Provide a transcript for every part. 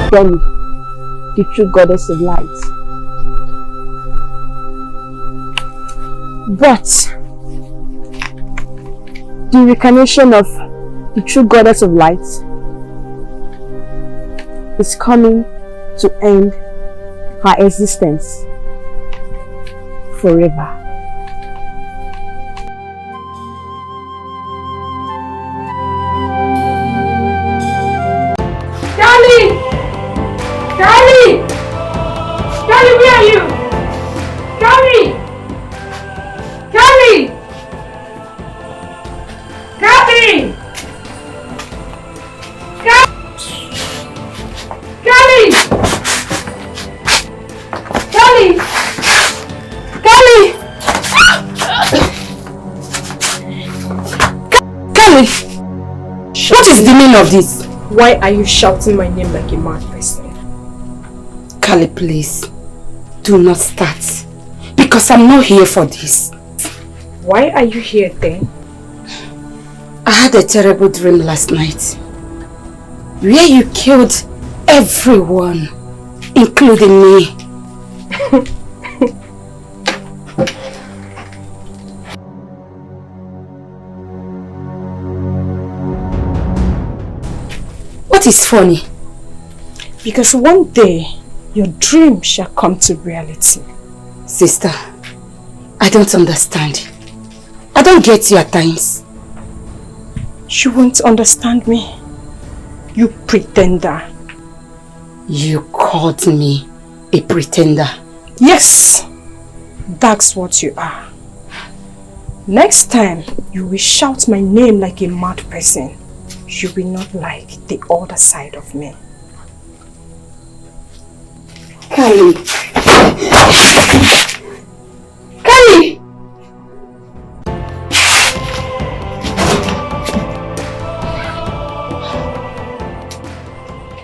Kali, the true goddess of light. But the reincarnation of the true goddess of light is coming to end her existence forever. Kali! Kali! Kali, where are you? Kali! Kali! Kali! Kali! Kali! Kali! Kali! What is the meaning of this? Why are you shouting my name like a mad person? Kali, please, do not start. Because I'm not here for this. Why are you here then? I had a terrible dream last night. Where you killed everyone, including me. What is funny? Because one day, your dream shall come to reality. Sister, I don't understand. I don't get you at times. You won't understand me. You pretender. You called me a pretender. Yes, that's what you are. Next time, you will shout my name like a mad person. You will not like the other side of me. Kali. Kali!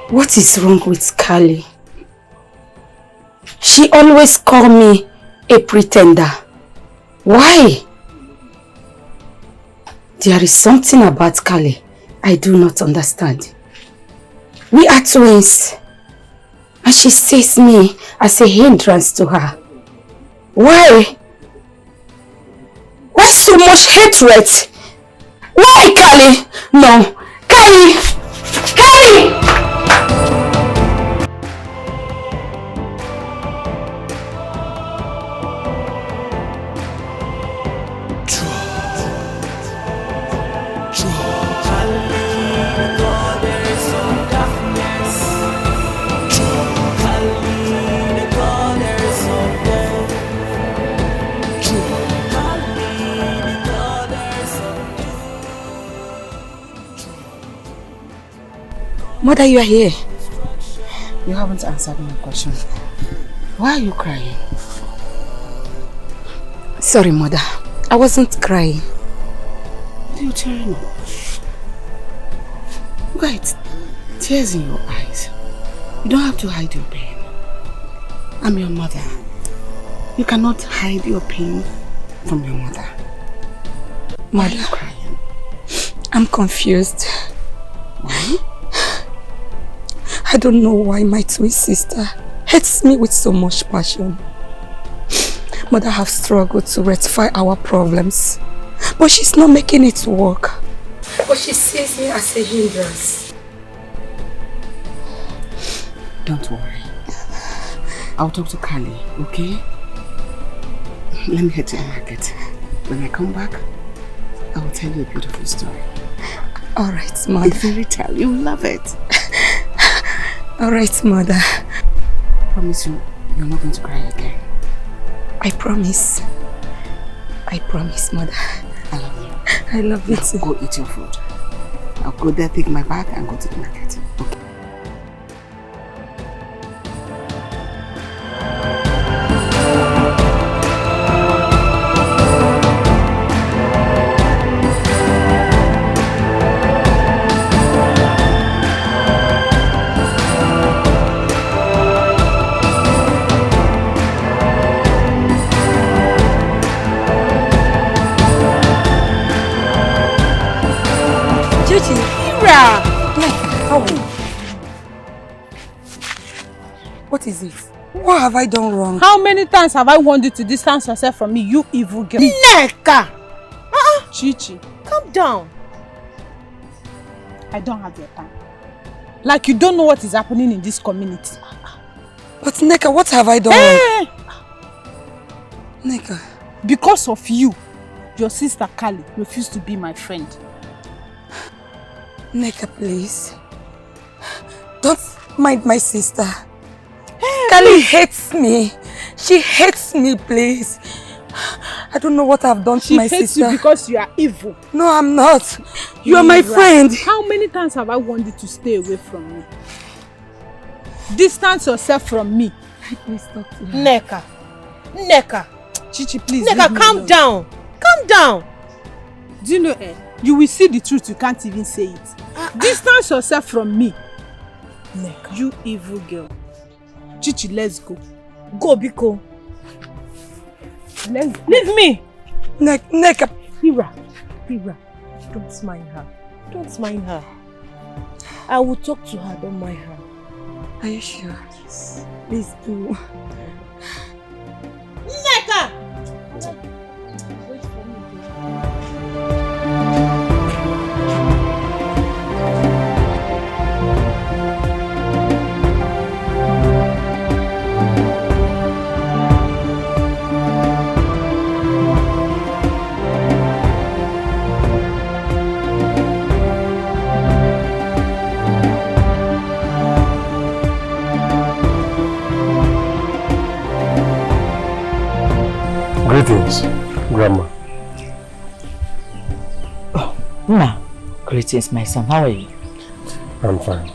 What is wrong with Kali? She always calls me a pretender. Why? There is something about Kali I do not understand. We are twins, and she sees me as a hindrance to her. Why? Why so much hatred? Why, Kali? No, Kali! Kali! Mother, you are here. You haven't answered my question. Why are you crying? Sorry, Mother. I wasn't crying. What are you tearing up? Look at tears in your eyes. You don't have to hide your pain. I'm your mother. You cannot hide your pain from your mother. Why are you crying? I'm confused. Why? I don't know why my twin sister hates me with so much passion. Mother have struggled to rectify our problems, but she's not making it work. But she sees me as a hindrance. Don't worry. I'll talk to Kali, okay? Let me head to the market. When I come back, I will tell you a beautiful story. Alright, Mother. A fairy tale. You'll love it. Alright, Mother. I promise you, you're not going to cry again. I promise. I promise, Mother. I love you. I love you too. Go eat your food. I'll go there, take my bag and go to the market. Okay. What is it? What have I done wrong? How many times have I warned you to distance yourself from me, you evil girl? Neka! Chichi, calm down. I don't have your time. Like you don't know what is happening in this community. But Neka, what have I done wrong? Neka. Because of you, your sister Kali refused to be my friend. Neka, please. Don't mind my sister. Kali hates me. She hates me, please. I don't know what I've done to my sister. She hates you because you are evil. No, I'm not. You are my friend. How many times have I warned you to stay away from me? Distance yourself from me. Please talk to her. Neka. Neka. Chichi, please. Neka, calm down. Calm down. Do you know, you will see the truth, you can't even say it. Distance yourself from me. Neka. You evil girl. Chichi, let's go. Go, Biko. Let's go. Leave me. Neka. Hira. Don't mind her. Don't mind her. I will talk to her, don't mind her. Are you sure? Yes. Please do. Neka! Wait for me. Greetings, Grandma. Oh, Ma. Greetings, my son. How are you? I'm fine.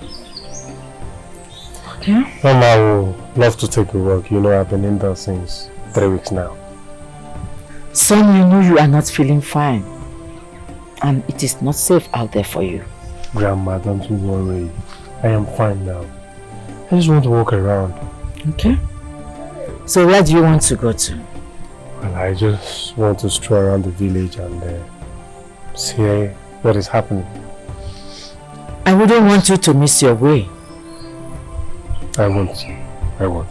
Okay. Grandma, I would love to take a walk. You know, I've been in there since 3 weeks now. Son, you know you are not feeling fine. And it is not safe out there for you. Grandma, don't you worry. I am fine now. I just want to walk around. Okay. So where do you want to go to? Well, I just want to stroll around the village and see what is happening. I wouldn't want you to miss your way. I won't. Okay.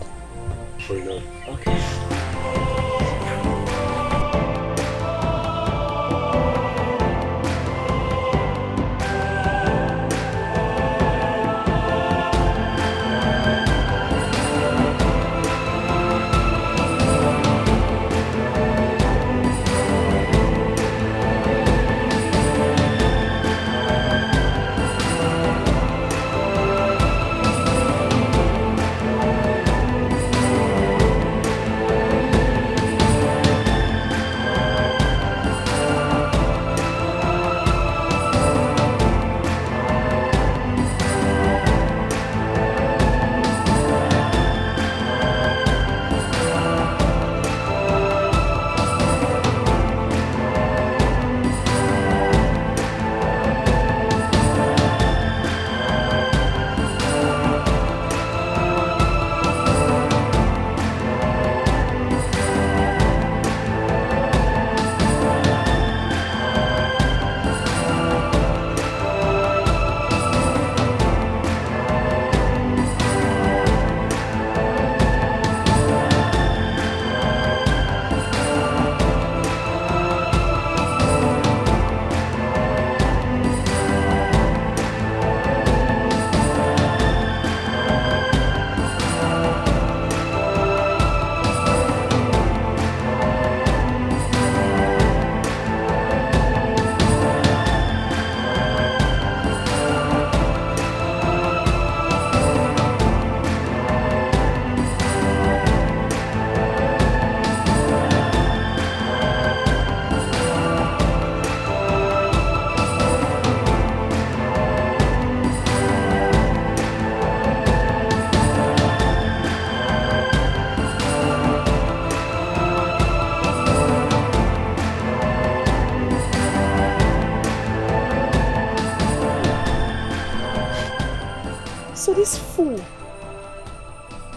So this fool,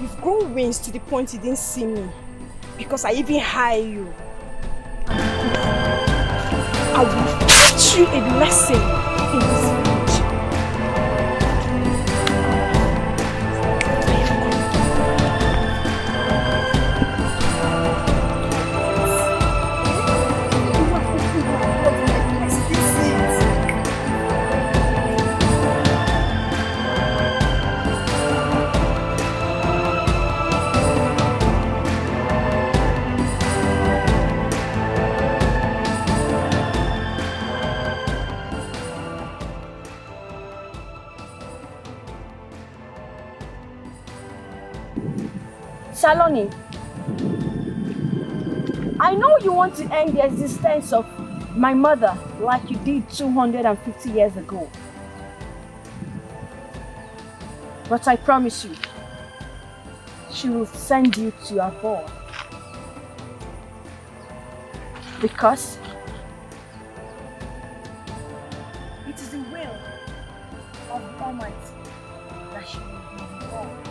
you've grown wings to the point you didn't see me because I even hire you. I will teach you a lesson in this village. Saloni, I know you want to end the existence of my mother like you did 250 years ago. But I promise you, she will send you to your God. Because it is the will of the Almighty that she will be involved.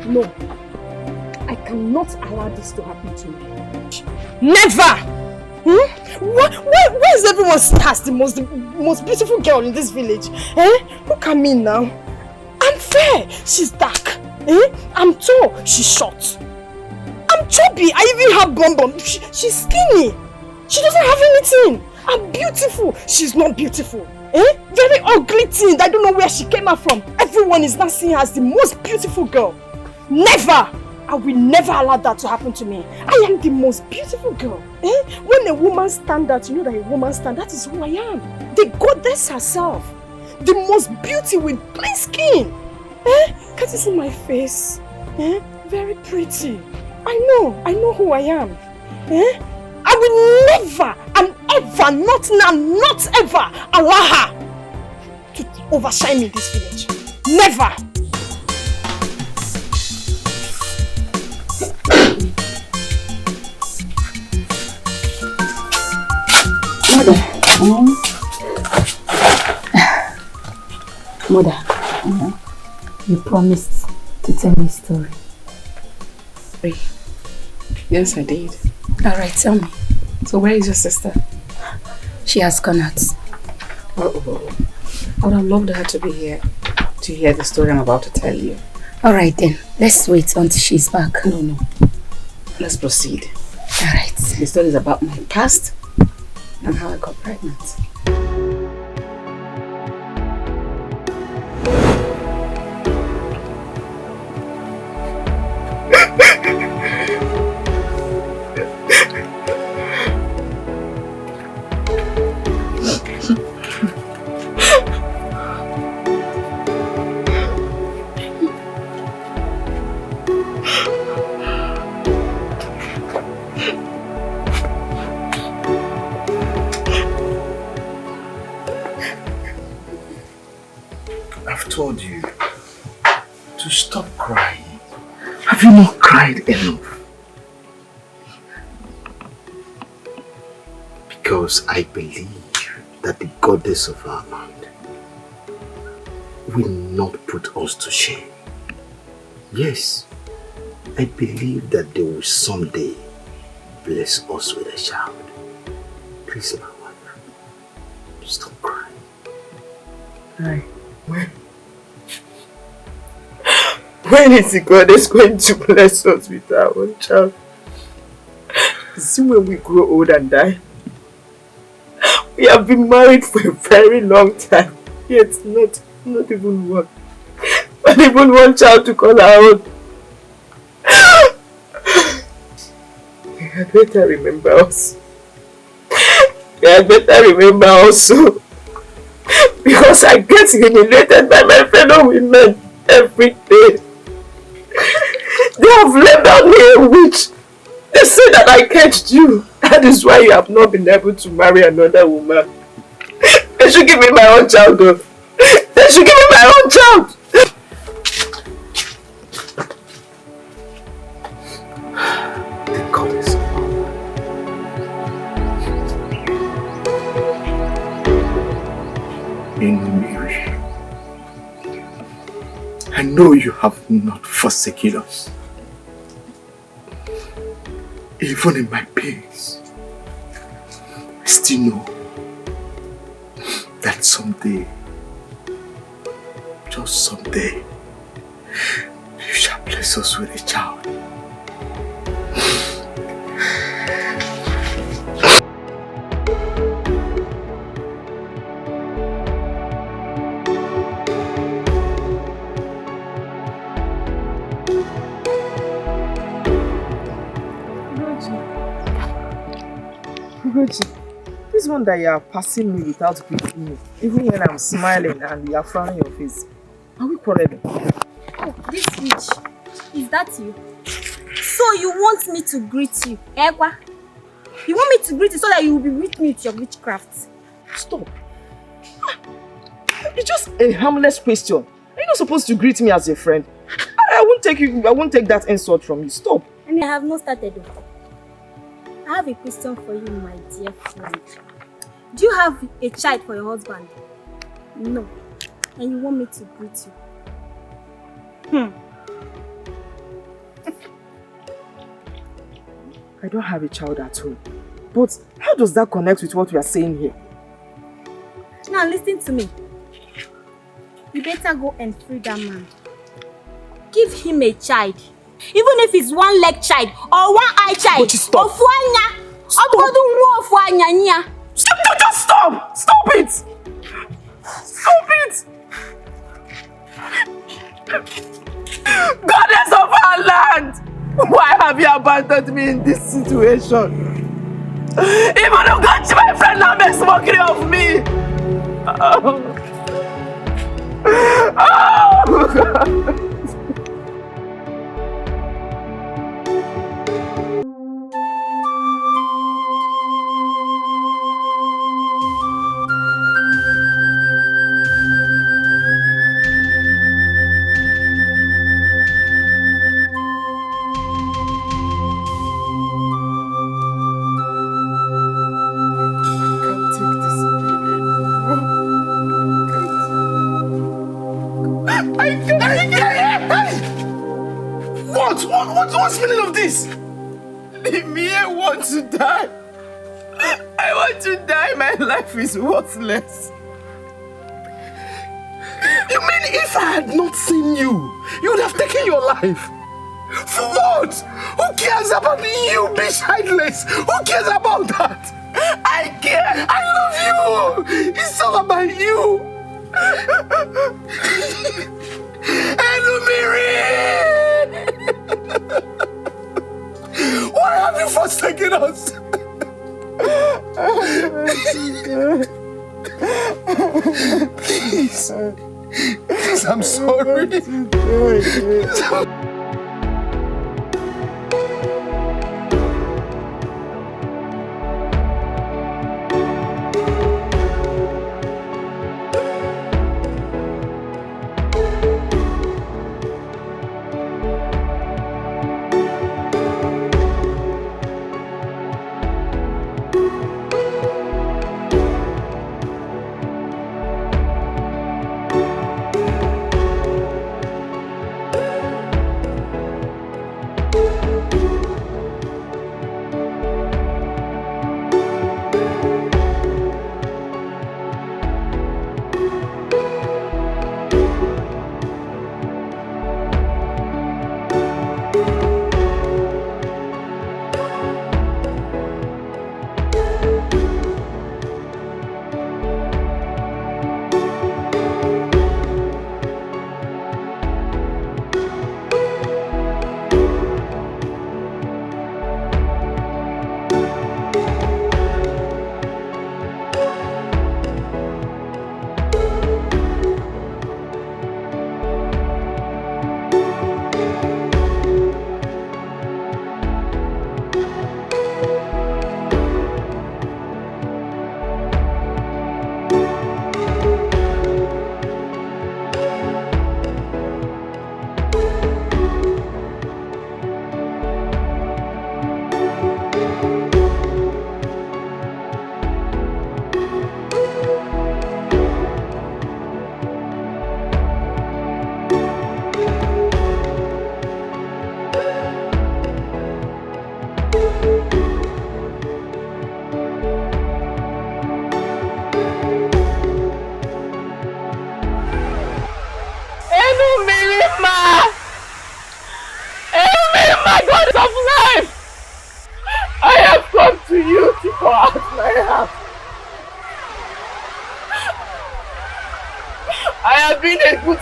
No, I cannot allow this to happen to me. Never! Why is everyone seen as the most beautiful girl in this village? Look at me now. I'm fair, she's dark. I'm tall, she's short. I'm chubby, I even have bum. She's skinny. She doesn't have anything. I'm beautiful, she's not beautiful. Very ugly thing, I don't know where she came out from. Everyone is now seeing her as the most beautiful girl. Never! I will never allow that to happen to me. I am the most beautiful girl. When a woman stands out, you know that a woman stands, that is who I am. The goddess herself. The most beauty with plain skin. Can't you see my face? Very pretty. I know who I am. I will never and ever, not now, not ever, allow her to overshine me in this village. Never! Mother, you promised to tell me a story. Yes, I did. Alright, tell me. So where is your sister? She has gone out. Oh, I would have loved her to be here to hear the story I'm about to tell you. Alright then, let's wait until she's back. No. Let's proceed. Alright. The story is about my past and how I got pregnant. I've told you to stop crying. Have you not cried enough? Because I believe that the goddess of our land will not put us to shame. Yes, I believe that they will someday bless us with a child. Please, my wife, stop crying. Hi. When is the goddess going to bless us with our own child? Is it when we grow old and die? We have been married for a very long time, yet not even one. Not even one child to call our own. You had better remember us. You had better remember also. Because I get humiliated by my fellow women every day. They have labeled me a witch. They say that I catched you. That is why you have not been able to marry another woman. They should give me my own child though. They should give me my own child. The goddess of in Mary, I know you have not forsaken us. Even in my pains, I still know that someday, just someday, you shall bless us with a child. Ugochi, this one that you are passing me without greeting me, even when I'm smiling and you are frowning your face, are we quarreling? Oh, this witch, is that you? So you want me to greet you, Ekwa? You want me to greet you so that you will be with me with your witchcraft? Stop. It's just a harmless question. Are you not supposed to greet me as a friend? I won't take that insult from you. Stop. I mean, I have not started though. I have a question for you, my dear friend. Do you have a child for your husband? No. And you want me to greet you? I don't have a child at home. But how does that connect with what we are saying here? Now listen to me. You better go and free that man. Give him a child. Even if it's one-leg child or one-eye child. But stop. Stop. Just stop. Stop it. Stop it. Goddess of our land. Why have you abandoned me in this situation? Even Ugochi, my friend, now makes mockery of me. Oh. What's the meaning of this? Leave me, I want to die. I want to die. My life is worthless. You mean if I had not seen you, you would have taken your life? For what? Who cares about you being childless? Who cares about that? I care. I love you. It's all about you. Why have you forsaken us? Please. Please, I'm sorry.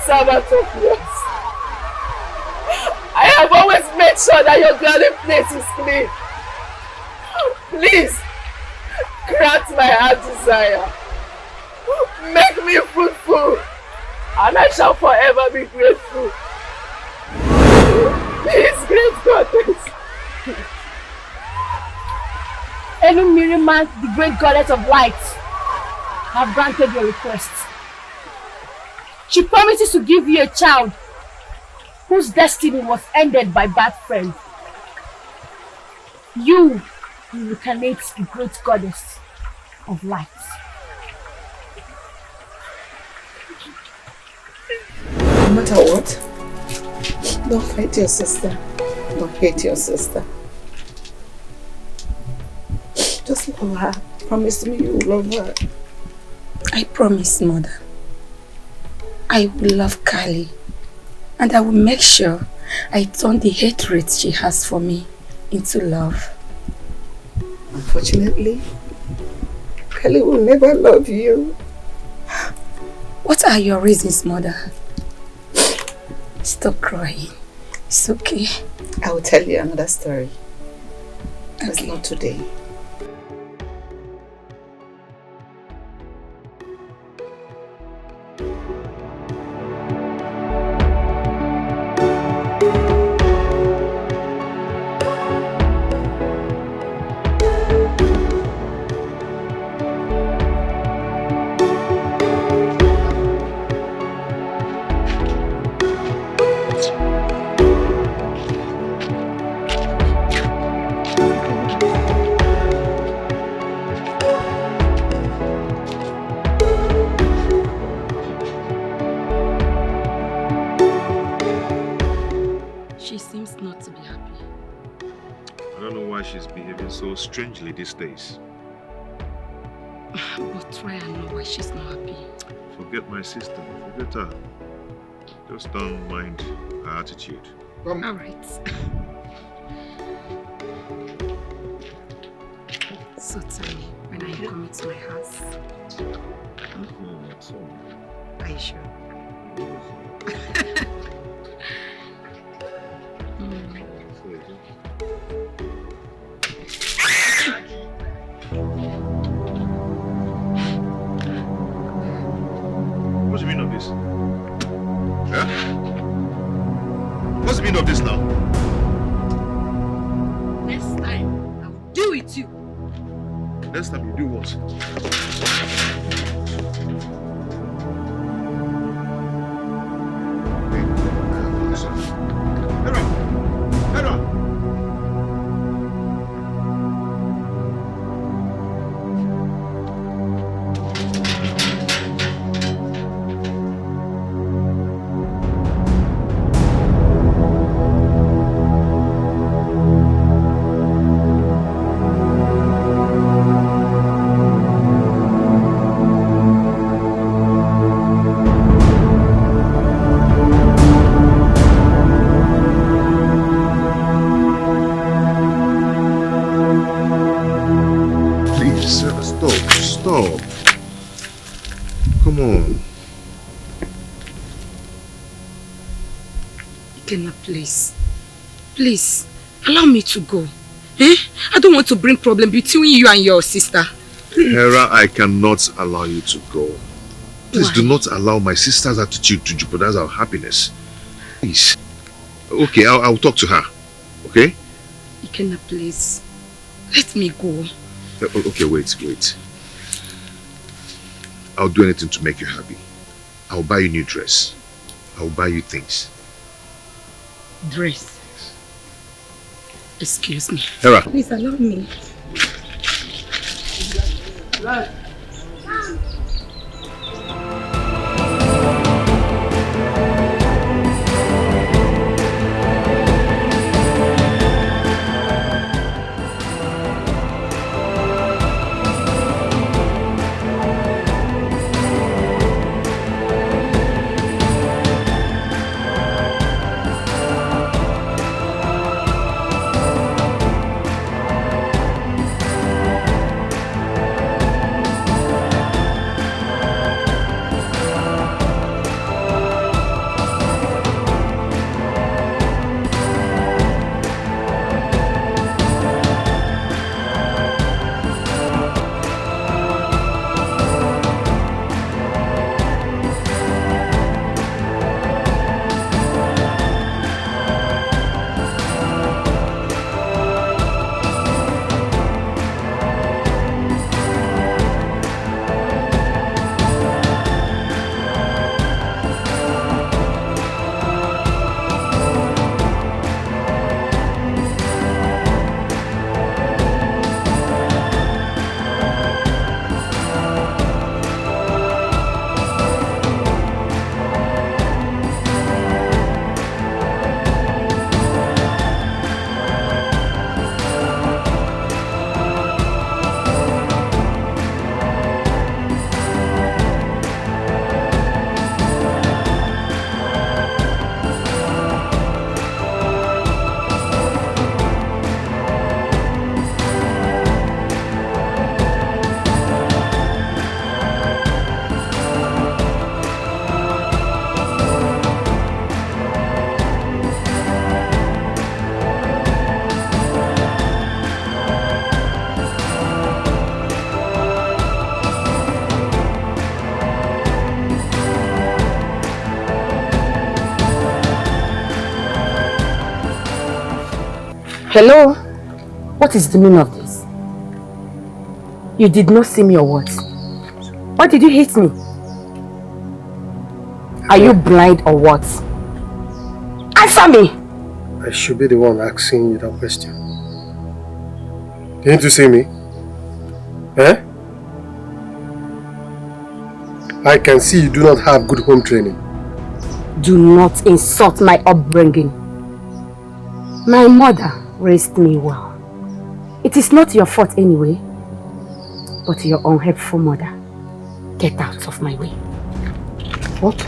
Servant of yours. I have always made sure that your dwelling place is clean. Please, Grant my heart desire. Make me fruitful, and I shall forever be grateful. Please, great goddess. Enumiriman, the great goddess of light, have granted your request. She promises to give you a child whose destiny was ended by bad friends. You will incarnate the great goddess of light. No matter what, don't fight your sister. Don't hate your sister. Just love her. Promise me you will love her. I promise, Mother. I will love Kali, and I will make sure I turn the hatred she has for me into love. Unfortunately, Kali will never love you. What are your reasons, Mother? Stop crying. It's okay. I will tell you another story. But Okay. not today. She seems not to be happy. I don't know why she's behaving so strangely these days. But try and know why she's not happy. Forget my sister, forget her. Just don't mind her attitude. Alright. So tell me, when are you coming to my house? Are you sure? What's the meaning of this? Yeah? What's the meaning of this now? Next time, I will deal with you. Next time you do what? Stop. Come on. Ikenna, please. Please, allow me to go. Eh? I don't want to bring problem between you and your sister. Hera, I cannot allow you to go. Please Why? do not allow my sister's attitude to jeopardize our happiness. Please. Okay, I'll talk to her. Okay? Ikenna, please. Let me go. Okay, wait. I'll do anything to make you happy. I'll buy you a new dress. I'll buy you things. Dress. Excuse me. Hera. Please allow me. Hello? What is the meaning of this? You did not see me or what? Why did you hit me? Are you blind or what? Answer me! I should be the one asking you that question. Didn't you see me? Eh? I can see you do not have good home training. Do not insult my upbringing. My mother raised me well. It is not your fault anyway, but your unhelpful mother. Get out of my way. What?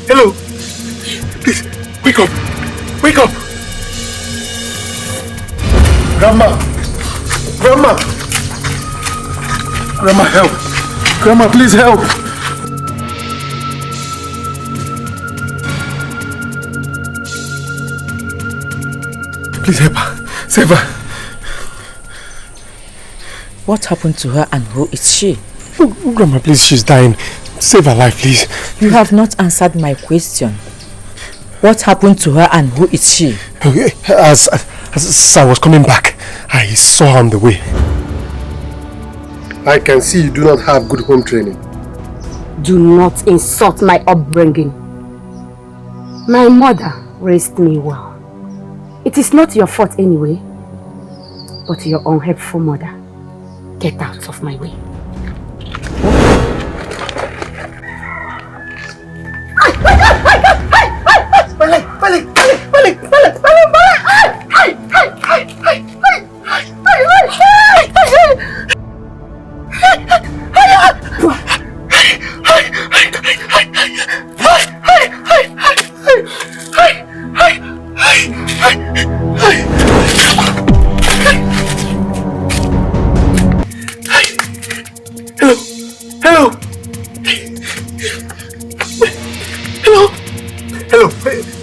Hello! Please, wake up! Wake up! Grandma! Grandma! Grandma, help! Grandma, please help! Please help her! Save her! What happened to her and who is she? Oh, Grandma, please, she's dying. Save her life, please. You have not answered my question. What happened to her and who is she? As I was coming back, I saw her on the way. I can see you do not have good home training. Do not insult my upbringing. My mother raised me well. It is not your fault anyway, but your unhelpful mother. Get out of my way.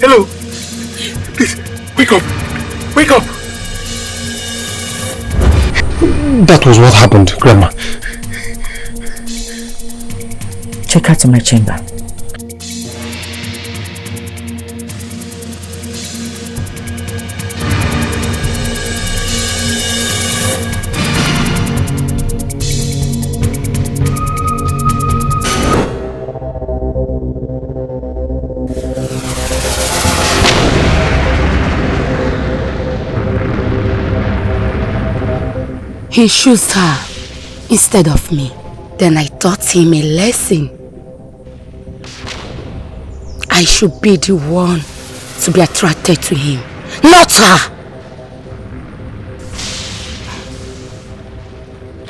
Hello! Please, wake up! Wake up! That was what happened, Grandma. Take her to my chamber. He chose her instead of me. Then I taught him a lesson. I should be the one to be attracted to him, not her.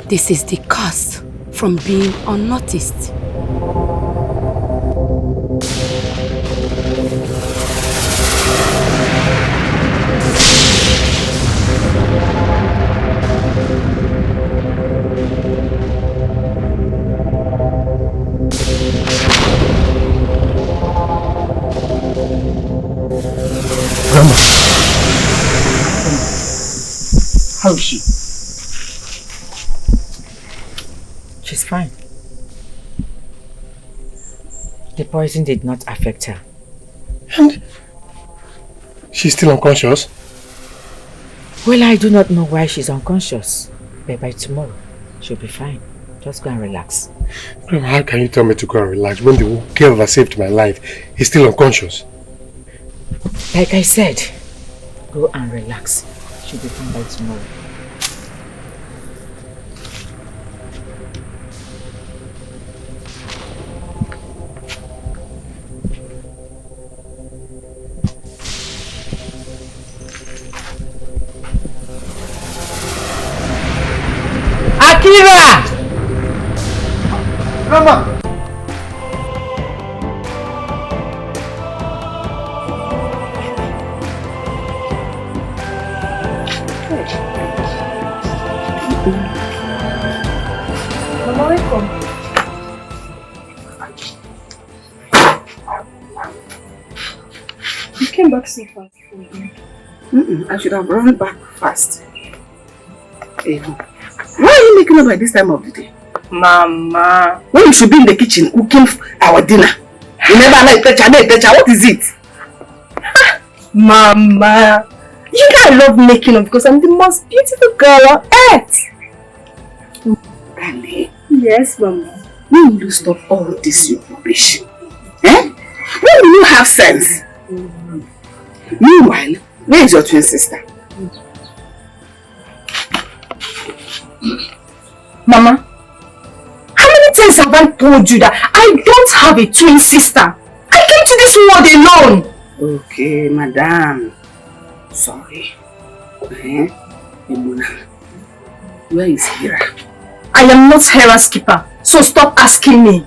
This is the cost from being unnoticed. Grandma. How is she? She's fine. The poison did not affect her. And she's still unconscious? Well, I do not know why she's unconscious. But by tomorrow, she'll be fine. Just go and relax. Grandma, how can you tell me to go and relax when the girl that saved my life is still unconscious? Like I said, go and relax. She'll be fine by tomorrow. Akira! Grandma! welcome. You came back so fast. I should have run back fast. Why are you making up at this time of the day? Mama. When you should be in the kitchen cooking our dinner. You never like touch. What is it? Mama. You know I love making up because I'm the most beautiful girl on earth. Really? Yes, Mama. When will you stop all this your rubbish? When will you have sense? Meanwhile, where is your twin sister? Mama, how many times have I told you that I don't have a twin sister? I came to this world alone. Okay, madam. Sorry. Emuna, where is Hira? I am not Hera's keeper, so stop asking me.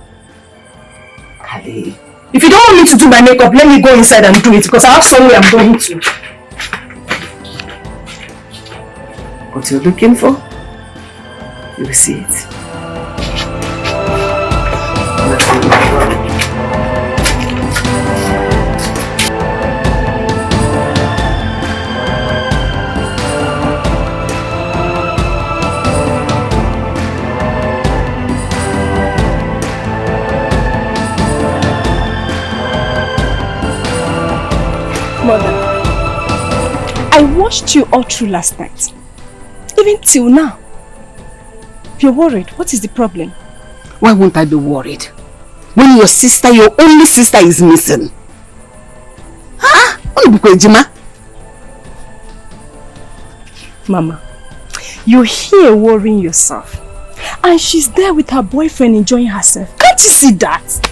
Kali. If you don't want me to do my makeup, let me go inside and do it because I have somewhere I'm going to. What you're looking for? You will see it. Mother, I watched you all through last night. Even till now. You're worried. What is the problem? Why won't I be worried? When your sister, your only sister is missing. Huh? Mama, you're here worrying yourself. And she's there with her boyfriend enjoying herself. Can't you see that?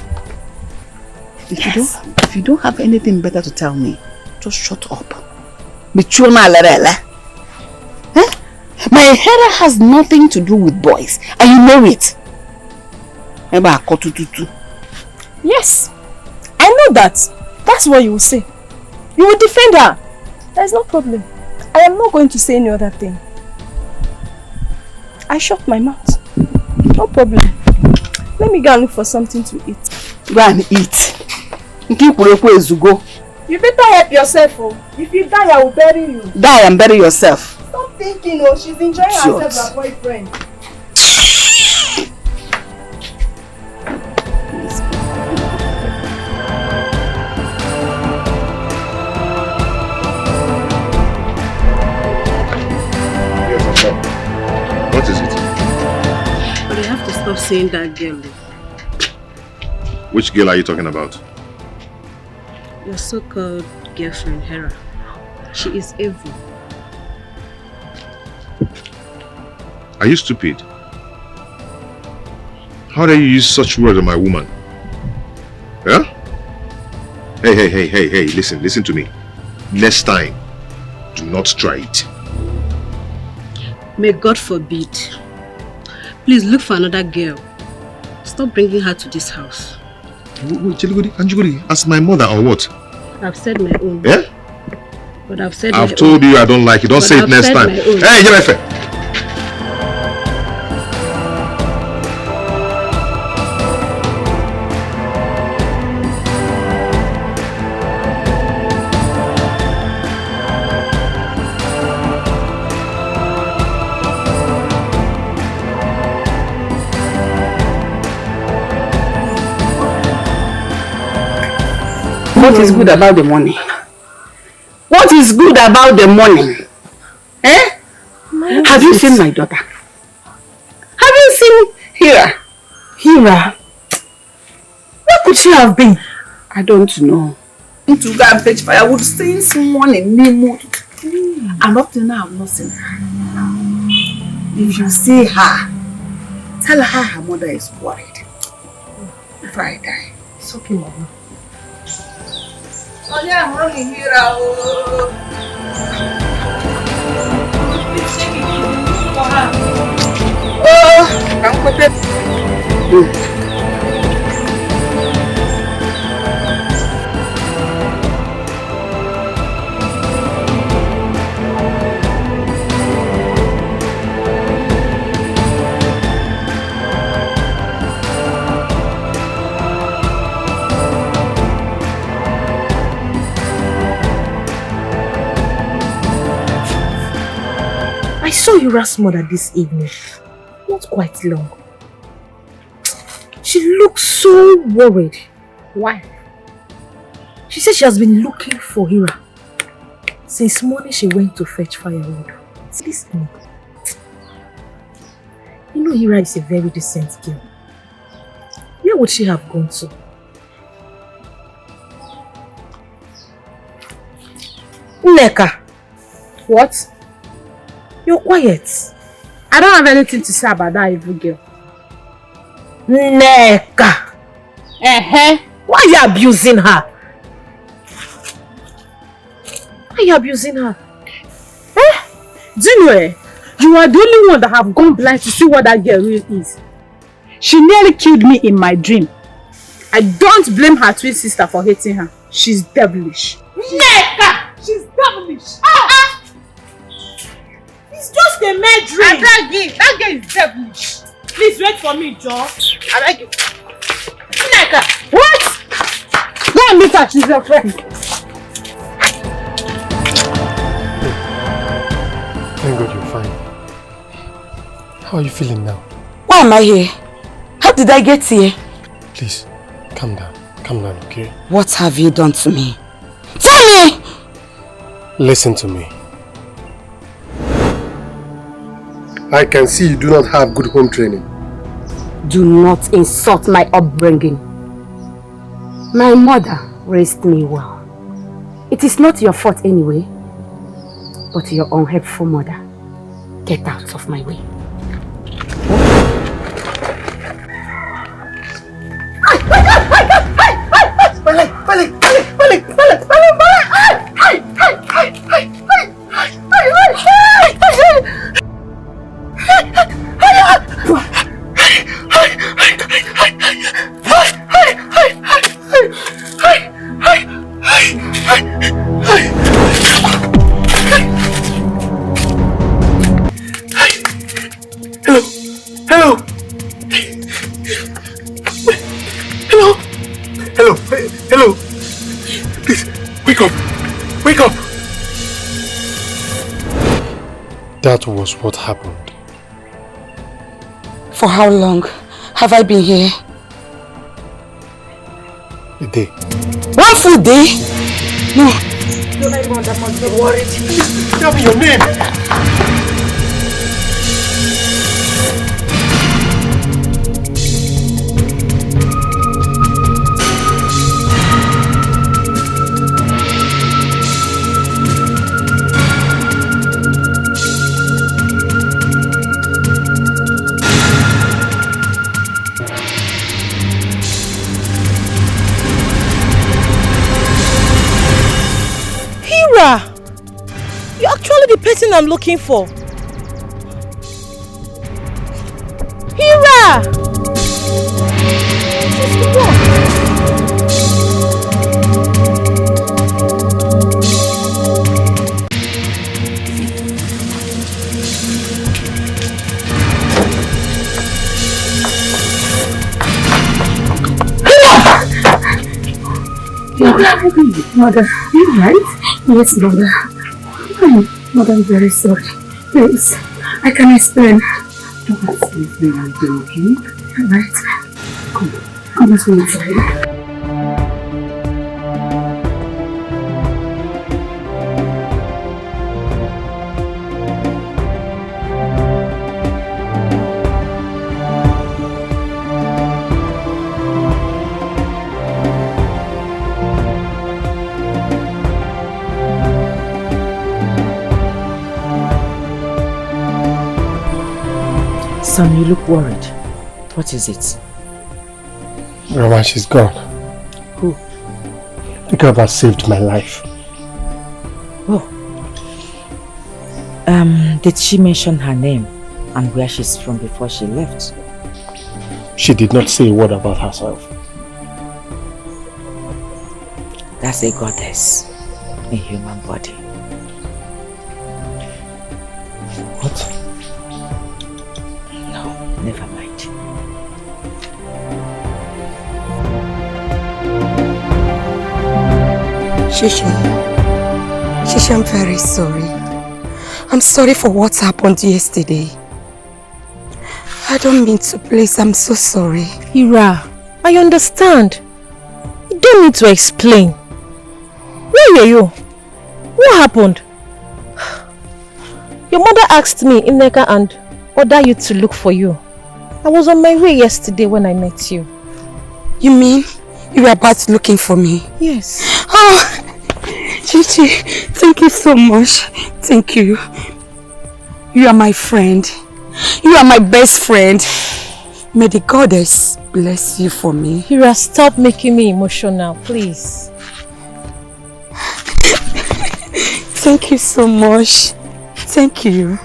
If you don't have anything better to tell me, just shut up. My hair has nothing to do with boys, and you know it. Yes, I know that. That's what you will say. You will defend her. There's no problem. I am not going to say any other thing. I shut my mouth. No problem. Let me go and look for something to eat. Go and eat. You better help yourself. Oh. If you die, I will bury you. Die and bury yourself. Stop thinking, oh, she's enjoying herself with her boyfriend. Yes, Papa. What is it? But you have to stop saying that girl. Which girl are you talking about? Your so-called girlfriend, Hera. She is evil. Are you stupid? How dare you use such words on my woman? Huh? Hey, listen to me. Next time, do not try it. May God forbid. Please look for another girl. Stop bringing her to this house. Wait, Anjiguri, as my mother or what? I've said my own. Yeah? But I've said I've told you I don't like it. Don't say it next time. Hey, Jemefe! What is good about the money? What is good about the money? Have you seen my daughter? Have you seen Hira? Hira? Where could she have been? I don't know. To go and fetch firewood, seeing someone in Nemo. And up till now, I've not seen her. If you see her, tell her her mother is worried. Before I die. It's okay, Mama. Oh yeah, I'm running here. Oh, come with it. saw Hira's mother this evening. Not quite long. She looks so worried. Why? She said she has been looking for Hira since morning she went to fetch firewood. Listen. You know Hira is a very decent girl. Where would she have gone to? Neka. What? You're quiet. I don't have anything to say about that evil girl. Neka. Why are you abusing her? Why are you abusing her? Do you know, you are the only one that have gone blind to see what that girl really is. She nearly killed me in my dream. I don't blame her twin sister for hating her. She's devilish. Neka! She's devilish. It's just a mere dream. That girl is devilish. Please wait for me, John. I like it. Neka! What? Go and meet her. She's your friend. Thank God you're fine. How are you feeling now? Why am I here? How did I get here? Please, calm down. Calm down, okay? What have you done to me? Tell me! Listen to me. I can see you do not have good home training. Do not insult my upbringing. My mother raised me well. It is not your fault anyway, but your unhelpful mother. Get out of my way. Hello. Please, wake up. Wake up. That was what happened. For how long have I been here? A day. One full day? No. Don't everyone that must be worried. Tell me your name. You're actually the person I'm looking for. Hira! She's the one. Mother, you right? Yes, mother. Mother, I'm very sorry. Please, I can explain. Don't ask me if I'm doing okay. Alright. Come with me inside. Son, you look worried. What is it? Grandma, she's gone. Who? The girl that saved my life. Oh. Did she mention her name and where she's from before she left? She did not say a word about herself. That's a goddess in human body. What? Never mind. Shishi, I'm very sorry. I'm sorry for what happened yesterday. I don't mean to please, I'm so sorry. Hira, I understand. You don't need to explain. Where were you? What happened? Your mother asked me, Neka, and ordered you to look for you. I was on my way yesterday when I met you. You mean you were about looking for me? Yes. Oh, Chichi, thank you so much. Thank you. You are my friend. You are my best friend. May the goddess bless you for me. Hira, stop making me emotional, please. Thank you so much. Thank you.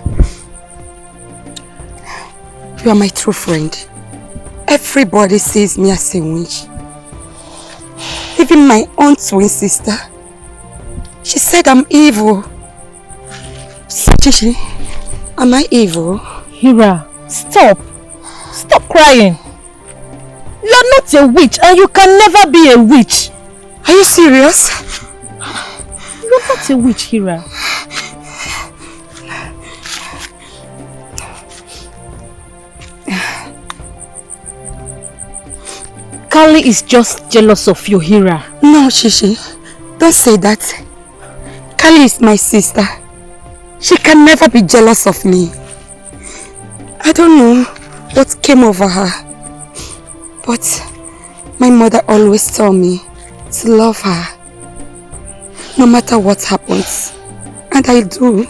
You are my true friend. Everybody sees me as a witch. Even my own twin sister. She said I'm evil. Chichi, am I evil? Hira, stop. Stop crying. You're not a witch and you can never be a witch. Are you serious? You're not a witch, Hira. Kali is just jealous of you, Hira. No, Shishi. Don't say that. Kali is my sister. She can never be jealous of me. I don't know what came over her. But my mother always told me to love her. No matter what happens. And I do.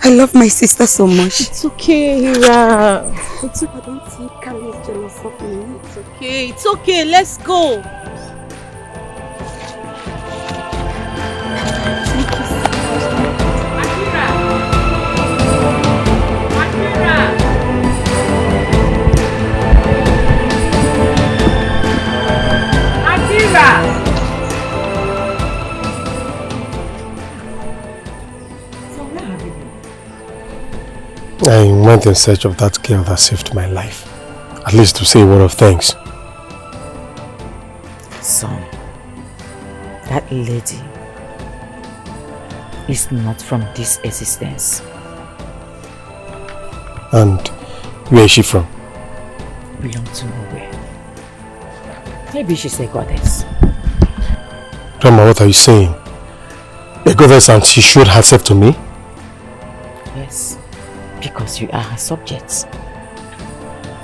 I love my sister so much. It's okay, Hira. It's okay. I don't think Kali is jealous of me. It's okay. It's okay. Let's go. I went in search of that girl that saved my life. At least to say a word of thanks. Son, that lady is not from this existence. And where is she from? Belong to nowhere. Maybe she's a goddess. Grandma, what are you saying? A goddess and she showed herself to me? Yes, because you are her subjects.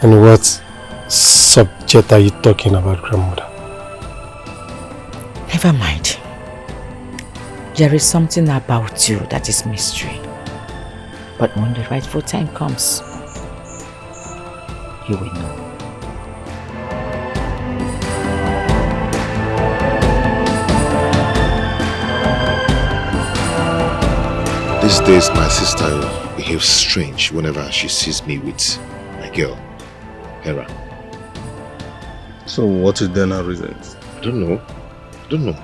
And what subject are you talking about, grandmother? Never mind. There is something about you that is mystery. But when the rightful time comes, you will know. These days, my sister behaves strange whenever she sees me with my girl, Hera. So what is then her reason? I don't know.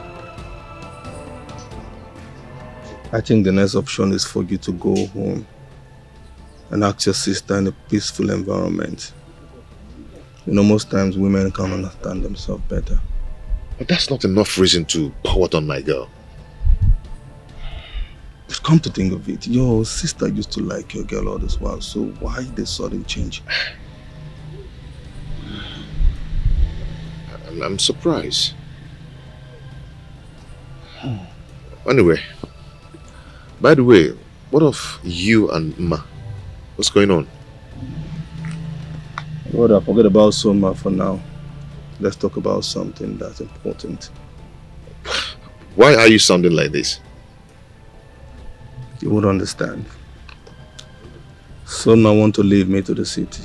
I think the next option is for you to go home and ask your sister in a peaceful environment. You know, most times women can understand themselves better. But that's not enough reason to pout on my girl. But come to think of it, your sister used to like your girl all this while, so why the sudden change? I'm surprised. Anyway, by the way, what of you and Ma? What's going on? Brother, forget about Soma for now. Let's talk about something that's important. Why are you sounding like this? You would understand. Soma want to leave me to the city.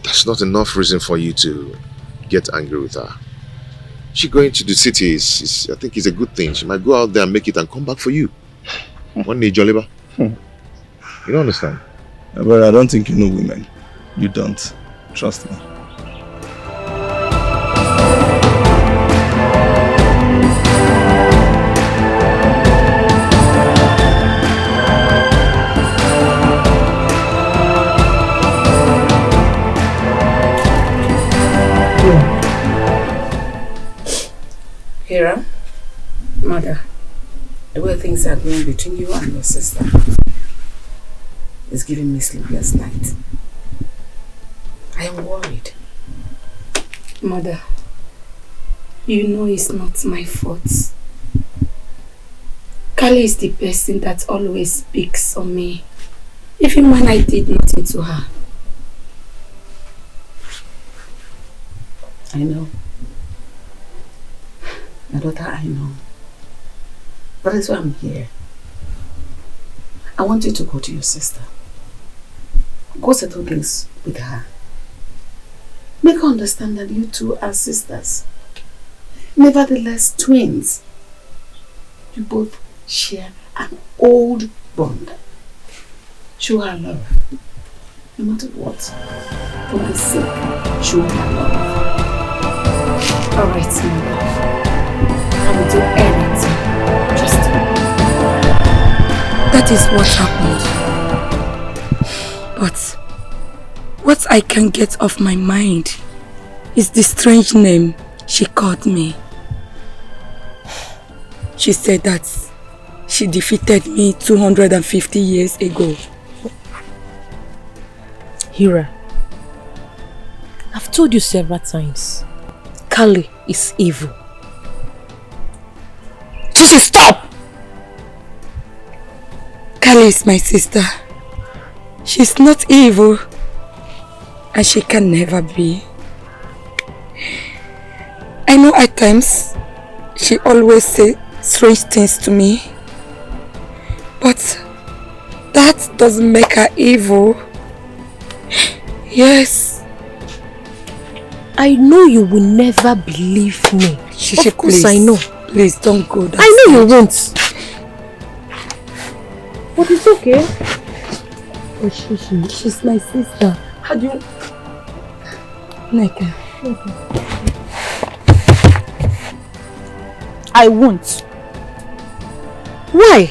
That's not enough reason for you to get angry with her. She going to the city is I think, is a good thing. She might go out there and make it and come back for you. One day, Joliba. You don't understand? But I don't think you know women. You don't. Trust me. Hera, mother, The way things are going between you and your sister is giving me sleepless nights. I am worried. Mother, you know it's not my fault. Kali is the person that always speaks on me, even when I did nothing to her. I know. My daughter, I know. That is why I'm here. I want you to go to your sister. Go settle things with her. Make her understand that you two are sisters. Nevertheless, twins. You both share an old bond. Show her love. No matter what. For my sake, show her love. Alright, my love. I will do anything. Just that is what happened. But what I can get off my mind is the strange name she called me. She said that she defeated me 250 years ago. Hira, I've told you several times, Kali is evil. Chichi, stop! Kali is my sister. She's not evil. And she can never be. I know at times she always says strange things to me. But that doesn't make her evil. Yes. I know you will never believe me. Shishi, of course please, I know. Please don't go that I know side. you won't. But it's okay. Oh, Shishi. She's my sister. How do you... Neka. I won't. Why?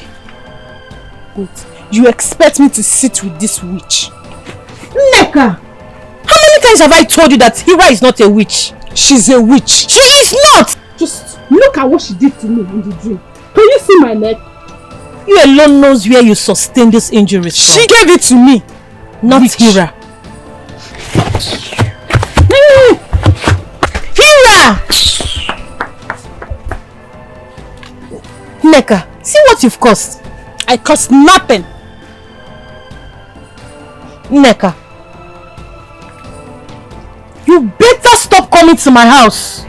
Wait, you expect me to sit with this witch? Neka! How many times have I told you that Hira is not a witch? She's a witch. She is not! Just look at what she did to me in the dream. Can you see my neck? You alone knows where you sustained this injury. She gave it to me. Not witch. Hira. Hira! Neka, see what you've caused. I caused nothing. Neka, you better stop coming to my house.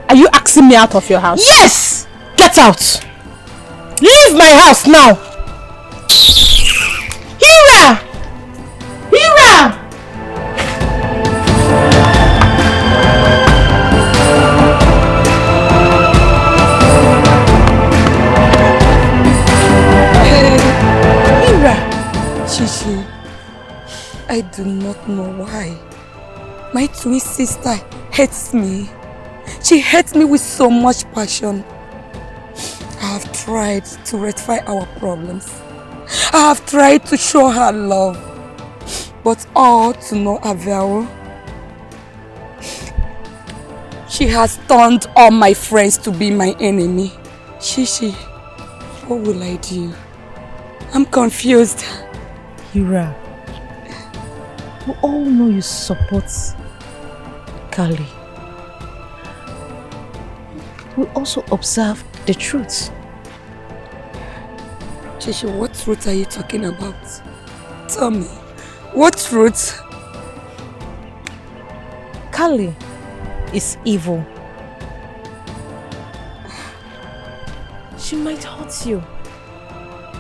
Are you asking me out of your house? Yes! Get out! Leave my house now! Hira! Hira! Shishi, I do not know why. My twin sister hates me. She hates me with so much passion. I have tried to rectify our problems. I have tried to show her love, but all to no avail. She has turned all my friends to be my enemy. Shishi, what will I do? I'm confused. Hira, we all know you support Kali. We also observe the truth. Shishi, what truth are you talking about? Tell me, what truth? Kali is evil. She might hurt you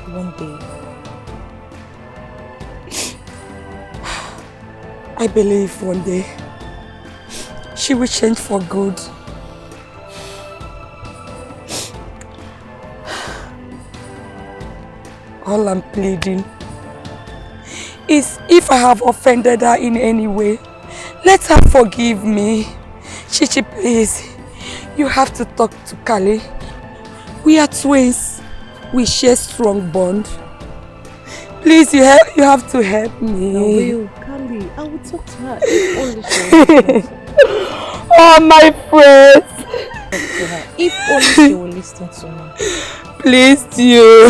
one day. I believe one day she will change for good. All I'm pleading is if I have offended her in any way, let her forgive me. Chichi, please, you have to talk to Kali. We are twins. We share strong bond. Please, you have to help me. I will, Kali. I will talk to her. If only she Oh, my friends. to her. If only she will listen to me. Please, you.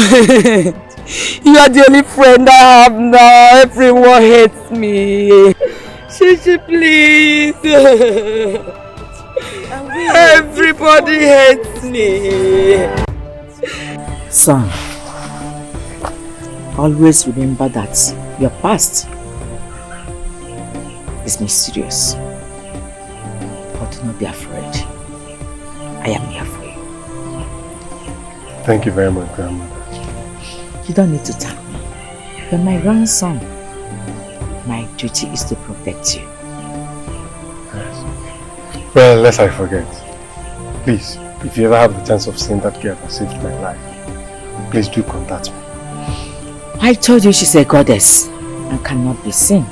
You are the only friend I have now. Everyone hates me. Shishi, please. Everybody hates me. Son, always remember that your past is mysterious. But do not be afraid. I am here for you. Thank you very much, Grandmother. You don't need to thank me. You're my grandson. My duty is to protect you. Yes. Well, lest I forget. Please, if you ever have the chance of seeing that girl that saved my life, please do contact me. I told you she's a goddess and cannot be seen.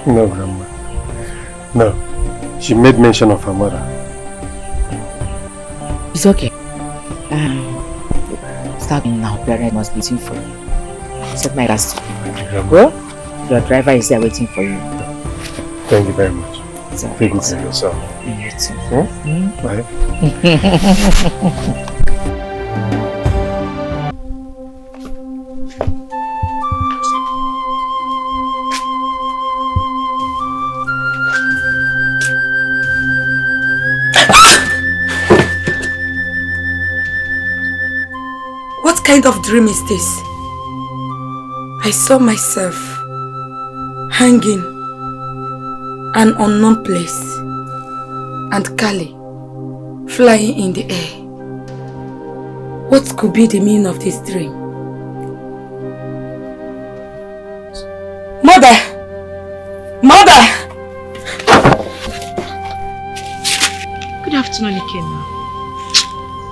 No, Grandma. No. She made mention of her mother. It's okay. Starting now, parent must be waiting for you. Set my gas. Go. Your driver is there waiting for you. Thank you very much. Take good care of yourself. You too. Bye. What kind of dream is this? I saw myself hanging an unknown place and Kali flying in the air. What could be the meaning of this dream? Mother! Mother! Good afternoon, Ikenna.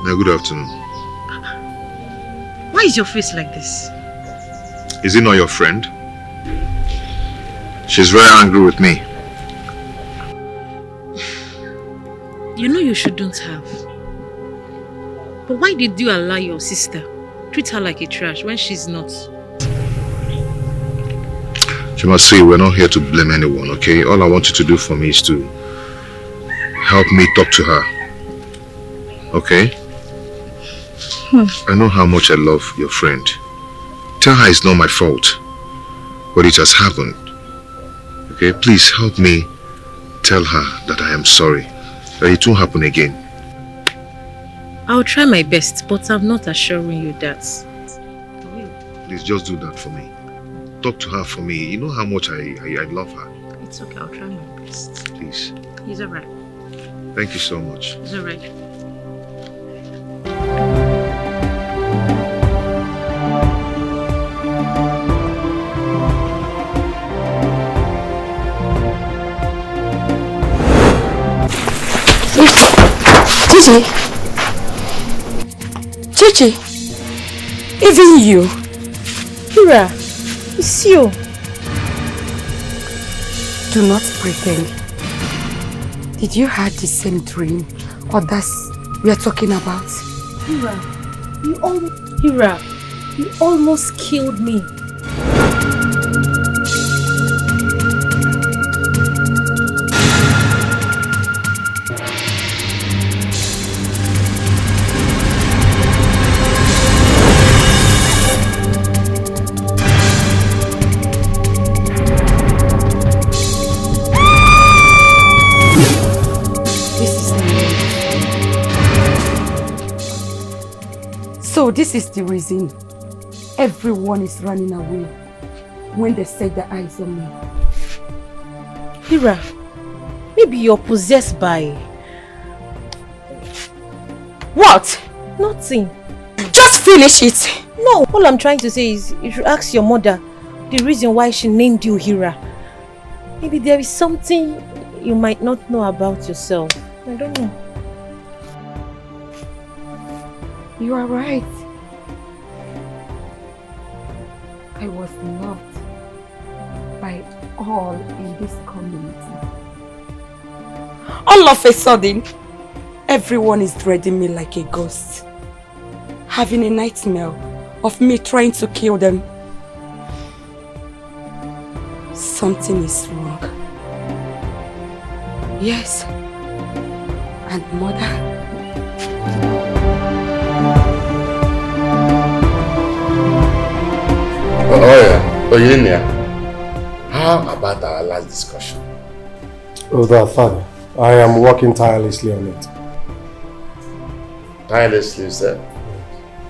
Yeah, good afternoon. Why is your face like this? Is he not your friend? She's very angry with me. You know you shouldn't have. But why did you allow your sister treat her like a trash when she's not? You must see, we're not here to blame anyone, okay? All I want you to do for me is to help me talk to her. Okay? I know how much I love your friend. Tell her it's not my fault, but it has happened. Okay, please help me tell her that I am sorry, that it won't happen again. I'll try my best, but I'm not assuring you that. Please just do that for me. Talk to her for me. You know how much I love her. It's okay, I'll try my best. Please. He's alright. Thank you so much. He's alright. Chichi, even you. Hira, it's you. Do not pretend. Did you have the same dream or that's we are talking about? Hira, you almost killed me. So this is the reason everyone is running away when they set their eyes on me. Hira, maybe you're possessed by... What? Nothing. Just finish it. No, all I'm trying to say is you should ask your mother the reason why she named you Hira. Maybe there is something you might not know about yourself. I don't know. You are right. I was loved by all in this community. All of a sudden, everyone is dreading me like a ghost, having a nightmare of me trying to kill them. Something is wrong. Yes, and mother, Oh, you in there? How about our last discussion? Oh, that father. I am working tirelessly on it. Tirelessly, sir?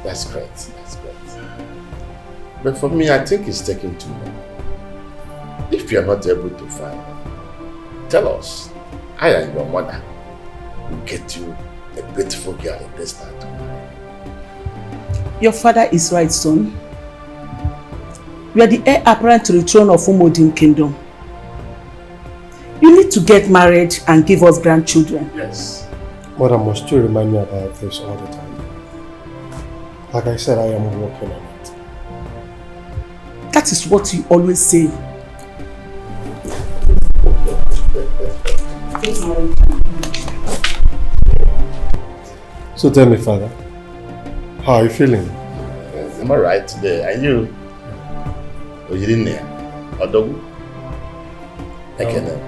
That's great. That's great. But for me, I think it's taking too long. If you are not able to find, tell us. I and your mother will get you a beautiful girl in this time. Your father is right, son. You are the heir apparent to the throne of Umodin Kingdom. You need to get married and give us grandchildren. Yes. Mother must you remind me about this all the time. Like I said, I am working on it. That is what you always say. So tell me, father, how are you feeling? Yes, I'm alright today. Are you? Oh, you didn't hear? Odogu? Okay then.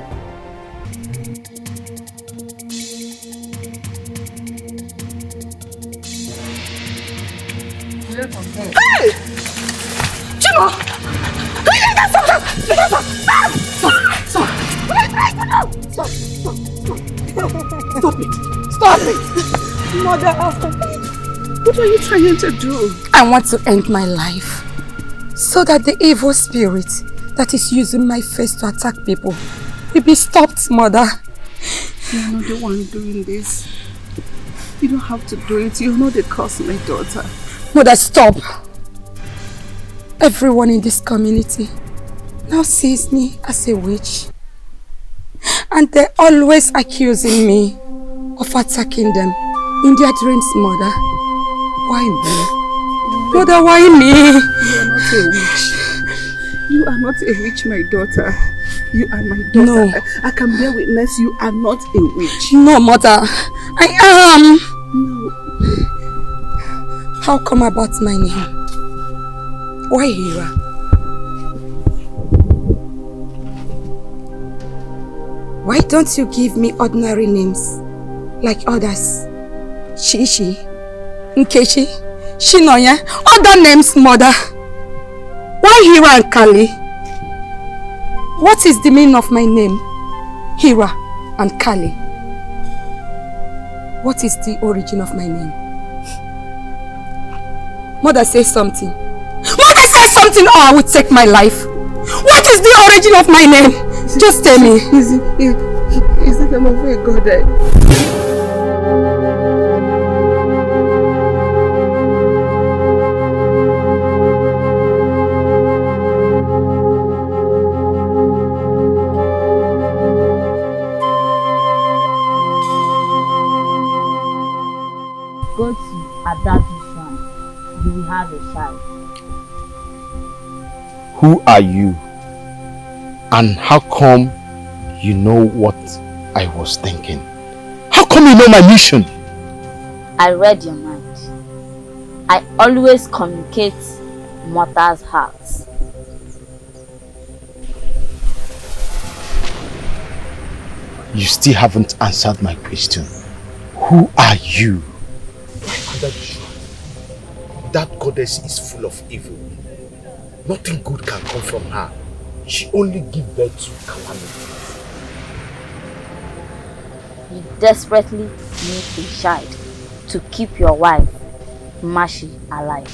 Hey! Chino! Stop it! Stop it! Mother, what are you trying to do? I want to end my life so that the evil spirit that is using my face to attack people will be stopped, Mother. You're not the one doing this. You don't have to do it. You know the cause, my daughter. Mother, stop. Everyone in this community now sees me as a witch. And they're always accusing me of attacking them in their dreams, Mother. Why me? Mother, why me? You are not a witch. You are not a witch, my daughter. You are my daughter. No. I can bear witness you are not a witch. No, Mother. I am. No. How come about my name? Why Hira? Why don't you give me ordinary names like others? Shishi, Nkechi, Shinoya, other names, Mother. Why Hira and Kali? What is the meaning of my name? Hira and Kali. What is the origin of my name? Mother, say something. Mother, say something or I will take my life. What is the origin of my name? Just tell me. Is it the name of a goddess? Go to Adadu's son. You will have a child. Who are you? And how come you know what I was thinking? How come you know my mission? I read your mind. I always communicate mother's hearts. You still haven't answered my question. Who are you? That goddess is full of evil. Nothing good can come from her. She only gives birth to calamity. You desperately need a child to keep your wife, Mashi, alive.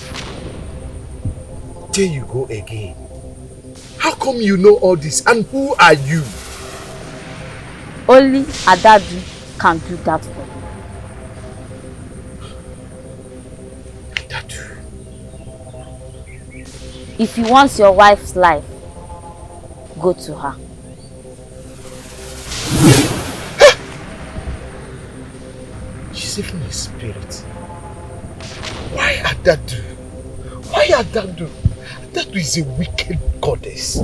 There you go again. How come you know all this and who are you? Only Adadu can do that for you. Adadu. If you want your wife's life, go to her. She's even a spirit. Why Adadu? Why Adadu? Adadu is a wicked goddess.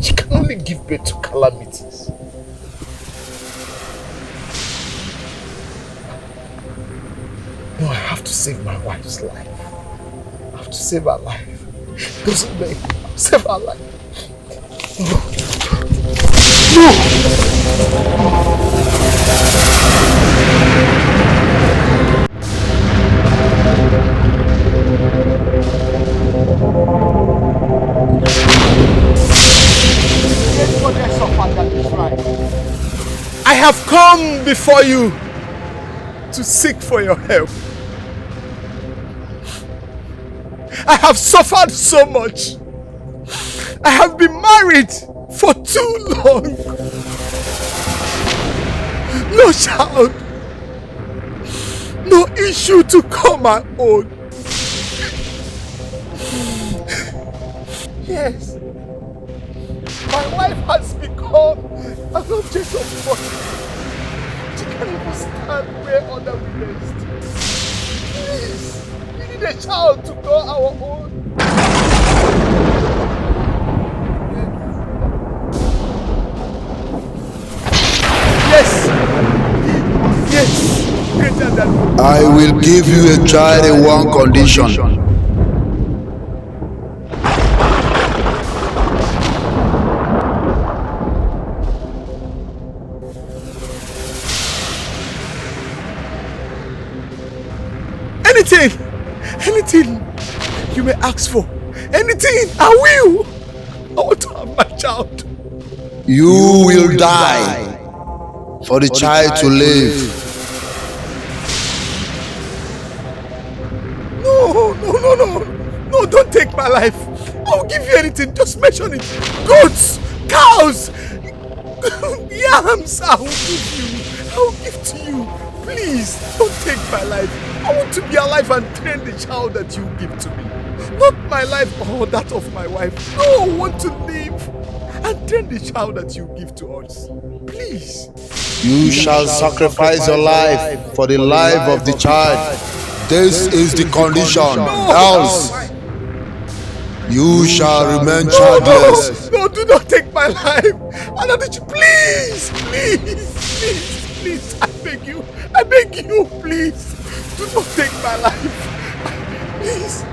She can only give birth to calamities. No, I have to save my wife's life. I have to save her life. Doesn't make save her life. No. No. come before you to seek for your help. I have suffered so much. I have been married for too long. No child. No issue to call my own. Yes. My wife has become an object of fun. She can't even stand where other women stand. Please, we need a child to call our own. Yes. Yes. Greater than I will give you a child in one condition. Anything you may ask for. Anything, I will. I want to have my child. You will die for the child to live. No, don't take my life. I'll give you anything, just mention it. Goats, cows, yams, I will give to you. Please, don't take my life. I want to be alive and train the child that you give to me. Not my life or that of my wife. No, I want to live and train the child that you give to us. Please. You shall sacrifice your life for the life of the child. This is the condition. Else, you shall remain childless. No, do not take my life. Please, I beg you, please. Do not take my life. Please.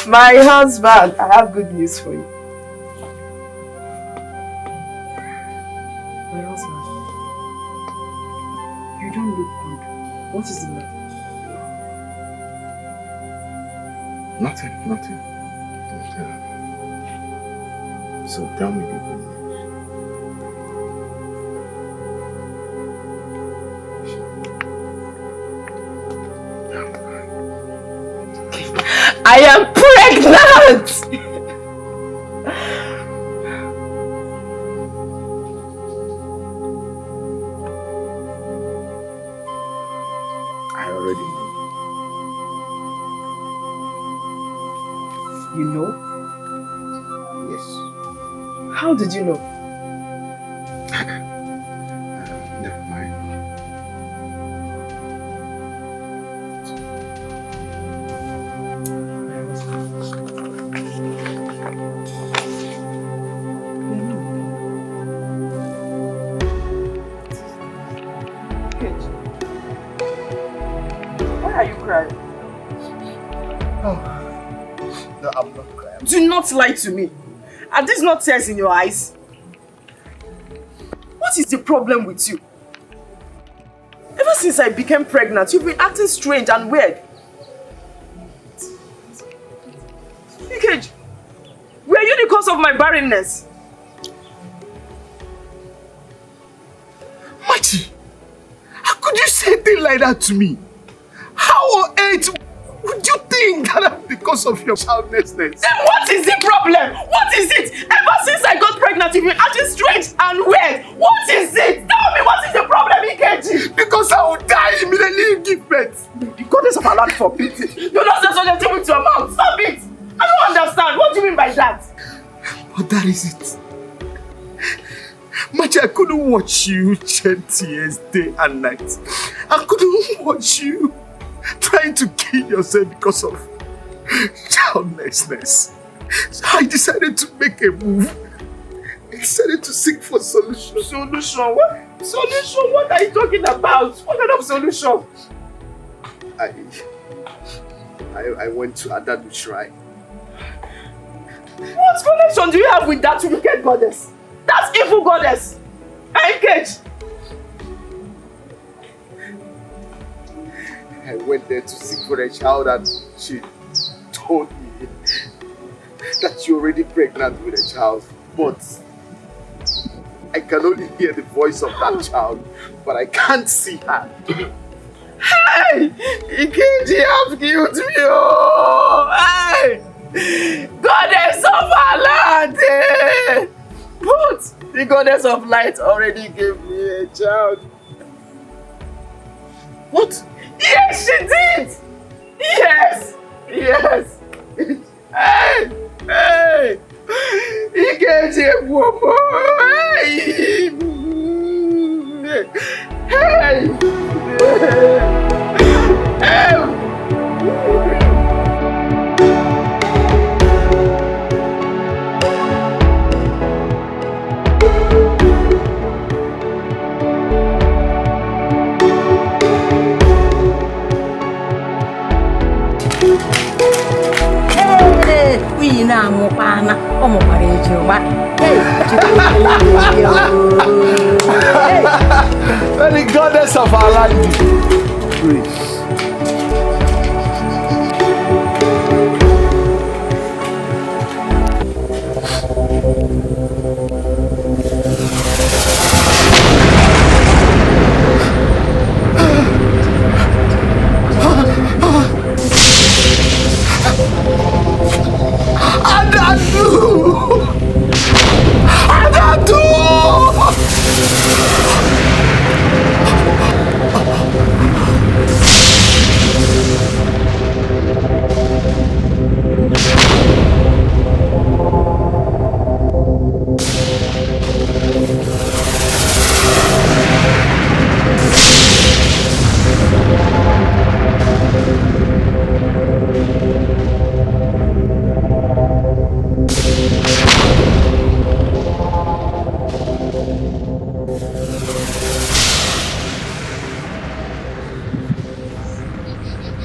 My husband, I have good news for you. My husband, you don't look good. What is the matter? Nothing. So tell me the good news. I am pregnant! I already know. You know? Yes. How did you know? Never mind. Why are you crying? Oh. No, I'm not crying. Do not lie to me. Are these not tears in your eyes? What is the problem with you? Ever since I became pregnant, you've been acting strange and weird. Nikej, were you the cause of my barrenness? Machi, how could you say a thing like that to me? How on earth would you think that because of your childlessness? Then what is the problem? What is it? Ever since I got pregnant, you've been acting strange and weird. What is it? Tell me, what is the problem, Ikeji? Because I will die immediately you give birth. The goddess of Allah forbid it. You don't say something with your mouth. Stop it. I don't understand. What do you mean by that? But that is it. Machi, I couldn't watch you shed tears day and night. I couldn't watch you trying to kill yourself because of childlessness. So I decided to make a move. I decided to seek for solution. Solution? What? Solution? What are you talking about? What kind of solution? I went to Adadu's shrine. What connection do you have with that wicked goddess? That evil goddess! Engage! I went there to seek for a child and she told me that you're already pregnant with a child. But I can only hear the voice of that child, but I can't see her. Hey! Ikeji have killed me! Oh! Hey! Goddess of our land! Eh? But the goddess of light already gave me a child. What? Yes, she did! Yes! Yes! Hey! Hey! Ikeji Bobo! Hey! Hey! The goddess of our land. Please.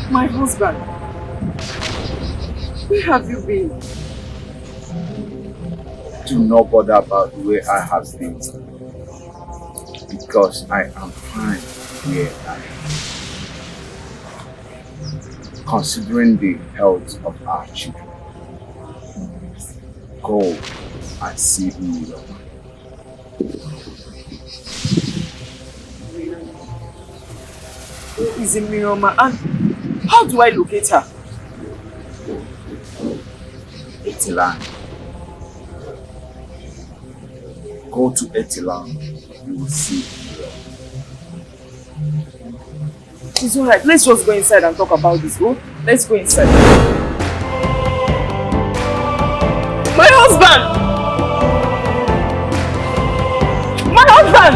My husband, where have you been? Do not bother about where I have been, because I am fine where I am. Considering the health of our children, go and see me. Who is in Miroma and how do I locate her? Etilan. Go to Etilan, you will see her. It's alright, let's just go inside and talk about this. Go, let's go inside. My husband! My husband!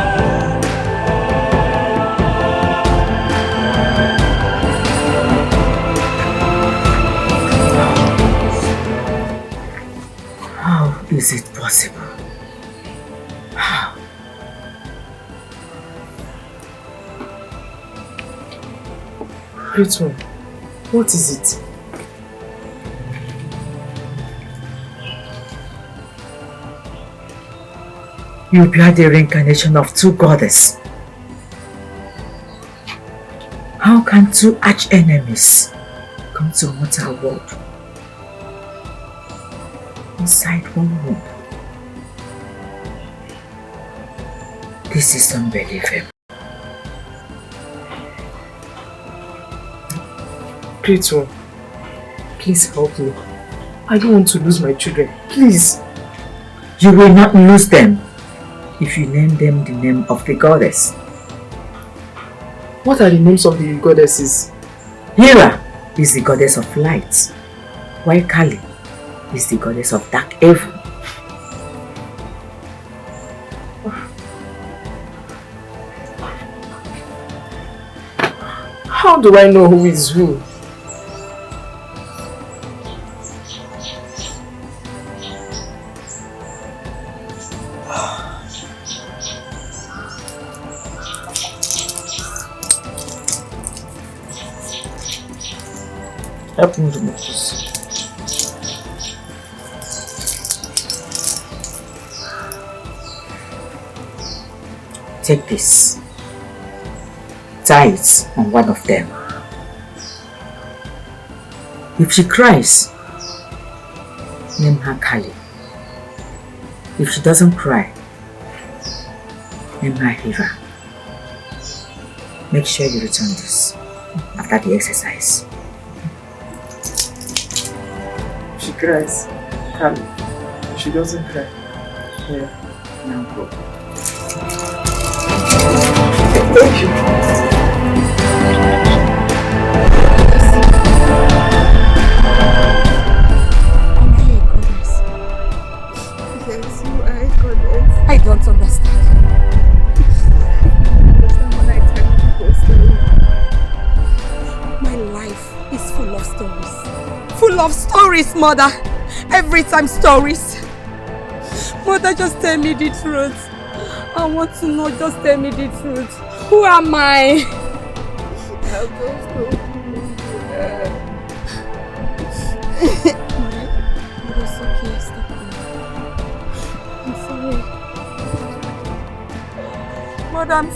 How is it possible? How? Great one, what is it? You bear the reincarnation of two goddesses. How can two arch enemies come to a mortal world inside one womb? This is unbelievable. Great one, please help me. I don't want to lose my children. Please. You will not lose them if you name them the name of the goddess. What are the names of the goddesses? Hera is the goddess of light, while Kali is the goddess of dark evil. How How do I know who is who? Help me remove this. Take this. Tie it on one of them. If she cries, name her Kali. If she doesn't cry, name her Hira. Make sure you return this after the exercise. She cries. Kali. She doesn't cry. Yeah. Now go. Thank you. Yes, you are a goddess. I don't understand. When I tell you the story. My life is full of stories. Full of stories, Mother. Every time stories. Mother, just tell me the truth. I want to know, just tell me the truth. Who am I? I'll just go. Mother, it's okay. Stop crying. I'm sorry. Mother, I'm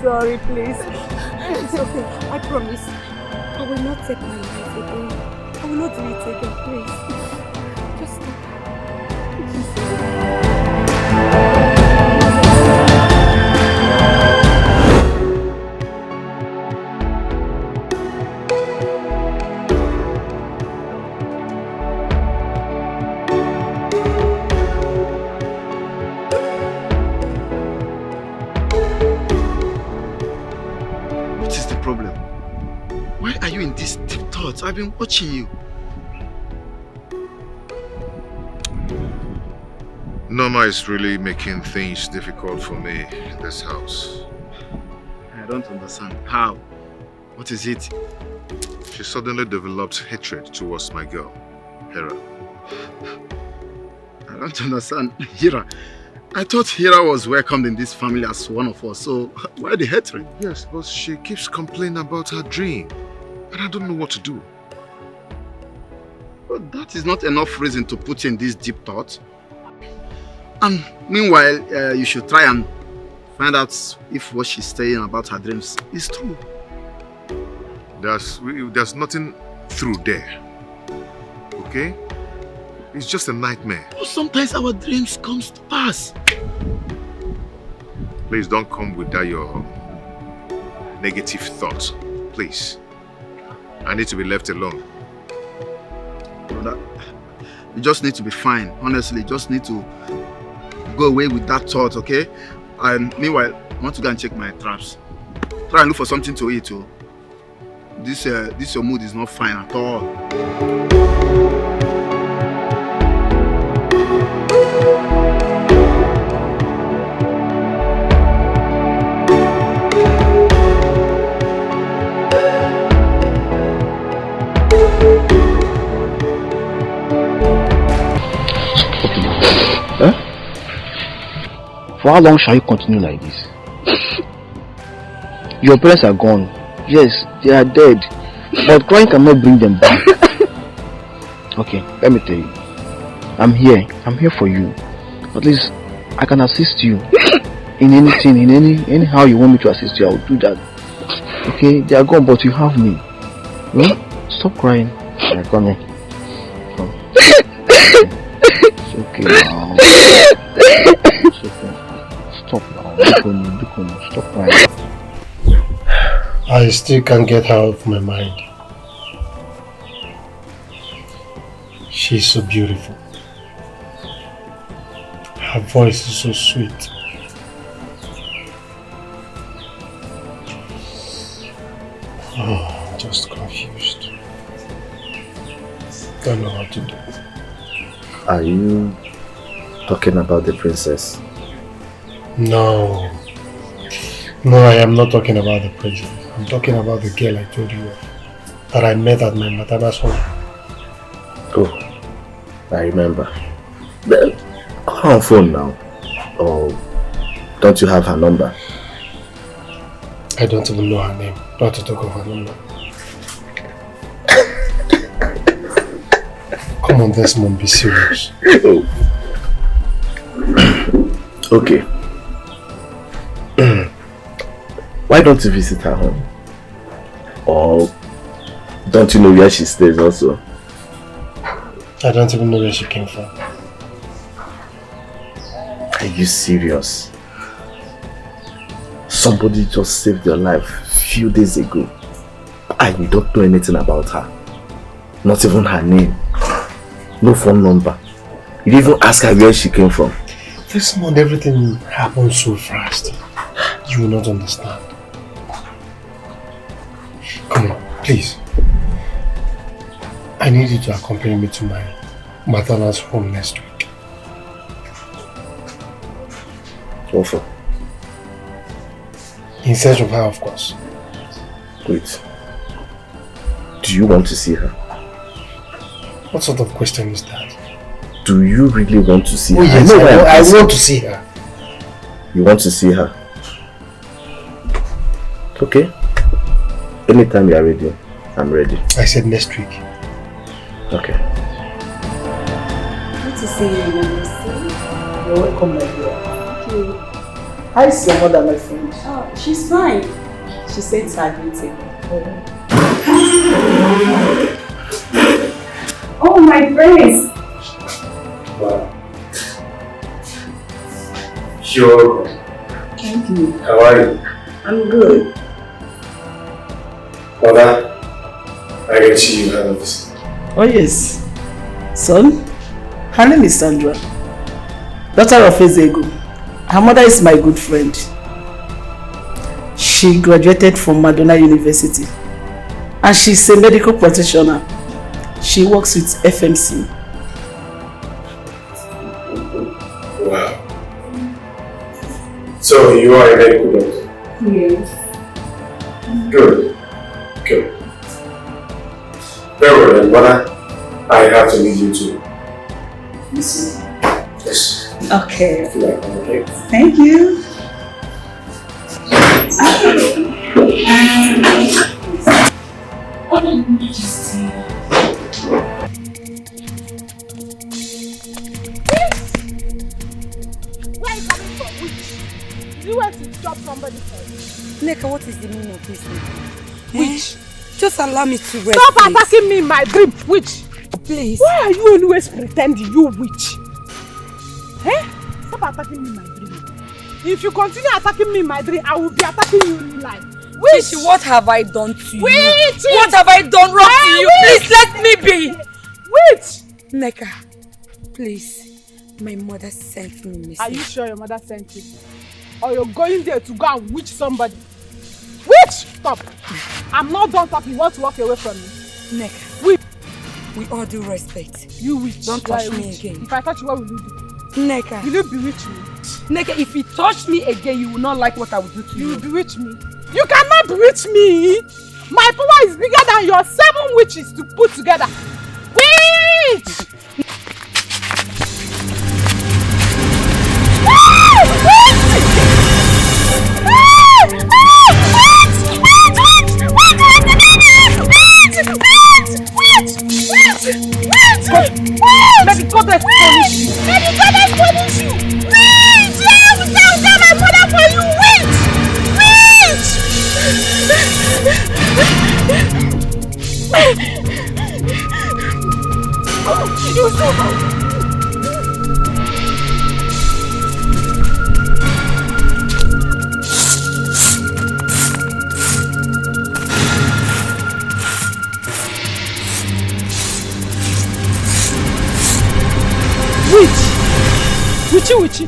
sorry, please. It's okay. I promise. I will not take my life again. I will not do it again, please. Just stop. I've been watching you. Norma is really making things difficult for me in this house. I don't understand. How? What is it? She suddenly developed hatred towards my girl, Hera. I don't understand. Hera. I thought Hera was welcomed in this family as one of us, so why the hatred? Yes, but she keeps complaining about her dream, and I don't know what to do. But that is not enough reason to put in this deep thought. And meanwhile, you should try and find out if what she's saying about her dreams is true. There's nothing true there. Okay? It's just a nightmare. But sometimes our dreams come to pass. Please don't come with that your negative thoughts. Please. I need to be left alone. Brother, you just need to be fine. Honestly, you just need to go away with that thought, okay? And meanwhile, I want to go and check my traps. Try and look for something to eat too. This your mood is not fine at all. For how long shall you continue like this? Your parents are gone. Yes, they are dead. But crying cannot bring them back. Okay, let me tell you. I'm here for you. At least I can assist you in anything, anyhow you want me to assist you, I will do that. Okay, they are gone, but you have me. Stop crying. Come here. Come. It's okay now. It's okay. Stop now. Look on me. Stop crying. I still can't get her out of my mind. She's so beautiful. Her voice is so sweet. Oh, I'm just confused. Don't know what to do. Are you talking about the princess? No. No, I am not talking about the princess. I'm talking about the girl I told you of, that I met at my maternal's home. Oh, I remember. Call her on phone now. Or don't you have her number? I don't even know her name, not to talk of her number. Come on, Desmond, be serious. Oh. Okay. Why don't you visit her home? Or don't you know where she stays also? I don't even know where she came from. Are you serious? Somebody just saved your life a few days ago and you don't know anything about her. Not even her name. No phone number. You didn't even ask her where she came from. This month everything happened so fast. You will not understand. Come on, please. I need you to accompany me to my maternal's home next week. What for? In search of her, of course. Wait. Do you want to see her? What sort of question is that? Do you really want to see her? Yes, I want to see her. You want to see her? Okay. Anytime you are ready, I'm ready. I said next week. Okay. Good to see you, You're welcome, my dear. Thank you. How is your mother, my friend? Oh, she's fine. She sends her greeting. Oh, my friends! Wow. You're welcome. Thank you. How are you? I'm good. Mother, I can see you have a visit. Oh, yes. Son, her name is Sandra, daughter of Ezego. Her mother is my good friend. She graduated from Madonna University and she's a medical practitioner. She works with FMC. Wow. So you are a medical doctor? Yes. Good. Good. Very well then, Mother. I have to leave you to listen. Yes. Okay. I feel like I'm okay. Thank you. Where are you coming from? Which? You went to chop somebody's head. Neka, what is the meaning of this? Which? Just allow me to rest. Stop attacking me in my dream, witch! Please. Why are you always pretending, you witch? Eh? Stop attacking me in my dream. If you continue attacking me in my dream, I will be attacking you in real life. Witch, what have I done to you? Witch! What have I done wrong to you? Please let me be. Witch! Neka, please. My mother sent me a message. Are you sure your mother sent you? Or you're going there to go and witch somebody? Witch! Stop! I'm not done talking. You want to walk away from me? Neka, with all due respect, you witch. Don't touch me again. If I touch you, what will you do? Neka. Will you bewitch me? Neka, if you touch me again, you will not like what I will do to you. You will bewitch me. You cannot bewitch me! My power is bigger than your 7 witches to put together. Witch! Let the goddess punish you. Let the goddess punish you. Witch! Yeah, we tell my mother for you. Witch! You so Witchy,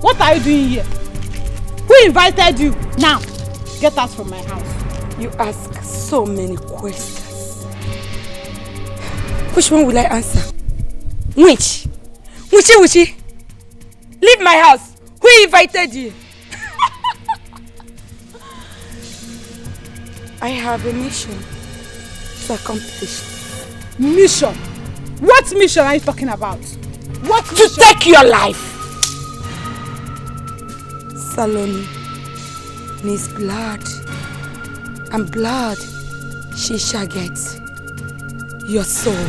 what are you doing here? Who invited you? Now, get out from my house. You ask so many questions. Which one will I answer? Which? Witchy, leave my house. Who invited you? I have a mission to accomplish. Mission? What mission are you talking about? What To mission? take your life! Saloni needs blood, and blood she shall get. Your soul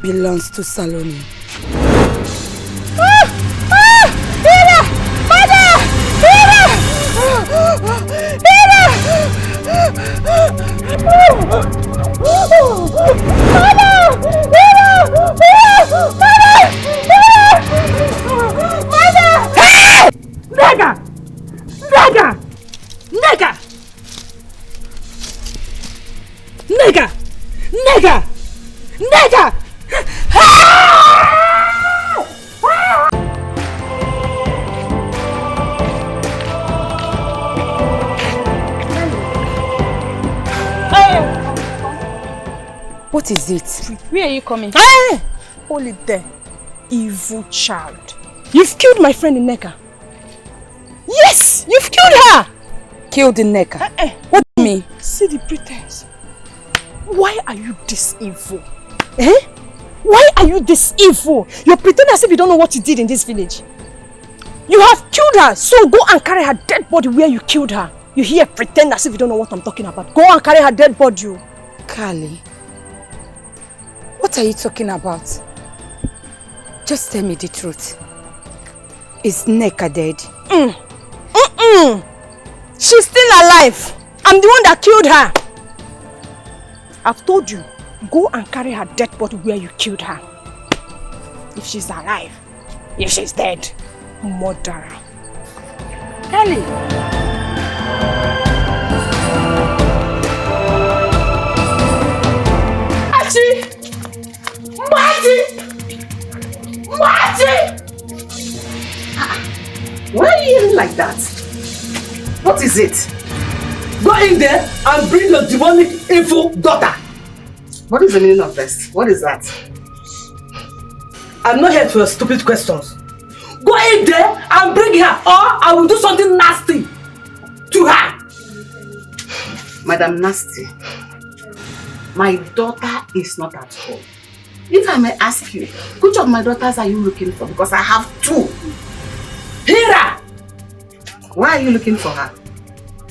belongs to Saloni. Hira! Mother! Hira! Hira! Mother! Hira! Mother! Hey! Neka! Neka! Neka! Neka! Neka! Neka! What is it? Where are you coming? Hey! Hold it there, evil child. You've killed my friend Neka. Yes, you've killed her. Killed the Neka? What do you mean? See the pretense. Why are you this evil? Eh? Why are you this evil? You're pretending as if you don't know what you did in this village. You have killed her, so go and carry her dead body where you killed her. You here pretend as if you don't know what I'm talking about. Go and carry her dead body. Kali, what are you talking about? Just tell me the truth. Is Neka dead? She's still alive. I'm the one that killed her. I've told you, go and carry her dead body where you killed her. If she's alive, if she's dead, murderer. Kali! Marty! Why are you yelling like that? What is it? Go in there and bring your demonic evil daughter. What is the meaning of this? What is that? I'm not here for your stupid questions. Go in there and bring her, or I will do something nasty to her. Madam Nasty, my daughter is not at home. If I may ask you, which of my daughters are you looking for? Because I have two. Hira! Why are you looking for her?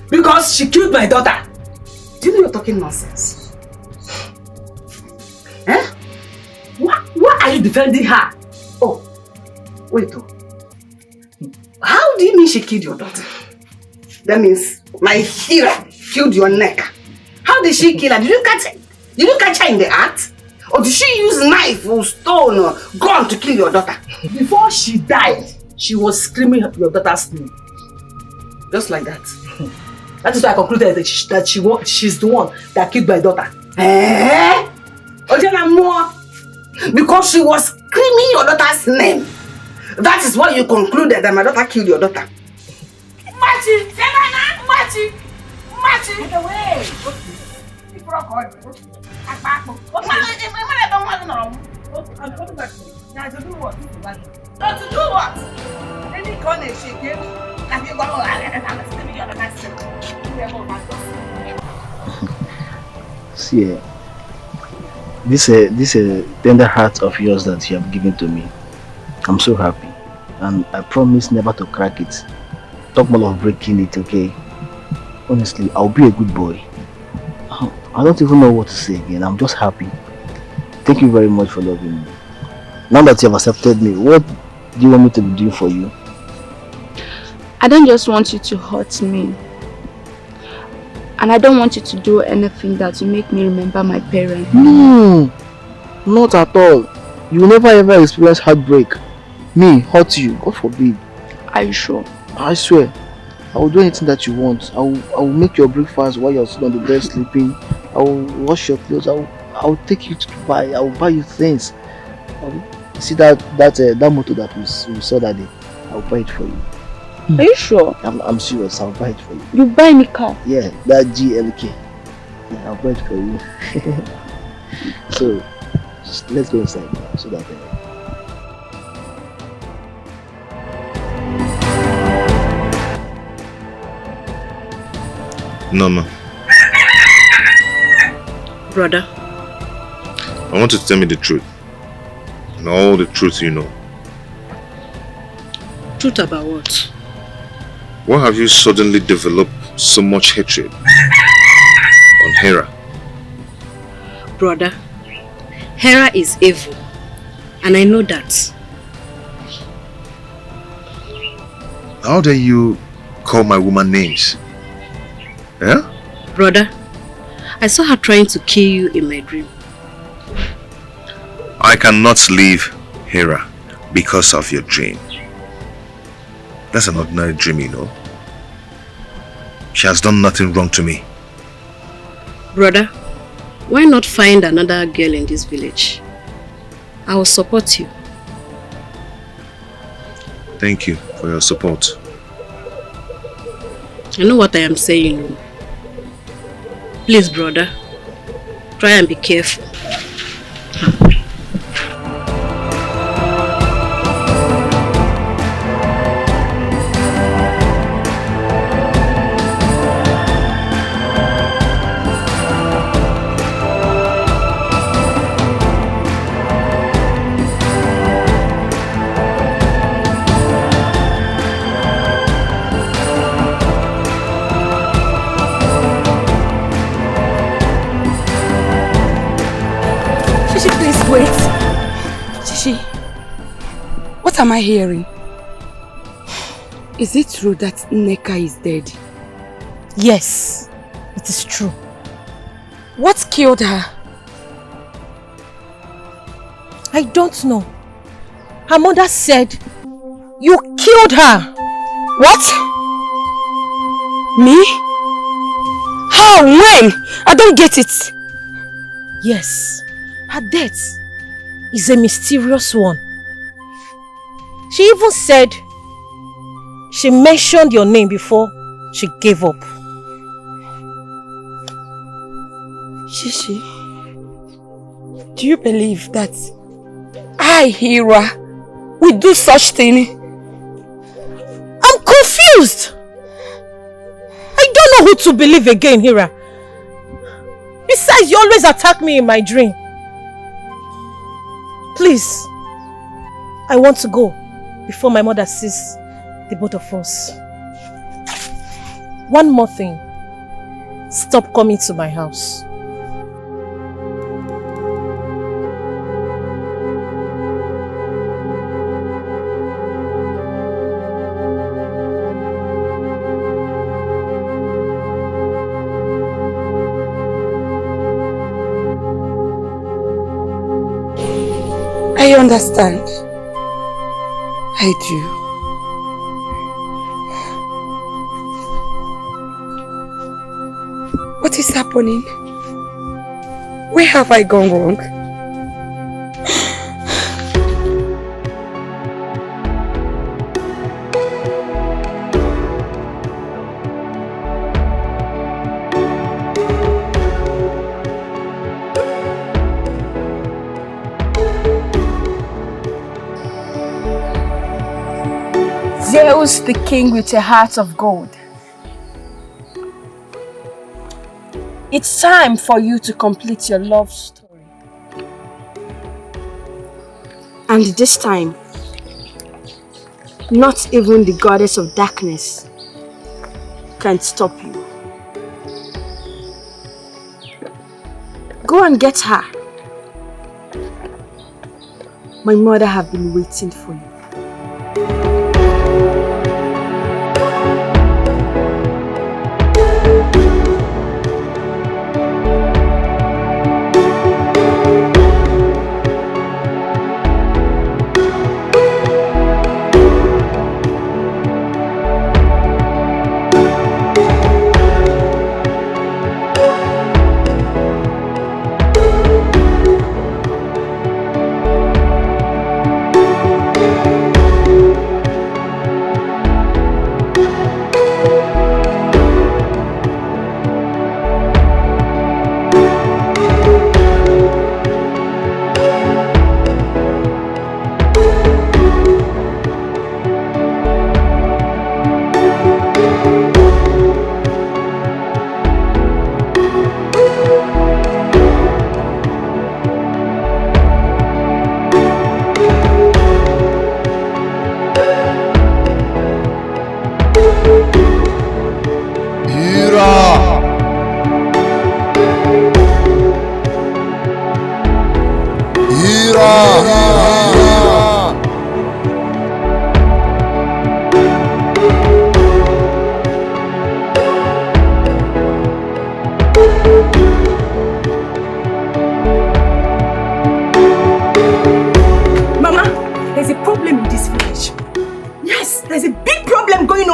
Because she killed my daughter. Do you know you're talking nonsense? Eh? Why are you defending her? Oh, wait. How do you mean she killed your daughter? That means my Hira killed your neck. How did she kill her? Did you catch her? Did you catch her in the act? Or did she use knife or stone or gun to kill your daughter? Before she died, she was screaming your daughter's name. Just like that. That is why I concluded that she's the one that killed my daughter. Eh? Because she was screaming your daughter's name. That is why you concluded that my daughter killed your daughter. Machi! Machi! Machi! Get away! To do what? Any corner she gave, See, this tender heart of yours that you have given to me, I'm so happy, and I promise never to crack it. Talk more of breaking it, okay? Honestly, I'll be a good boy. I don't even know what to say again. I'm just happy. Thank you very much for loving me. Now that you have accepted me, what do you want me to be doing for you? I don't just want you to hurt me. And I don't want you to do anything that will make me remember my parents. No, not at all. You will never ever experience heartbreak. Me, hurt you, God forbid. Are you sure? I swear. I will do anything that you want. I will make your breakfast while you're still on the bed sleeping. I will wash your clothes. I will take you to Dubai. I will buy you things. See that motor that we saw that day? I will buy it for you. Are you sure? I'm serious. I'll buy it for you. You buy me car? Yeah, that GLK. Yeah, I'll buy it for you. So let's go inside now so that. Norma, Brother? I want you to tell me the truth. And all the truth you know. Truth about what? Why have you suddenly developed so much hatred on Hera? Brother, Hera is evil. And I know that. How dare you call my woman names? Yeah? Brother, I saw her trying to kill you in my dream. I cannot leave Hera because of your dream. That's an ordinary dream, you know. She has done nothing wrong to me. Brother, why not find another girl in this village? I will support you. Thank you for your support. I know what I am saying. Please, brother, try and be careful. What am I hearing? Is it true that Neka is dead? Yes, it is true. What killed her? I don't know. Her mother said you killed her. What? Me? How? When? I don't get it. Yes, her death is a mysterious one. She even said she mentioned your name before she gave up. Shishi, do you believe that I, Hera, will do such thing? I'm confused. I don't know who to believe again, Hera. Besides, you always attack me in my dream. Please, I want to go before my mother sees the both of us. One more thing. Stop coming to my house. I understand. I do. What is happening? Where have I gone wrong? Zeus, the king with a heart of gold. It's time for you to complete your love story. And this time, not even the goddess of darkness can stop you. Go and get her. My mother have been waiting for you.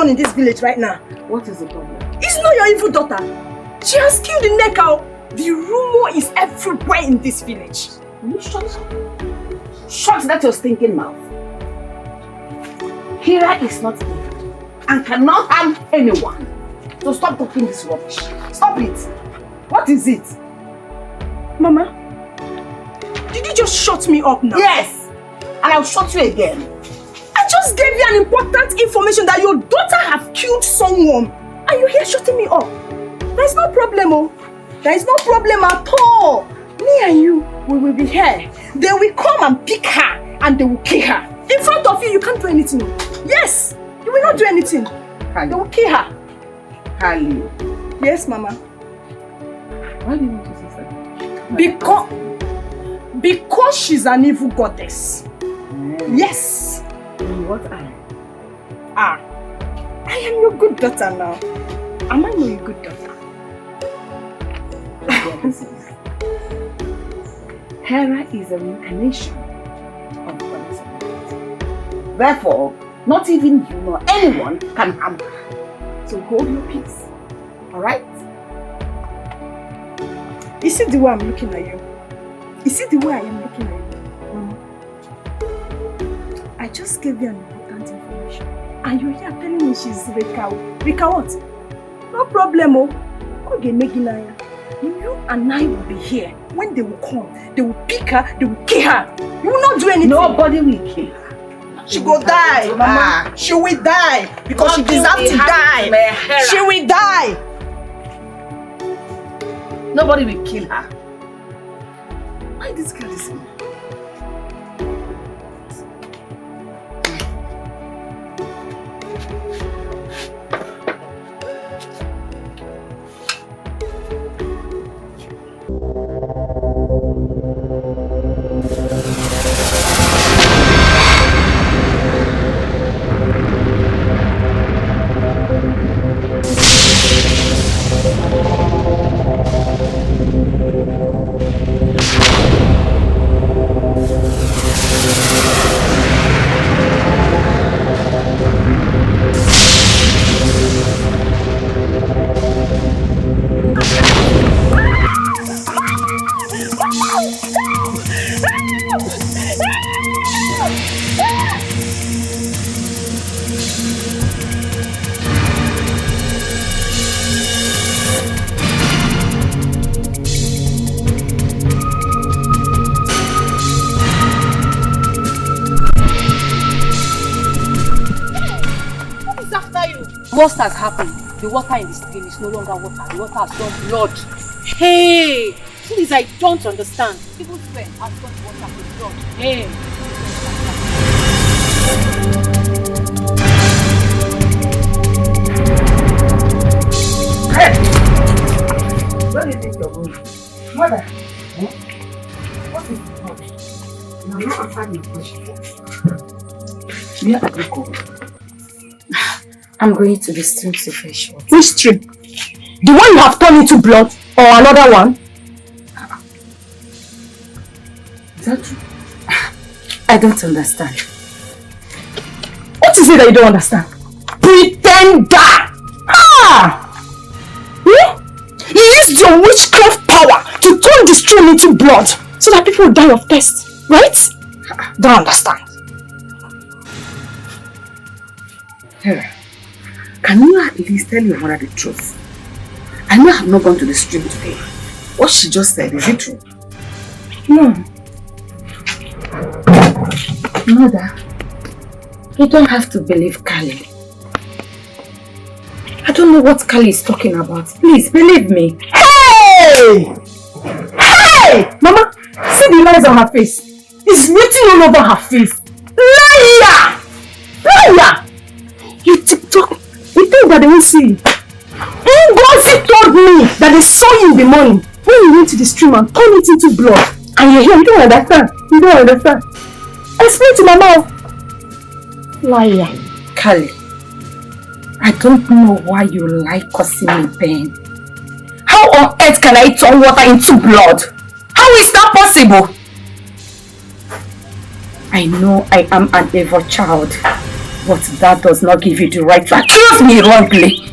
on in this village right now? What is the problem? It's not your evil daughter. She has killed the Neka. The rumor is everywhere in this village. Will you shut up? Shut that your stinking mouth. Hira is not evil and cannot harm anyone. So stop talking this rubbish. Stop it. What is it? Mama, did you just shut me up now? Yes. And I'll shut you again. I just gave you an important information that your daughter have killed someone. And you're here shutting me up. There's no problem, oh. There is no problem at all. Me and you, we will be here. They will come and pick her and they will kill her. In front of you, you can't do anything. Yes, you will not do anything. They will kill her. Kali. Yes, Mama. Why do you want to say that? Because she's an evil goddess. Yes. In what eye? I am your good daughter now. Am I not your good daughter? Hera is a reincarnation of goddess. Therefore, not even you nor anyone can harm her. So hold your peace. Alright? Is it the way I'm looking at you? Is it the way I am looking at you? Mama, I just gave you an important information. And you're here telling me she's Reka. Reka what? No problem, oh. Okay, Meginaya. You and I will be here. When they will come, they will pick her, they will kill her. You will not do anything. Nobody will kill her. She will die, Mama. She will die. Because she deserves to die. She will die. Nobody will kill her. Why this girl is in? What has happened? The water in the stream is no longer water. The water has turned blood. Hey! Please, I don't understand. Even sweat has turned water to blood. Hey! Where do you think you're going? Mother! What is the problem? You have not answered my question. Where are you going? I'm going to the stream to fetch water. Which stream? The one you have turned into blood or another one? Is that true? I don't understand. What is it that you don't understand? Pretender! You used your witchcraft power to turn the stream into blood so that people will die of thirst, right? Don't understand. Hera, can you at least tell your mother the truth? I know I have not gone to the stream today. What she just said, is it true? No. Mother, you don't have to believe Kali. I don't know what Kali is talking about. Please, believe me. Hey! Hey! Mama, see the lines on her face. It's written all over her face. Liar! Liar! You TikTok. You think that they won't see you. Ngozi told me that they saw you in the morning when you went to the stream and turned it into blood. And you're here, you don't understand. You don't understand. Explain to Mama. Liar. Kali, I don't know why you like causing me pain. How on earth can I turn water into blood? How is that possible? I know I am an evil child, But that does not give you the right to accuse me wrongly.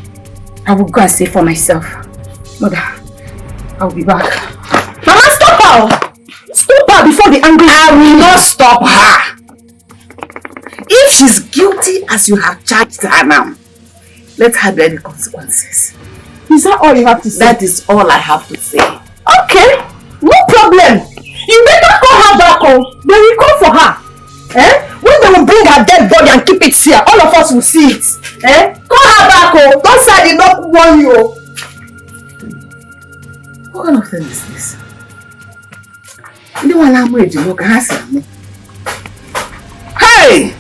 I will go and see for myself. Mother, I will be back. Mama, stop her! Stop her before the angry... I will not stop her! If she's guilty as you have charged her now, let her bear the consequences. Is that all you have to say? That is all I have to say. Okay, no problem. You better call her back home. They will call for her. When they will bring her dead body and keep it here, all of us will see it. Call her back home. Don't say I did not warn you. What kind of thing is this? Hey!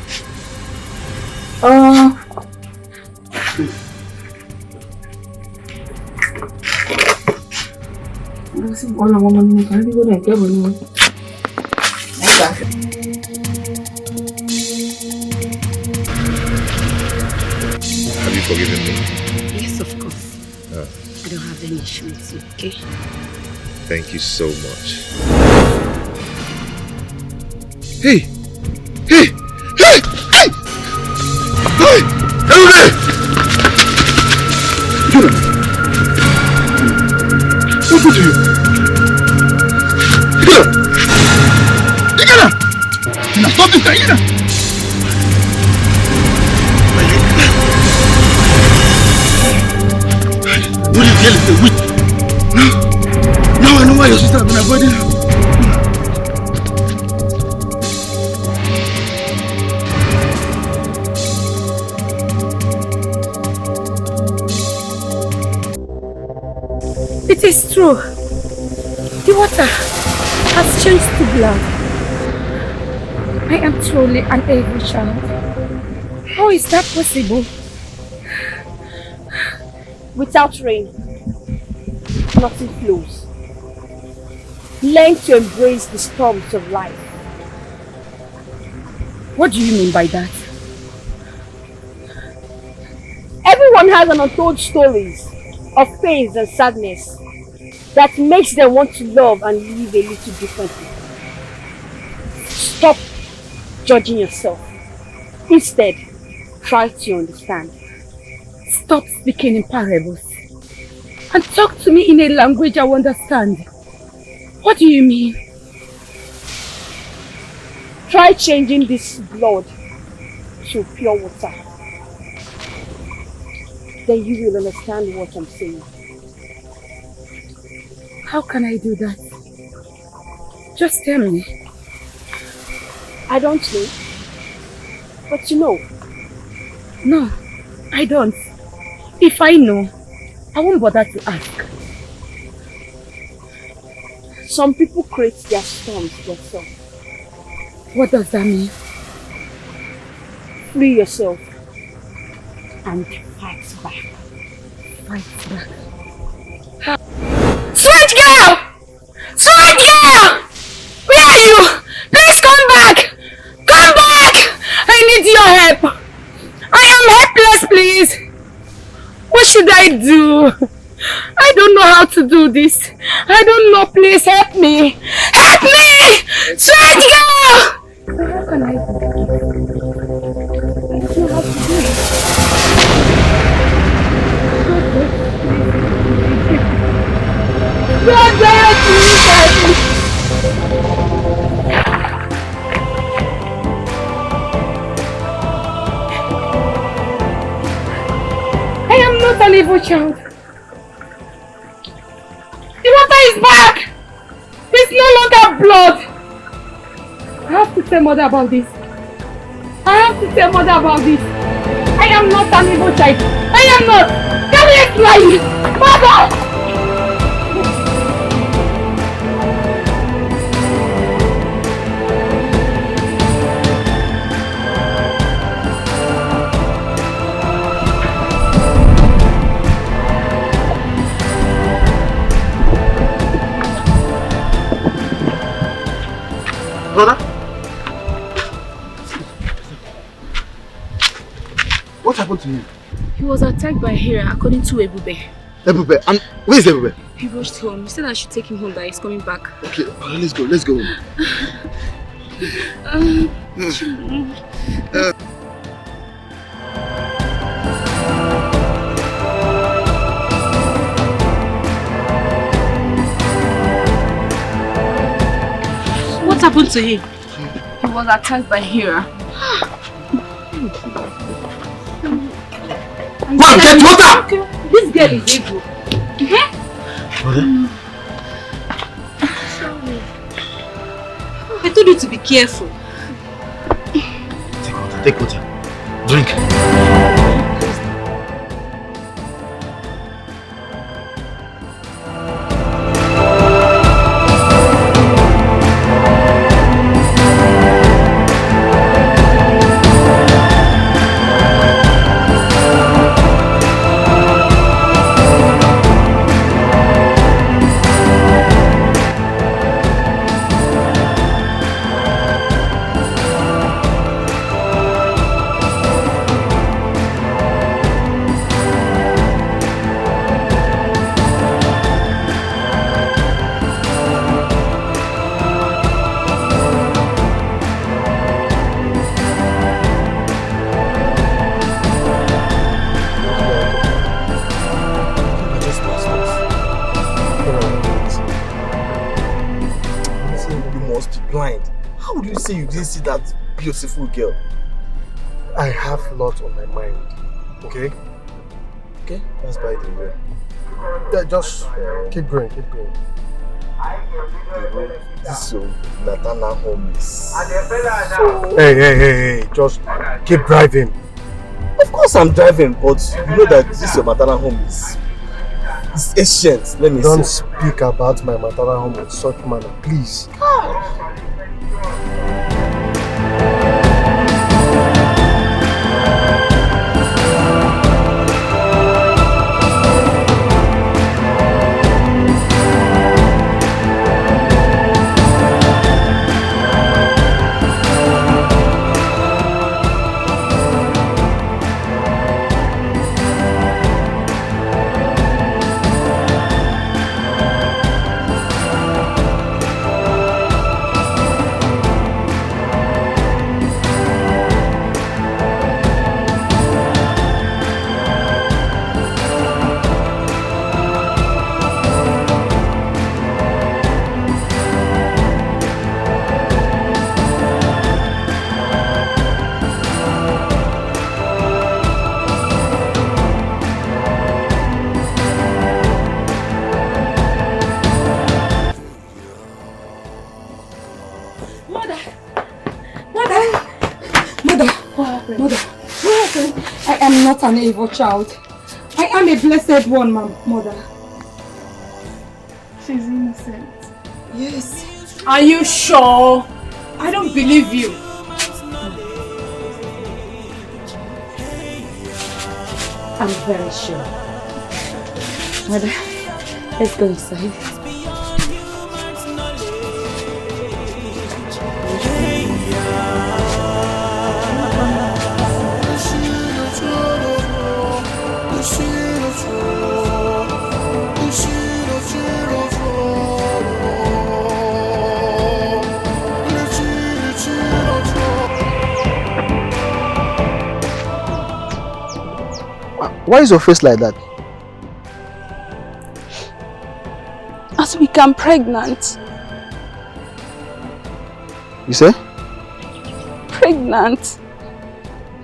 Have you forgiven me? Yes, of course. I don't have any issue with you, okay? Thank you so much. Hey! Hey! Hey! Hey! Hey! Hey! What did you? Stop this guy! What you tell is a witch. Now I know why your sister has been avoiding her. It is true. The water has changed to blood. I am truly an evil child. How is that possible? Without rain, nothing flows. Learn to embrace the storms of life. What do you mean by that? Everyone has an untold stories of pains and sadness that makes them want to love and live a little differently. Stop judging yourself. Instead, try to understand. Stop speaking in parables and talk to me in a language I understand. What do you mean? Try changing this blood to pure water. Then you will understand what I'm saying. How can I do that? Just tell me. I don't know. But you know. No, I don't. If I know, I won't bother to ask. Some people create their storms themselves. What does that mean? Free yourself and fight back. Fight back. Sweet girl! Sweet girl! Where are you? Please come back! Come back! I need your help! I am helpless, please! What should I do? I don't know how to do this. I don't know. Please help me. Help me! Sweet girl! How can I do it? I don't know how to do it. God, please help me. I am not an evil child. The water is back! There's no longer blood! I have to tell mother about this. I have to tell mother about this. I am not an evil child. I am not! Can you explain? Mother! Brother? What happened to him? He was attacked by Hera according to Ebube. Ebube? And where is Ebube? He rushed home. He said I should take him home, that he's coming back. Okay, let's go, let's go. happened to him? He was attacked by Hira. Mom, get water! This girl is evil. I told you to be careful. Take water. Drink. Say you didn't see that beautiful girl. I have a lot on my mind. Okay? Okay? That's by the way. Yeah, just keep going, keep going. This Natana home is... Hey, just keep driving. Of course I'm driving, but you know that this your maternal home is... It's ancient, let me say. Don't speak about my maternal home in such manner, please. An evil child. I am a blessed one, mother. She's innocent. Yes. Are you sure? I don't believe you. I'm very sure. Mother, let's go inside. Why is your face like that? As we become pregnant. You say? Pregnant.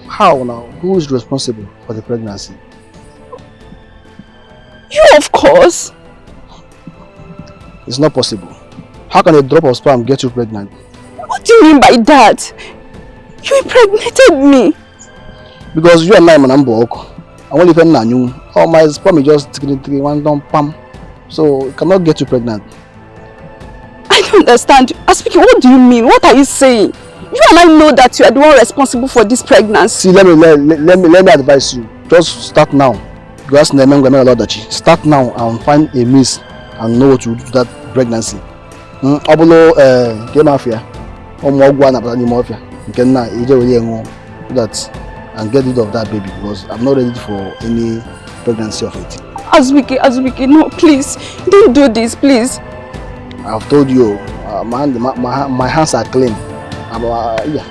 How now? Who is responsible for the pregnancy? You, of course. It's not possible. How can a drop of sperm get you pregnant? What do you mean by that? You impregnated me. Because you and I man I only if you oh my sperm is just 3 pam. So it cannot get you pregnant. I don't understand. Aspiki, what do you mean? What are you saying? You and I know that you are the one responsible for this pregnancy. See, let me advise you. Just start now. You ask Neka, start now and find a miss and know what to do to that pregnancy. Obulo mafia. That and get rid of that baby because I'm not ready for any pregnancy of it. Azubike, no, please, don't do this, please. I've told you, my hands are clean. Yeah.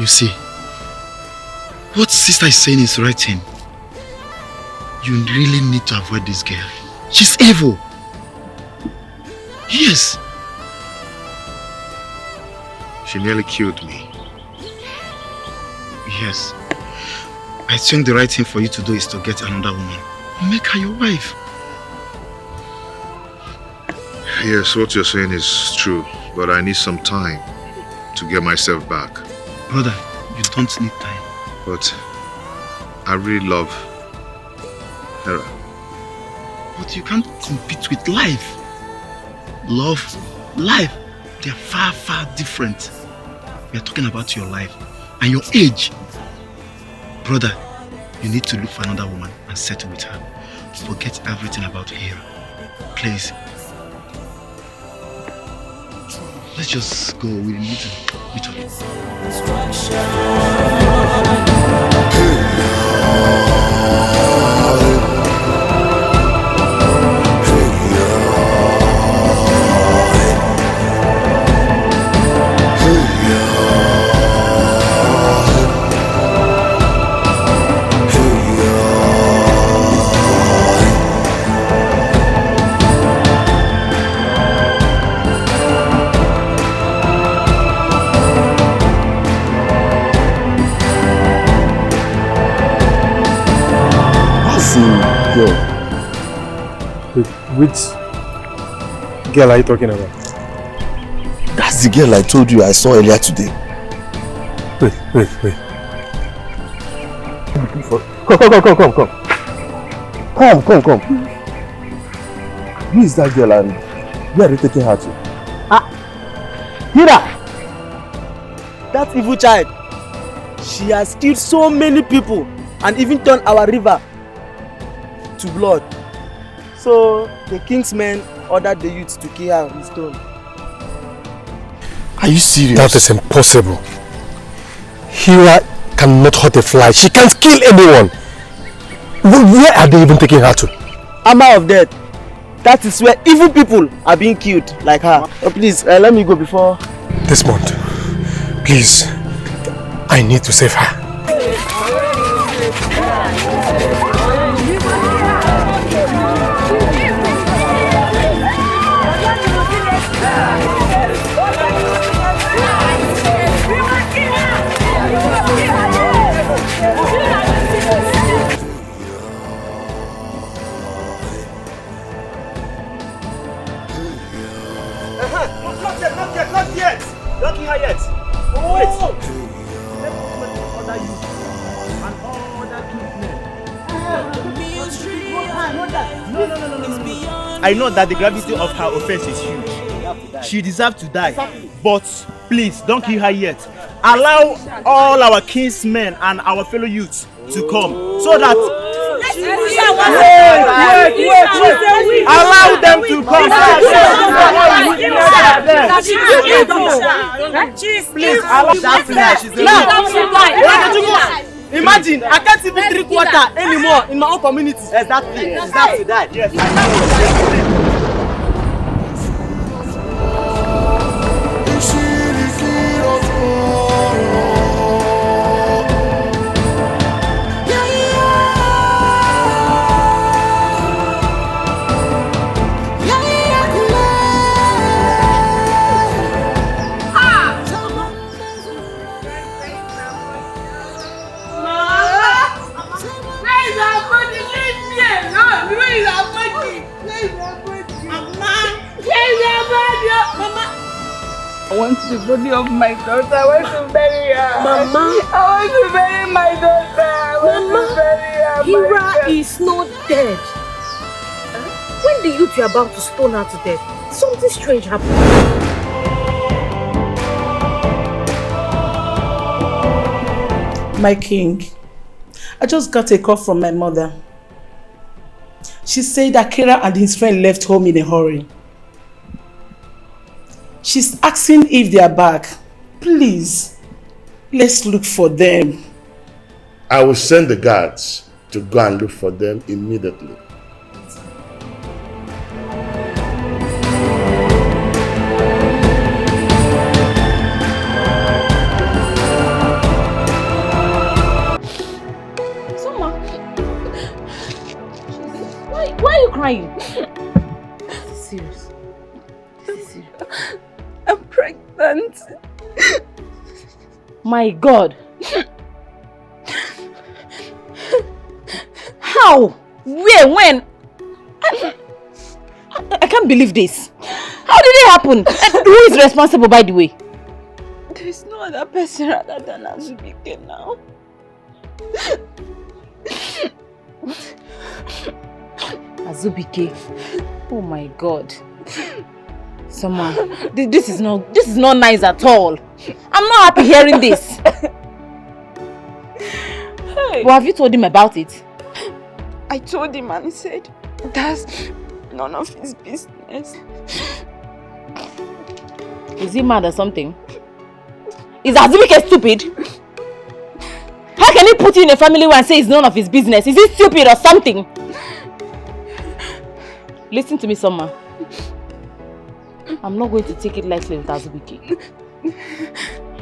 You see, what sister is saying is right thing. You really need to avoid this girl. She's evil. Yes. She nearly killed me. Yes. I think the right thing for you to do is to get another woman. Make her your wife. Yes, what you're saying is true, but I need some time to get myself back. Brother, you don't need time. But I really love Hera. But you can't compete with life. Love, life, they're far, far different. We are talking about your life and your age. Brother, you need to look for another woman and settle with her. Forget everything about Hera. Please. Let's just go. We need to meet up. Which girl are you talking about? That's the girl I told you I saw earlier today. Wait. Come. Who is that girl and where are you taking her to? Hira! That evil child. She has killed so many people and even turned our river to blood. So the king's men ordered the youth to kill her with stone. Are you serious? That is impossible. Hira cannot hurt a fly. She can't kill anyone. Where are they even taking her to? Hammer of death. That is where evil people are being killed like her. Oh, please, let me go before... Desmond, please. I need to save her. Not yet! Don't kill her yet! Wait! Let me order you and all other kingsmen. No. I know that the gravity of her offense is huge. She deserves to die. But please, don't kill her yet. Allow all our kinsmen and our fellow youths to come so that... Wait. Allow them to come. Please, allow that to imagine, I can't even drink water anymore in my own community. Exactly. Deserve to die. Yes. I want the body of my daughter. I want to bury her. Mama. I want to bury my daughter. I want to bury her. Hira is not dead. When the youth were about to stone her to death, something strange happened. My king, I just got a call from my mother. She said that Kira and his friend left home in a hurry. She's asking if they are back. Please, let's look for them. I will send the guards to go and look for them immediately. can't. My God. How? Where? When? I can't believe this. How did it happen? And who is responsible, by the way? There is no other person other than Azubike now. Azubike. Oh my God. Someone, this is not nice at all. I'm not happy hearing this. Hey. But have you told him about it? I told him and he said that's none of his business. Is he mad or something? Is Azubike stupid? How can he put you in a family and say it's none of his business? Is he stupid or something? Listen to me, Soma. I'm not going to take it lightly with Azubike.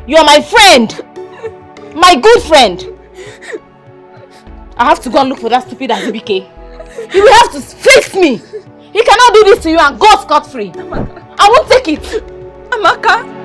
You are my friend! My good friend! I have to go and look for that stupid Azubike. He will have to face me! He cannot do this to you and go scot-free! I won't take it! Amaka!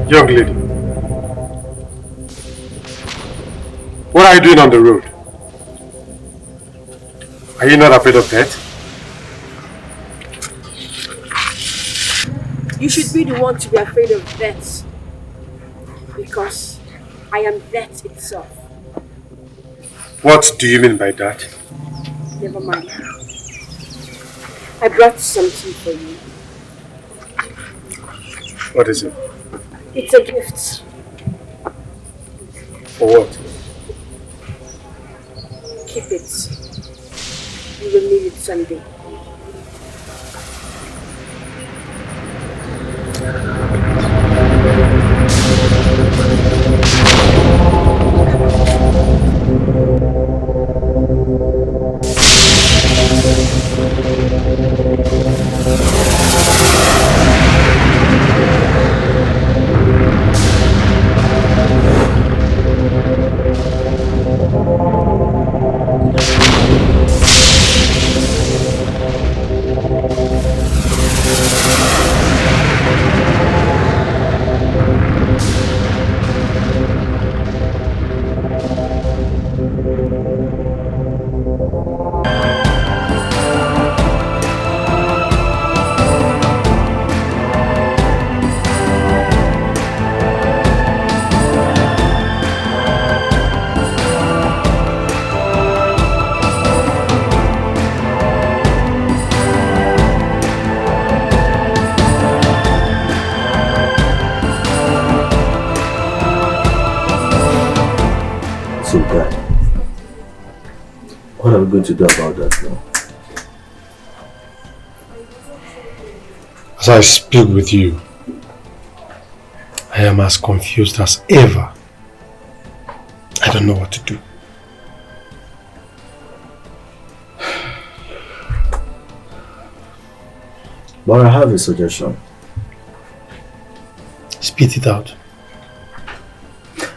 Young lady, what are you doing on the road? Are you not afraid of death? You should be the one to be afraid of death. Because I am death itself. What do you mean by that? Never mind. I brought something for you. What is it? It's a gift. For what? Keep it. You will need it someday. What are we going to do about that now? As I speak with you, I am as confused as ever. I don't know what to do. But I have a suggestion. Spit it out.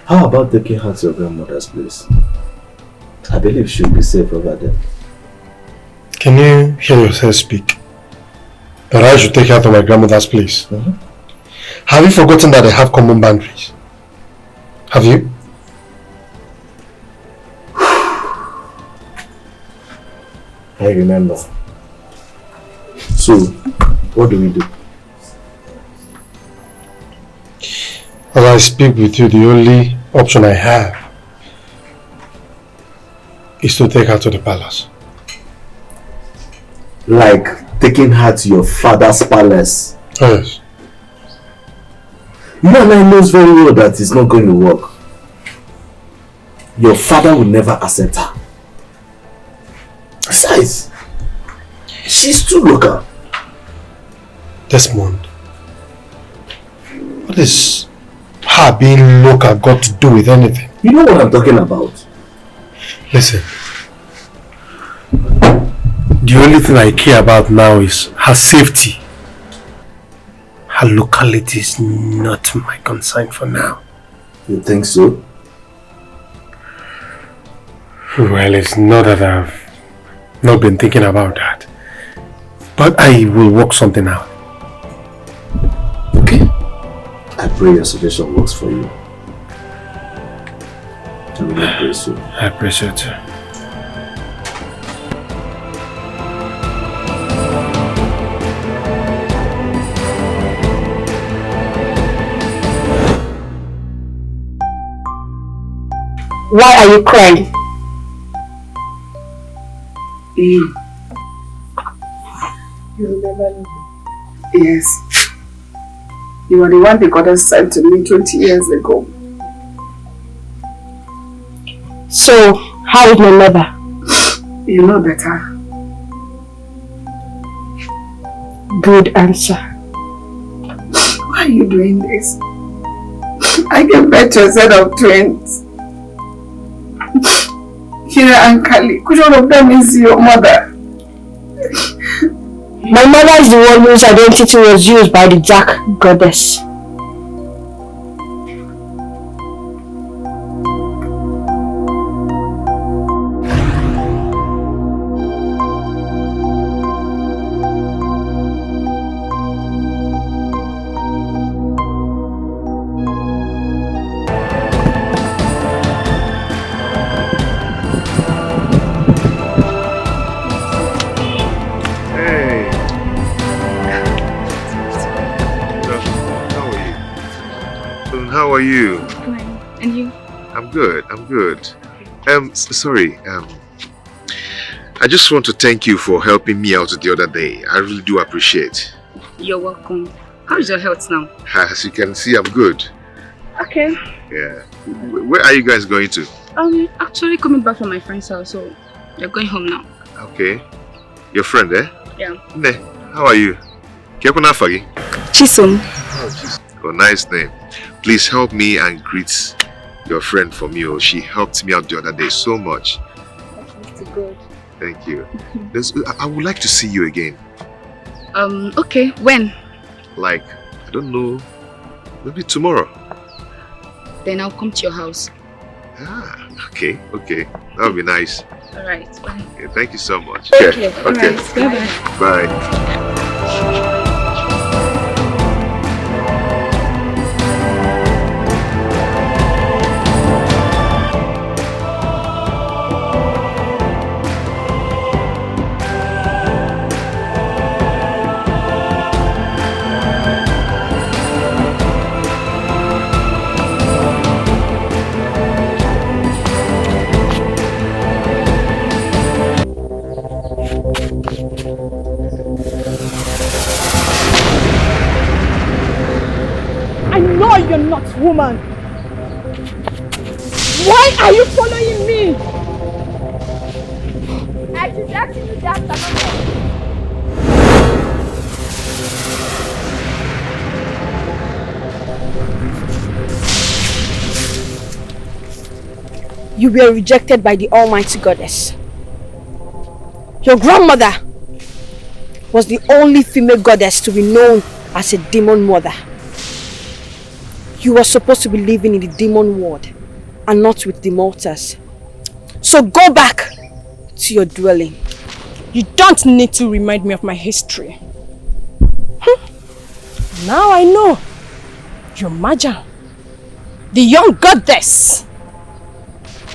How about taking her to your grandmother's place? I believe she'll be safe over there. Can you hear yourself speak? That I should take her to my grandmother's place. Have you forgotten that they have common boundaries? Have you? I remember. So, what do we do? As I speak with you, the only option I have is to take her to the palace. Like taking her to your father's palace? Yes. You and I knows very well that it's not going to work. Your father will never accept her. Besides, she's too local. Desmond, what is her being local got to do with anything? You know what I'm talking about. Listen, the only thing I care about now is her safety. Her locality is not my concern for now. You think so? Well, it's not that I've not been thinking about that. But I will work something out. Okay. I pray your suggestion works for you. I really appreciate you. I appreciate it. Why are you crying? You remember me? Yes. You were the one the goddess sent to me 20 years ago. So, how is my mother? You know better. Good answer. Why are you doing this? I gave birth to a set of twins. Kira and Kali, which one of them is your mother? My mother is the one whose identity was used by the Jack goddess. How are you? Fine. And you? I'm good. Sorry. I just want to thank you for helping me out the other day. I really do appreciate. You're welcome. How is your health now? As you can see, I'm good. Okay. Yeah. Where are you guys going to? Actually coming back from my friend's house, so they're going home now. Okay. Your friend, eh? Yeah. Ne, how are you? Kekuna Fagi? Chisom. Oh, nice name. Please help me and greet your friend for me. Oh, she helped me out the other day so much. That's good. Thank you. I would like to see you again. Okay. When? Like, I don't know. Maybe tomorrow. Then I'll come to your house. Ah, okay. That would be nice. Alright, bye. Okay, thank you so much. Okay. Okay. Alright, bye-bye. Bye. I know you're not woman. Why are you following me? I should ask you that. You were rejected by the Almighty Goddess. Your grandmother was the only female goddess to be known as a demon mother. You were supposed to be living in the demon world and not with the mortals. So go back to your dwelling. You don't need to remind me of my history. Now I know. You're Maja, the young goddess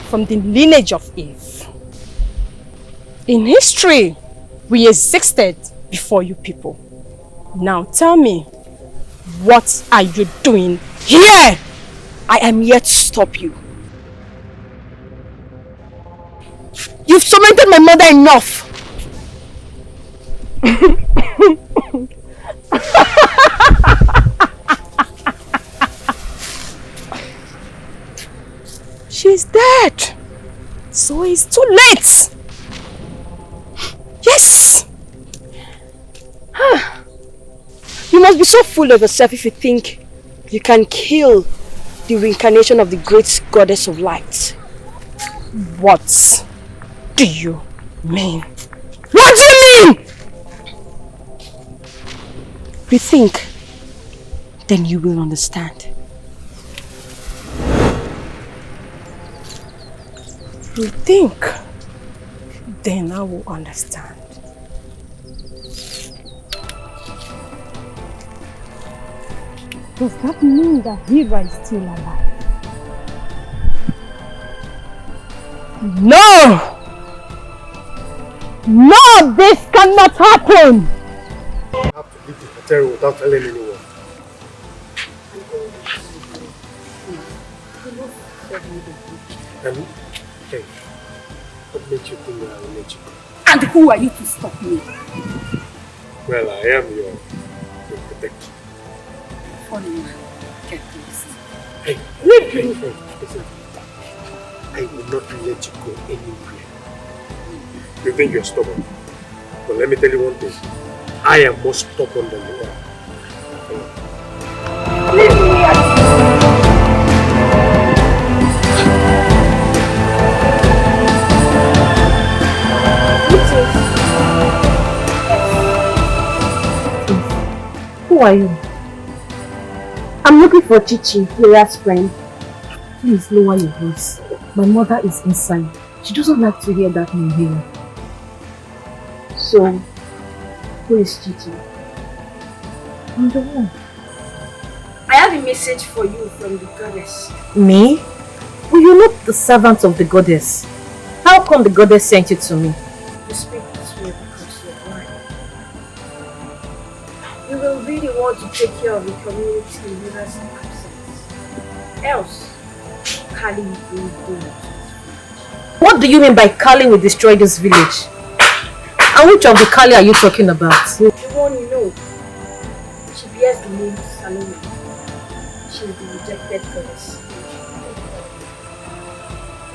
from the lineage of Eve. In history, we existed before you people. Now tell me, what are you doing here? I am yet to stop you. You've tormented my mother enough. She's dead. So it's too late. Yes. You must be so full of yourself if you think you can kill the reincarnation of the great goddess of light. What do you mean? What do you mean? Rethink, then you will understand. Rethink, then I will understand. Does that mean that Hira is still alive? No! No, this cannot happen! I have to leave the hotel without telling anyone. And, hey, what makes you think that I will let you go? And who are you to stop me? Well, I am your protector. Funny man, get lost. Hey, listen. I will not let you go anywhere. You think you're stubborn? But let me tell you one thing. I am more stubborn than you are. Leave me alone. Who are you? I'm looking for Chichi, Hira's friend. Please lower your voice. My mother is inside. She doesn't like to hear that name here. So, who is Chichi? I'm the one. I have a message for you from the goddess. Me? Well, you're not the servant of the goddess. How come the goddess sent you to me? You speak this way because you're blind. You will be the one to take care of the community in Hira's absence. Else, Kali will do it. What do you mean by Kali will destroy this village? And which of the Kali are you talking about? The one you know. She bears the name Salome. She is the rejected goddess.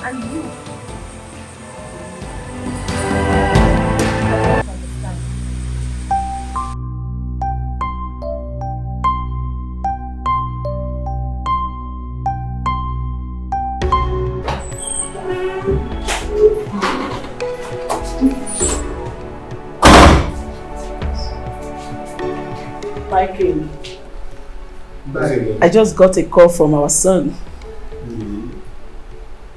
And you. My king. I just got a call from our son.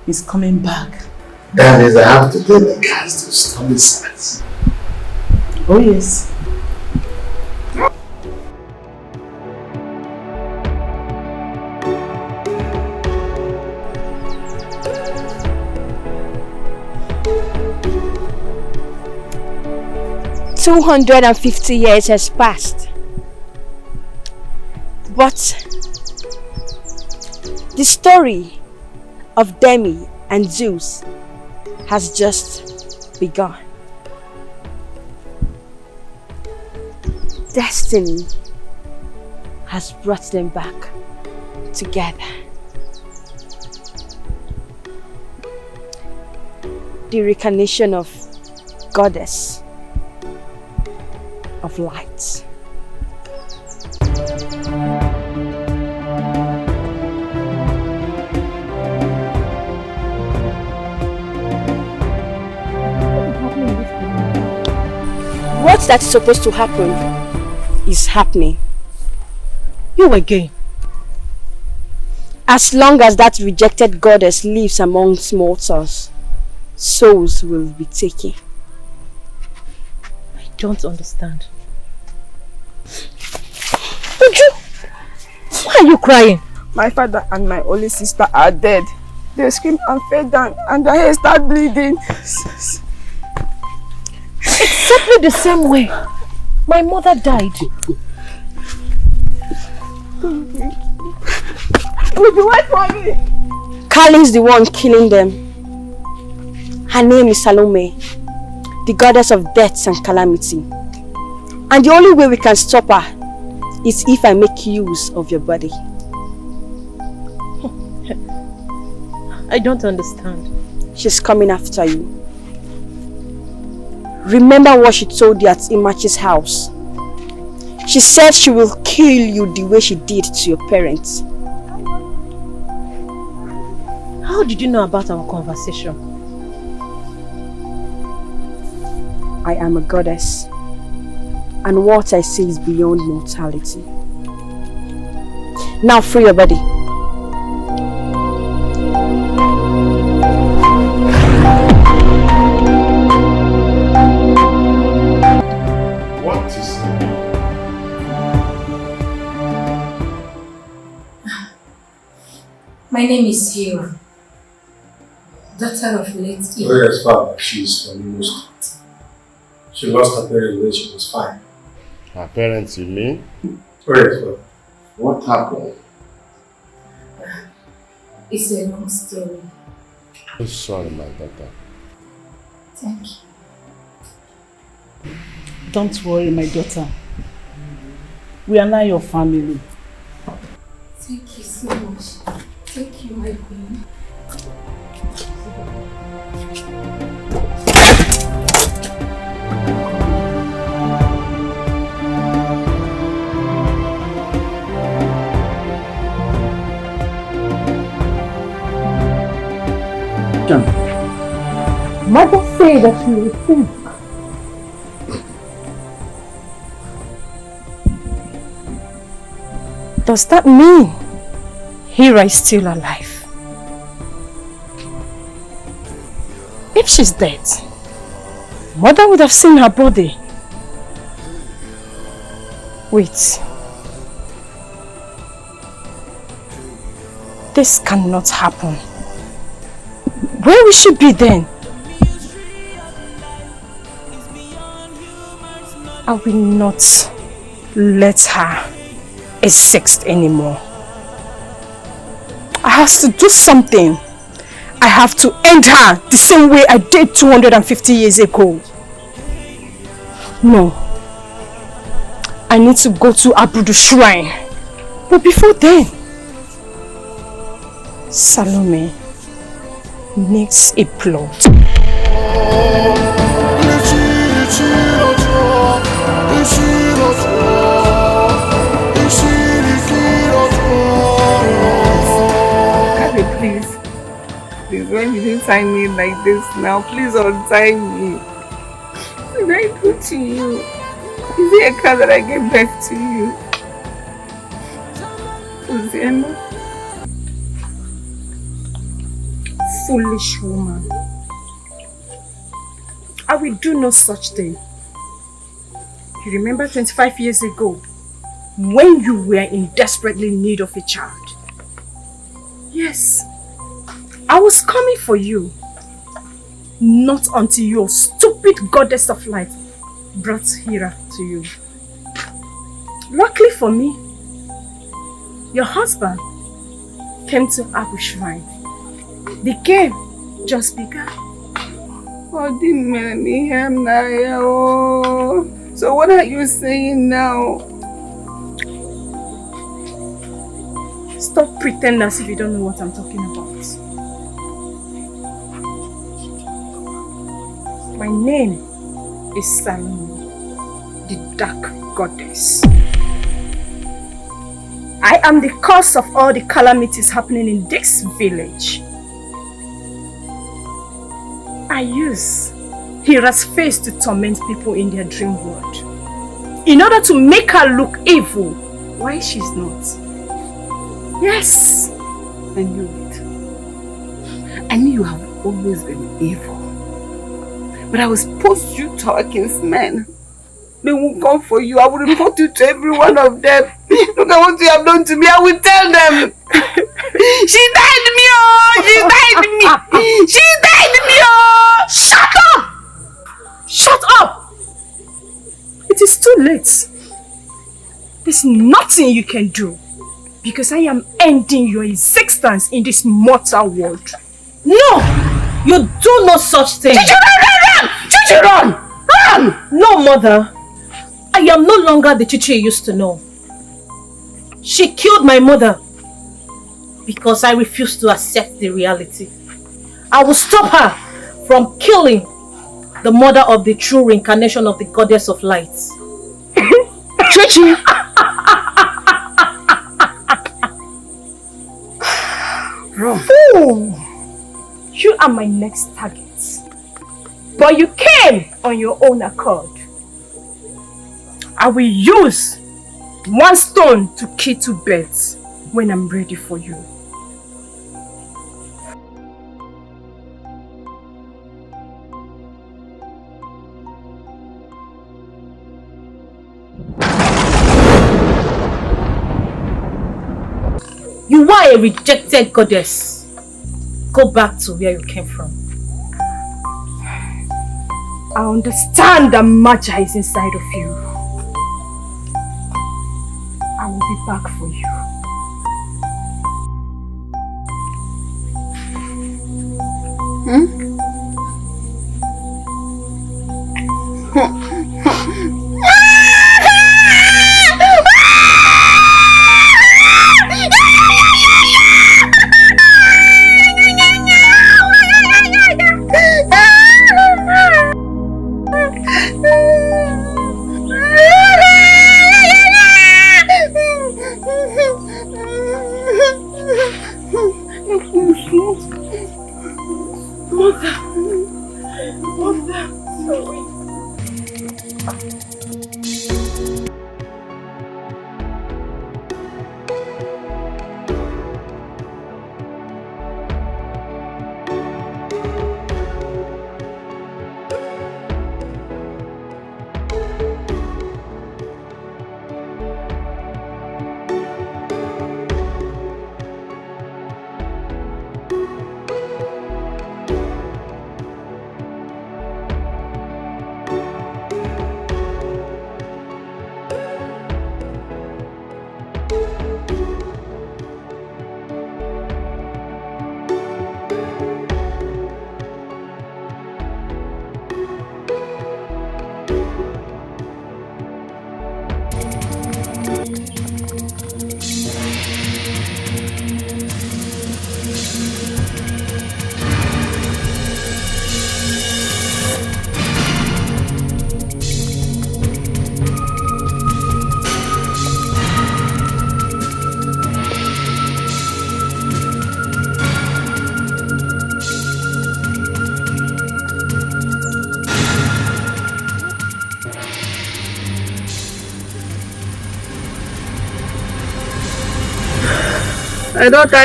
He's coming back. That means I have to tell the guys to stop this mess. Oh yes. $250 years has passed. But the story of Demi and Zeus has just begun. Destiny has brought them back together. The reincarnation of Goddess of Light. What that's supposed to happen is happening. You again. As long as that rejected goddess lives amongst mortals, souls will be taken. I don't understand. Why are you crying? My father and my only sister are dead. They screamed and fell down and their hair started bleeding. Exactly the same way. My mother died. wait for me! Carlin's the one killing them. Her name is Salome, the goddess of death and calamity. And the only way we can stop her is if I make use of your body. I don't understand. She's coming after you. Remember what she told you at Imachi's house. She said she will kill you the way she did to your parents. How did you know about our conversation? I am a goddess, and what I say is beyond mortality. Now free your body. What is it? My name is Hira, daughter of late Eve. Oh yes, Father. She is from Imo State. She lost her parents when she was 5. Her parents, you mean? Oh yes, Father. What happened? It's a long story. I'm sorry, my daughter. Thank you. Don't worry, my daughter. We are now your family. Thank you so much. Thank you, my queen. Mother said that she will sing. Does that mean Hira is still alive? If she's dead, Mother would have seen her body. Wait. This cannot happen. Where will she be then? I will not let her exist anymore. I have to do something. I have to end her the same way I did 250 years ago. No. I need to go to Abudu Shrine. But before then, Salome needs a plot. Please, when you didn't tie me like this now, please untie me. What did I do to you? Is it a car that I gave birth to you? Uziema? Foolish woman. I will do no such thing. You remember 25 years ago, when you were in desperately need of a child? Yes, I was coming for you. Not until your stupid goddess of light brought Hira to you. Luckily for me, your husband came to Abu Shrine. The game just began. So what are you saying now? Stop pretending as if you don't know what I'm talking about. My name is Salome, the Dark Goddess. I am the cause of all the calamities happening in this village. I use Hira's face to torment people in their dream world, in order to make her look evil, while she's not. Yes, I knew it. I knew you have always been evil. But I will post you to our kinsmen. They will come for you. I will report you to every one of them. Look at what you have done to me. I will tell them. She died me, oh! She died me! She died me, oh! Shut up! Shut up! It is too late. There's nothing you can do Because I am ending your existence in this mortal world. No! You do no such thing! Chichi, run! Chichi, run! Run! No, mother. I am no longer the Chichi you used to know. She killed my mother because I refused to accept the reality. I will stop her from killing the mother of the true reincarnation of the goddess of light. Chichi! Fool! You are my next target. But you came on your own accord. I will use one stone to kill two birds when I'm ready for you. You are a rejected goddess. Go back to where you came from. I understand the Magi is inside of you. I will be back for you. My daughter,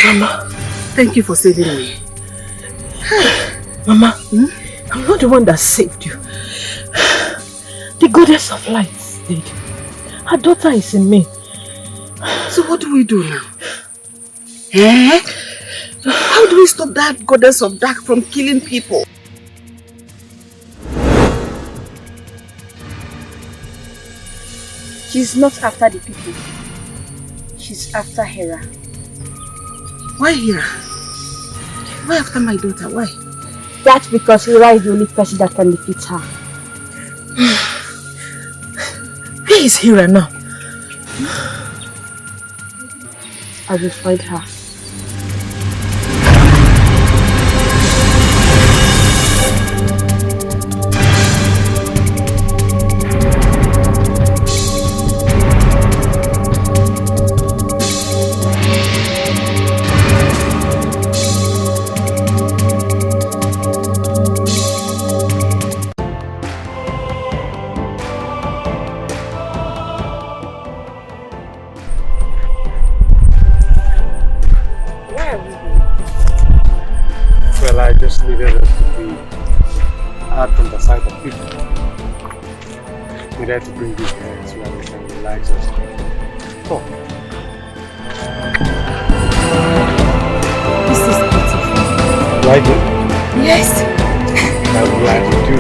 Mama, thank you for saving me. Mama, I'm not the one that saved you. The goddess of light did. Her daughter is in me. So what do we do now? Eh? How do we stop that goddess of dark from killing people? She's not after the people. She's after Hera. Why Hera? Why after my daughter? Why? That's because Hera is the only person that can defeat her. Where is Hera now? I will find her. Needed us to be hard from the side of people. Needed to bring you here so that we can relax us. Talk. This is beautiful. Like it? Yes. I'm glad you do.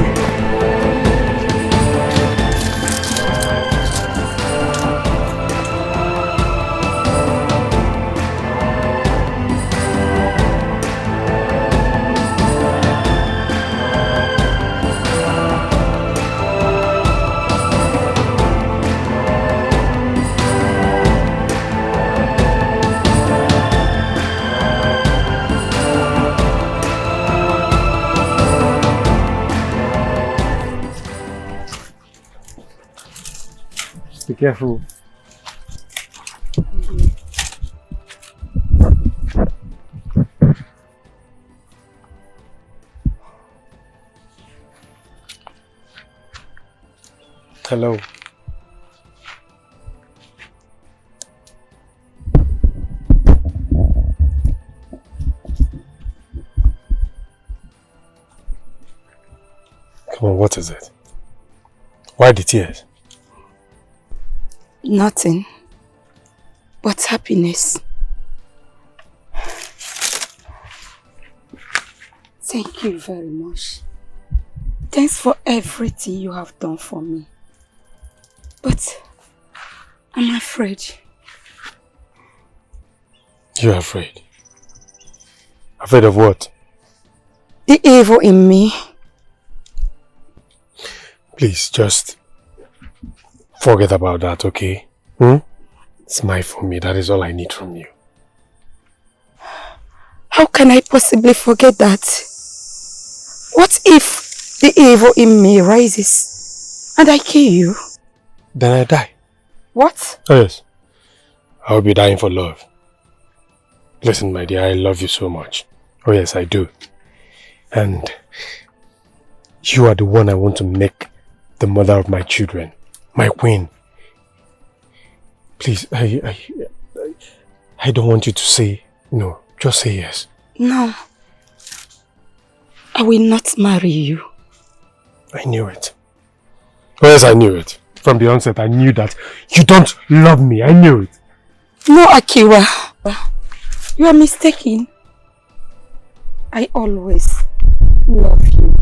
Be careful. Hello. Come on, what is it? Why the tears? Nothing but happiness. Thank you very much. Thanks for everything you have done for me. But I'm afraid. You're afraid? Afraid of what? The evil in me. Please, just forget about that, okay? Smile for me, that is all I need from you. How can I possibly forget that? What if the evil in me rises and I kill you? Then I die. What? Oh yes. I will be dying for love. Listen, my dear, I love you so much. Oh yes, I do. And you are the one I want to make the mother of my children. My queen. Please, I don't want you to say no. Just say yes. No. I will not marry you. I knew it. Oh yes, I knew it. From the onset, I knew that you don't love me. I knew it. No, Akira. You are mistaken. I always love you.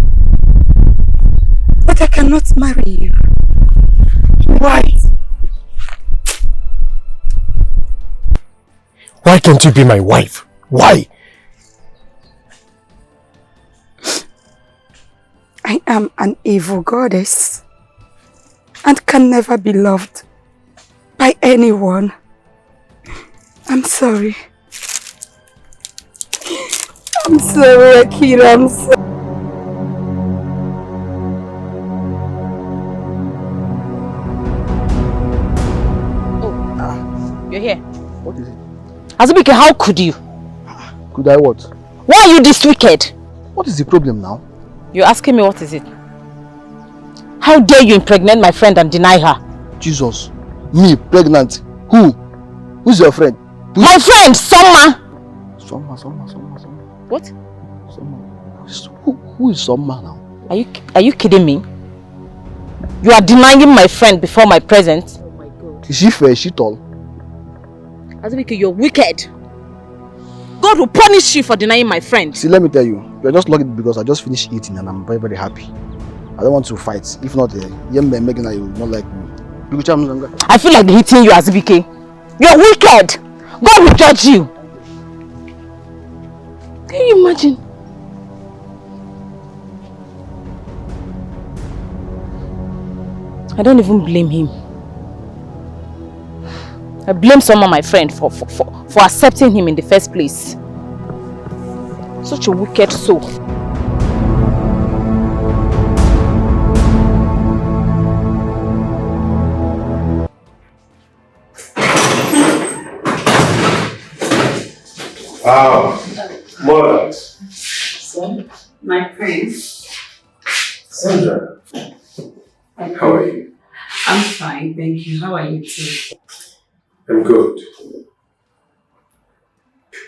But I cannot marry you. Why? Why can't you be my wife? Why? I am an evil goddess and can never be loved by anyone. I'm sorry. I'm sorry, Akira. I'm sorry. You're here. What is it? Azubike, how could you? Could I what? Why are you this wicked? What is the problem now? You're asking me what is it? How dare you impregnate my friend and deny her? Jesus. Me, pregnant? Who? Who's your friend? My friend, Soma! Soma. What? Soma. Who is Soma now? Are you kidding me? You are denying my friend before my presence? Oh my God. Is she fair? Is she tall? Azubike, you're wicked. God will punish you for denying my friend. See, let me tell you, you're just lucky because I just finished eating and I'm very, very happy. I don't want to fight. If not, Megan, you will not like me. I feel like hitting you, Azubike. You're wicked. God will judge you. Can you imagine? I don't even blame him. I blame someone, my friend, for accepting him in the first place. Such a wicked soul. Mother. Son, my friend. Sandra. How are you? I'm fine, thank you. How are you too? I'm good.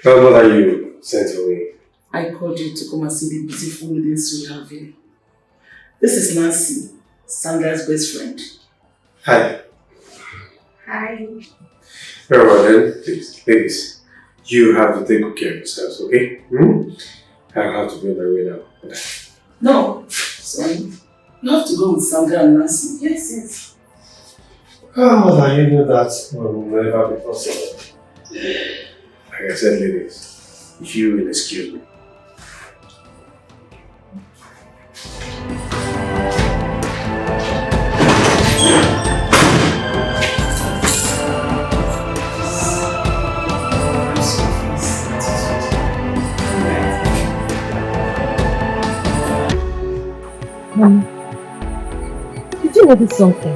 Tell me that you sent away. I called you to come and see the beautiful ladies we have here. This is Nancy, Sandra's best friend. Hi. Hi. Very well then, please, ladies. You have to take good care of yourselves, okay? I have to be on my way now. No, son. You have to go with Sandra and Nancy. Yes. Oh, I knew that will never be possible. Like I said, ladies, if you will excuse me. Did you notice something?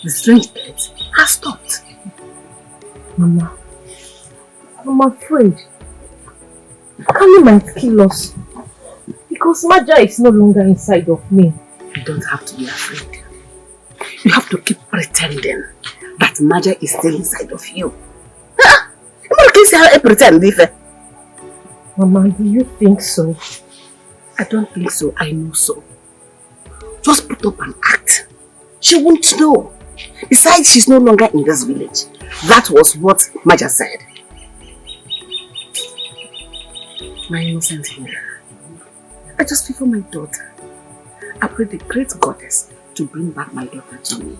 the strange birds have stopped. Mama, I'm afraid. Kali might kill us. Because Maja is no longer inside of me. You don't have to be afraid. You have to keep pretending that Maja is still inside of you. Huh? You can't say how I pretend, Ife. Mama, do you think so? I don't think so. I know so. Just put up an act. She won't know. Besides, she's no longer in this village. That was what Maja said. My innocent Hilda. I just feel for my daughter. I pray the great goddess to bring back my daughter to me.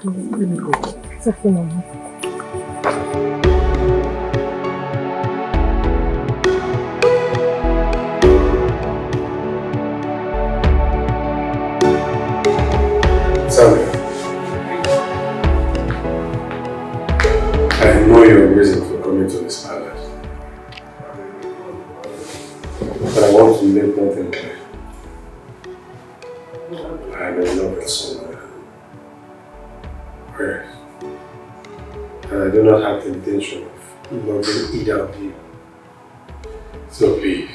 Let me go. It's okay, Mama. Samuel, I know your reason for coming to this palace. But I want to make one thing clear. I am in love with someone. Yes. And I do not have the intention of loving either of you. So please,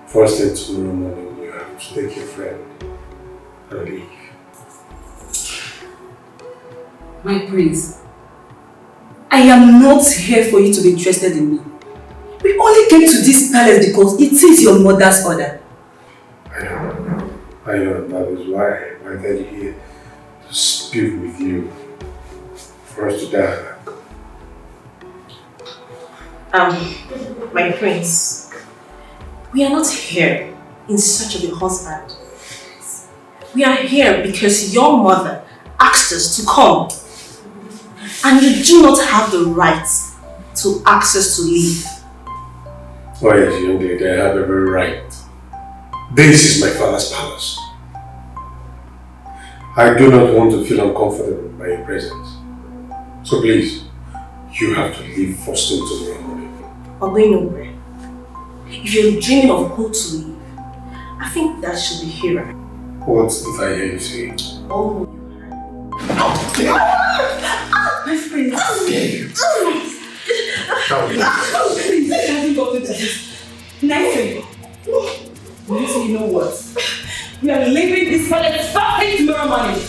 first thing tomorrow morning, you have to take your friend and leave. My prince, I am not here for you to be interested in me. We only came to this palace because it is your mother's order. I know, that is why I invited you here to speak with you, for us to dialogue. My prince, we are not here in search of a husband. We are here because your mother asked us to come. And you do not have the right to ask us to leave. Oh yes, young lady, I have every right. This is my father's palace. I do not want to feel uncomfortable by your presence. So please, you have to leave first thing tomorrow morning. We're going nowhere. If you're dreaming of who to leave, I think that should be Hira. What did I hear you say? Oh, My friend, How dare you? Please, let me go to this. Nice. You know what? We are leaving this palace first thing tomorrow morning.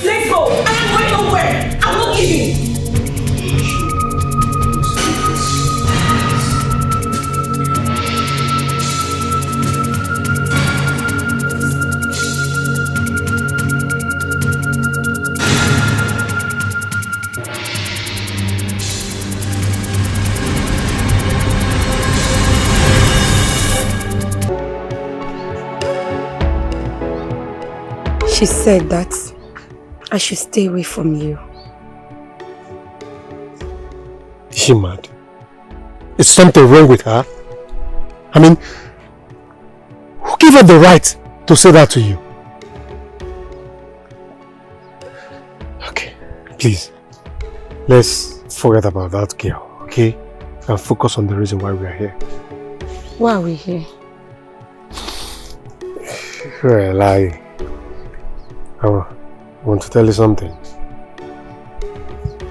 Let's go. I am going nowhere. I'm not leaving. She said that I should stay away from you. Is she mad? Is something wrong with her? I mean, who gave her the right to say that to you? Okay, please, let's forget about that girl, okay? And focus on the reason why we are here. Why are we here? Well, I want to tell you something.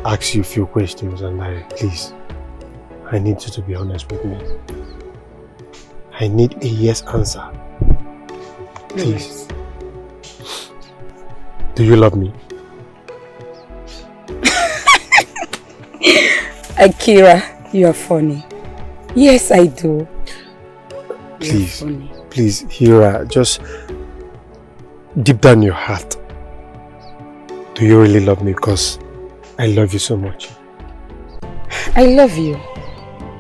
Ask you a few questions and please, I need you to be honest with me. I need a yes answer. Please. Do you love me? Akira, you are funny. Yes, I do. Please, please, Hira, just deep down your heart. Do you really love me? Because I love you so much. I love you.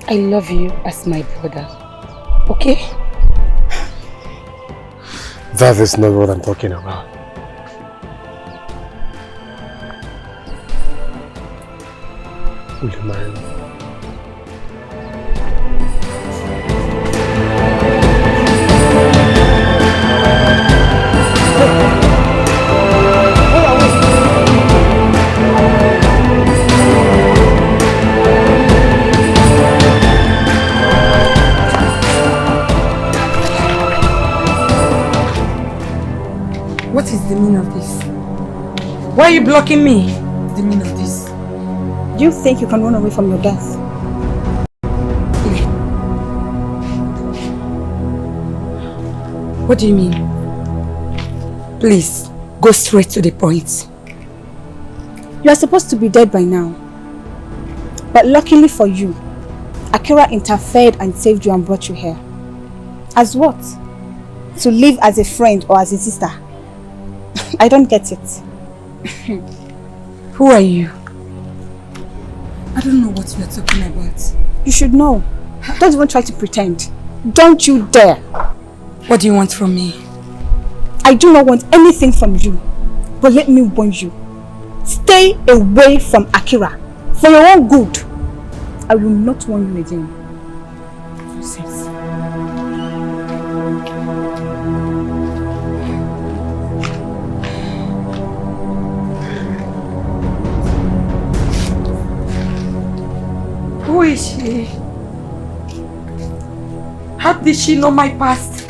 I love you as my brother. Okay? That is not what I'm talking about. Will you marry me? Why are you blocking me? The meaning of this. Do you think you can run away from your death? What do you mean? Please, go straight to the point. You are supposed to be dead by now. But luckily for you, Akira interfered and saved you and brought you here. As what? To live as a friend or as a sister? I don't get it. Who are you? I don't know what you are talking about. You should know. Don't even try to pretend. Don't you dare. What do you want from me? I do not want anything from you. But let me warn you. Stay away from Akira. For your own good. I will not warn you again. Nonsense. Who is she? How did she know my past?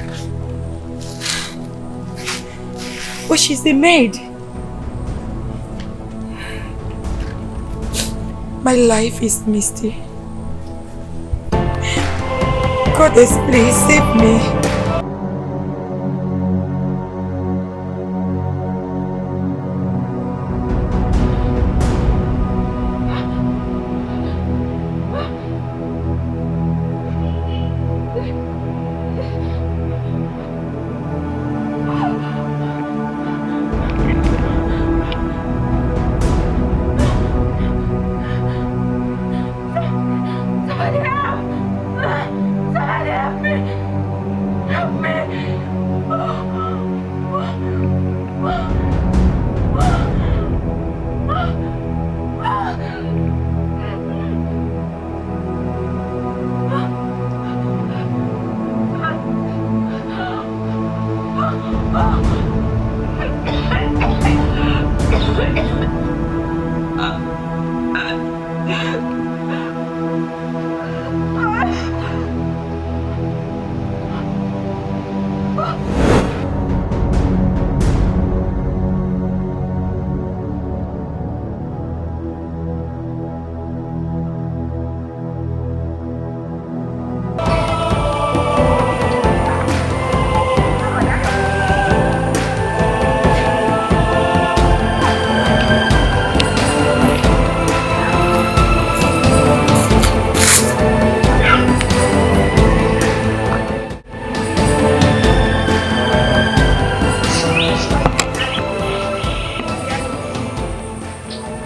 Oh, she's the maid. My life is misty. Goddess, please save me.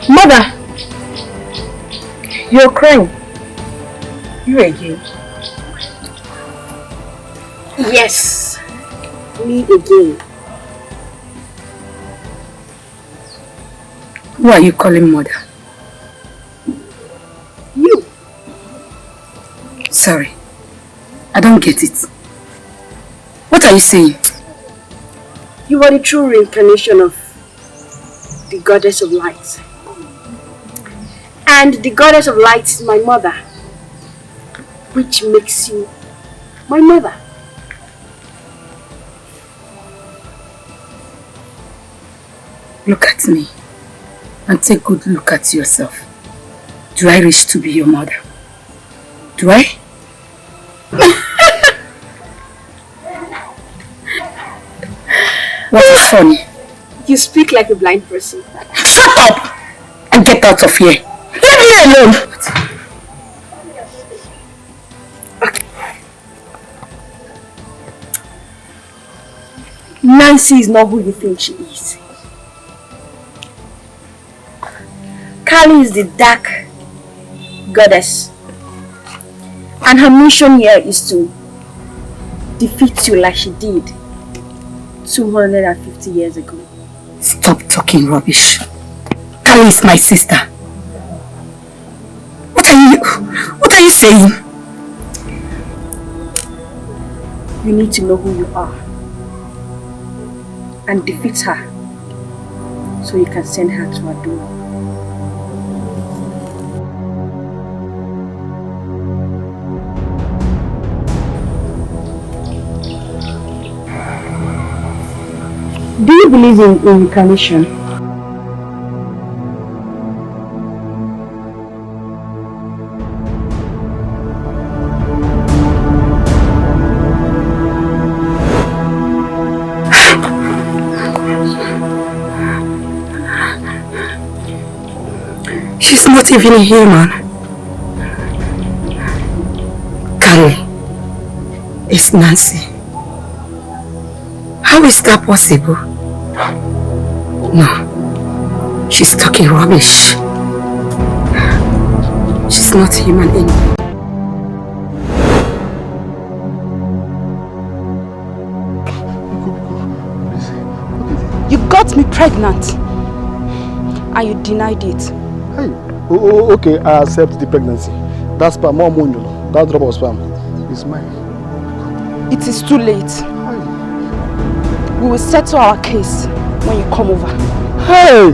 Mother! You're crying. You again? Yes. Me again. Who are you calling mother? You. Sorry. I don't get it. What are you saying? You are the true reincarnation of the goddess of light. And the goddess of light is my mother, which makes you my mother. Look at me and take a good look at yourself. Do I wish to be your mother? Do I? What is funny? You speak like a blind person. Shut up and get out of here. Leave me alone. Nancy is not who you think she is. Kali is the dark goddess. And her mission here is to defeat you like she did 250 years ago. Stop talking rubbish. Kali is my sister. What are you saying? You need to know who you are and defeat her so you can send her to her door. Do you believe in reincarnation? She's not even human. Carrie, it's Nancy. How is that possible? No, she's talking rubbish. She's not human anymore. You got me pregnant and you denied it. Hey, okay, I accept the pregnancy. That sperm, that drop of sperm is mine. It is too late. We will settle our case when you come over. Hey!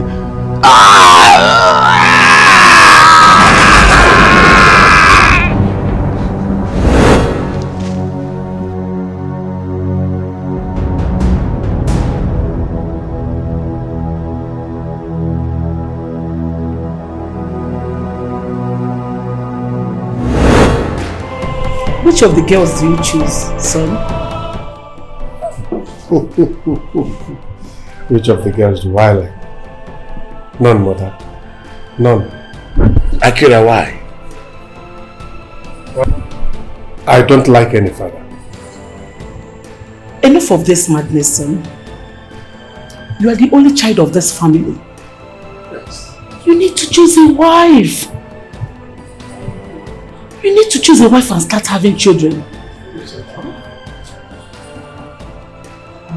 Which of the girls do you choose, son? Which of the girls do I like? None, mother. None. Akira, why? I don't like any father. Enough of this madness, son. You are the only child of this family. Yes. You need to choose a wife. You need to choose a wife and start having children.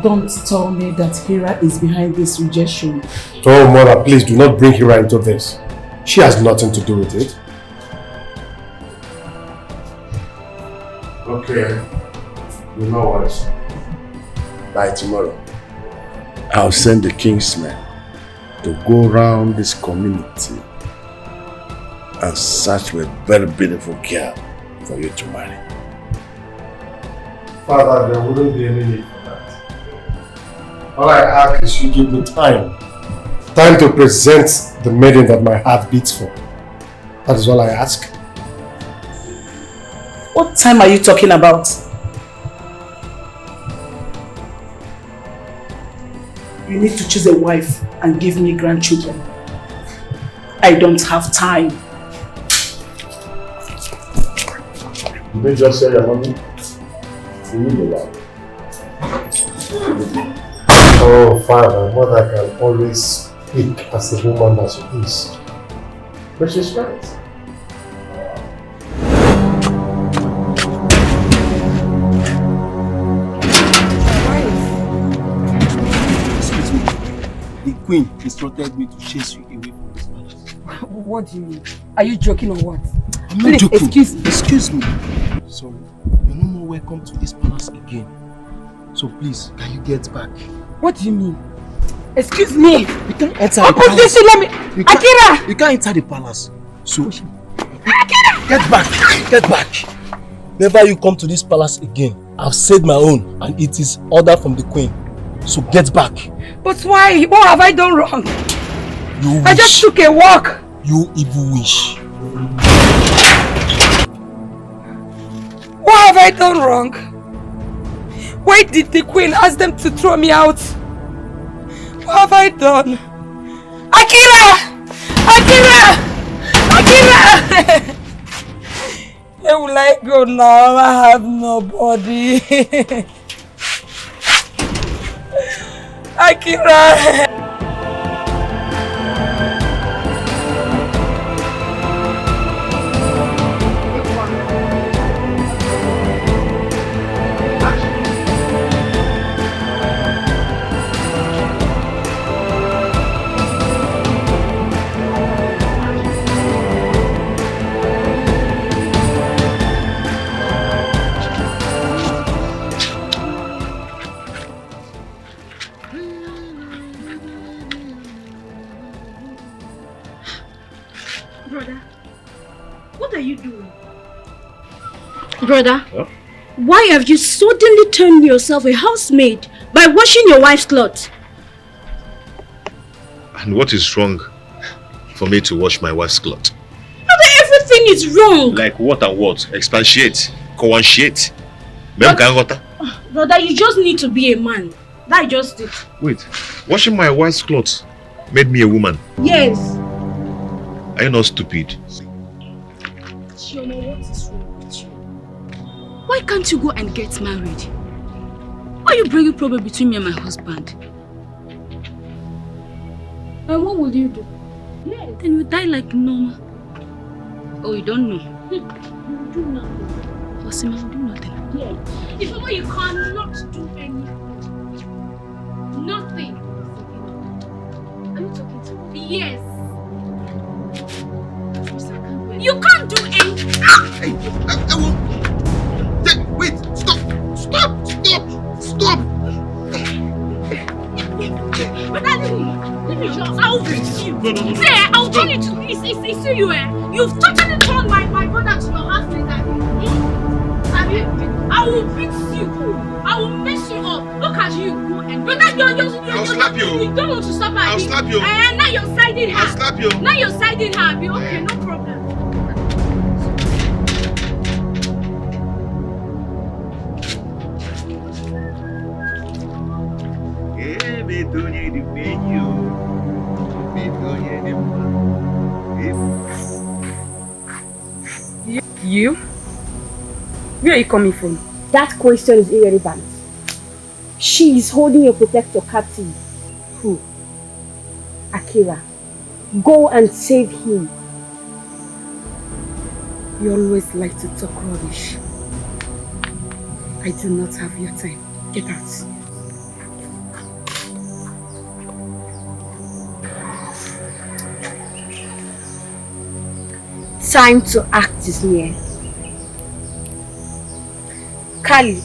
Don't tell me that Hira is behind this rejection. Oh, mother, please do not bring Hira into this. She has nothing to do with it. Okay. You know what? By tomorrow, I'll send the king's men to go around this community and search for a very beautiful girl for you to marry. Father, there wouldn't be any need for that. All I ask is you give me time. Time to present the maiden that my heart beats for. That is all I ask. What time are you talking about? You need to choose a wife and give me grandchildren. I don't have time. You may just say your mommy. You need a wife. Oh, Father, mother can always speak as a woman that she is. But she's right. Excuse me. The queen instructed me to chase you away from this palace. What do you mean? Are you joking or what? I'm not joking. Excuse me. Sorry. You're no more welcome to this palace again. So please, can you get back? What do you mean? Excuse me. You can't enter the palace. Let me. Akira! You can't enter the palace. So Akira! Get back. Get back. Never you come to this palace again. I've said my own and it is order from the queen. So get back. But why? What have I done wrong? You wish. I just took a walk. You evil wish. What have I done wrong? Why did the queen ask them to throw me out? What have I done? Akira! Akira! Akira! Where will I go now? I have nobody. Akira! Brother, huh? Why have you suddenly turned yourself a housemaid by washing your wife's clothes? And what is wrong for me to wash my wife's clothes? Brother, everything is wrong. Like what and what? Expatiate. Coantiate. Brother, you just need to be a man. That's just it. Wait, washing my wife's clothes made me a woman? Yes. Are you not stupid? Chioma, what is wrong with you? Why can't you go and get married? Why are you bringing problem between me and my husband? And what will you do? Yes. Then you die like normal. Oh, you don't know? You will do nothing. Osima will do nothing. Yeah. If ever you cannot do anything. Nothing. Are you talking to me? Yes. You can't do anything. Hey, I will. Wait, stop! Stop! Stop! Stop! But let me just, I'll fix you. No. Say, I'll turn it to, it's you, You've totally turned my brother to your husband, I will fix you. I will mess you up. Look at you. I'll slap you. You don't want to stop her. I'll slap you. And now you're siding her. I'll slap you. Now you're siding her. Okay, no problem. You? Where are you coming from? That question is irrelevant. She is holding your protector captive. Who? Akira. Go and save him. You always like to talk rubbish. I do not have your time. Get out. Time to act is near. Kali,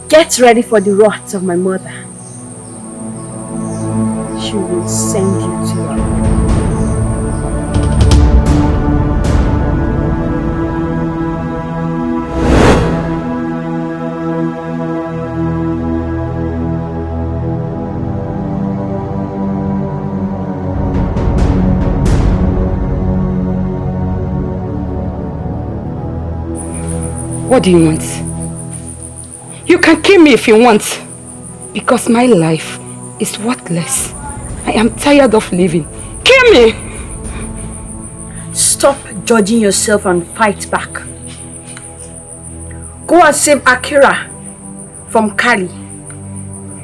get ready for the wrath of my mother. She will send you to your home. What do you want? You can kill me if you want, because my life is worthless. I am tired of living. Kill me! Stop judging yourself and fight back. Go and save Akira from Kali,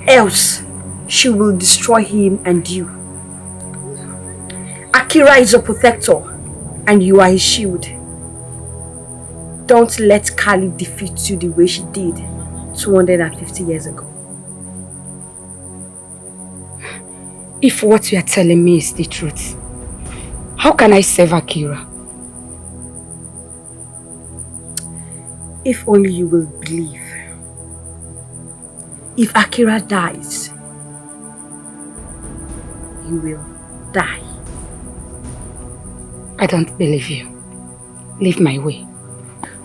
else she will destroy him and you. Akira is your protector and you are his shield. Don't let Kali defeat you the way she did 250 years ago. If what you are telling me is the truth, how can I save Akira? If only you will believe. If Akira dies, you will die. I don't believe you. Leave my way.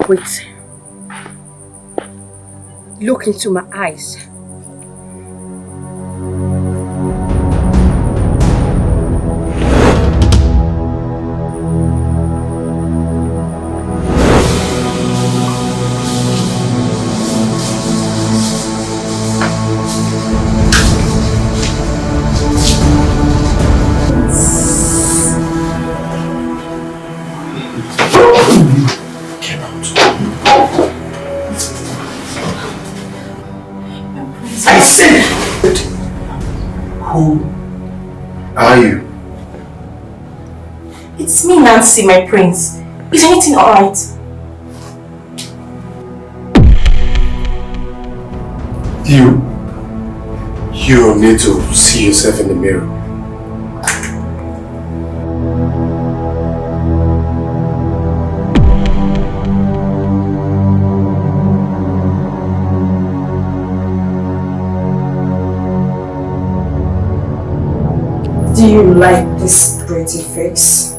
Wait. Look into my eyes. Who are you? It's me, Nancy, my prince. Is anything alright? You need to see yourself in the mirror. Do you like this pretty face?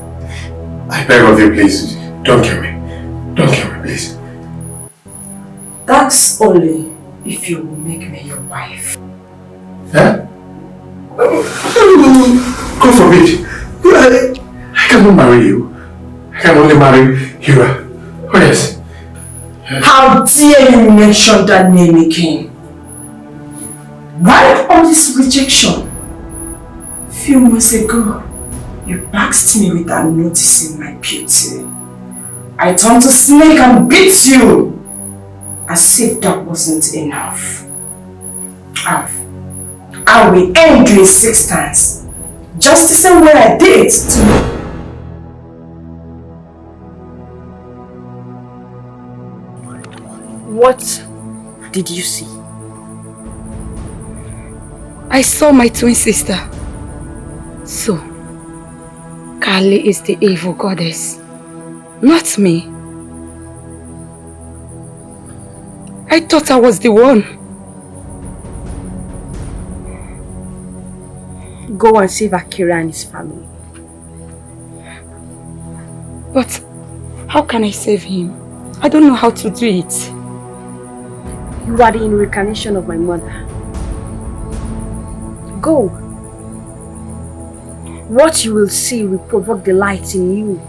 I beg of you, please, don't kill me. Don't kill me, please. That's only if you will make me your wife. Huh? God forbid. I cannot marry you. I can only marry Hira. Oh yes. How dare you mention that name again? Why all this rejection? A few months ago, You baxed me without noticing my beauty. I turned to snake and beat you. As if that wasn't enough. I will end you in 6 times. Just the same way I did to you. What did you see? I saw my twin sister. So, Kali is the evil goddess, not me. I thought I was the one. Go and save Akira and his family. But how can I save him? I don't know how to do it. You are the incarnation of my mother. Go. What you will see will provoke the light in you.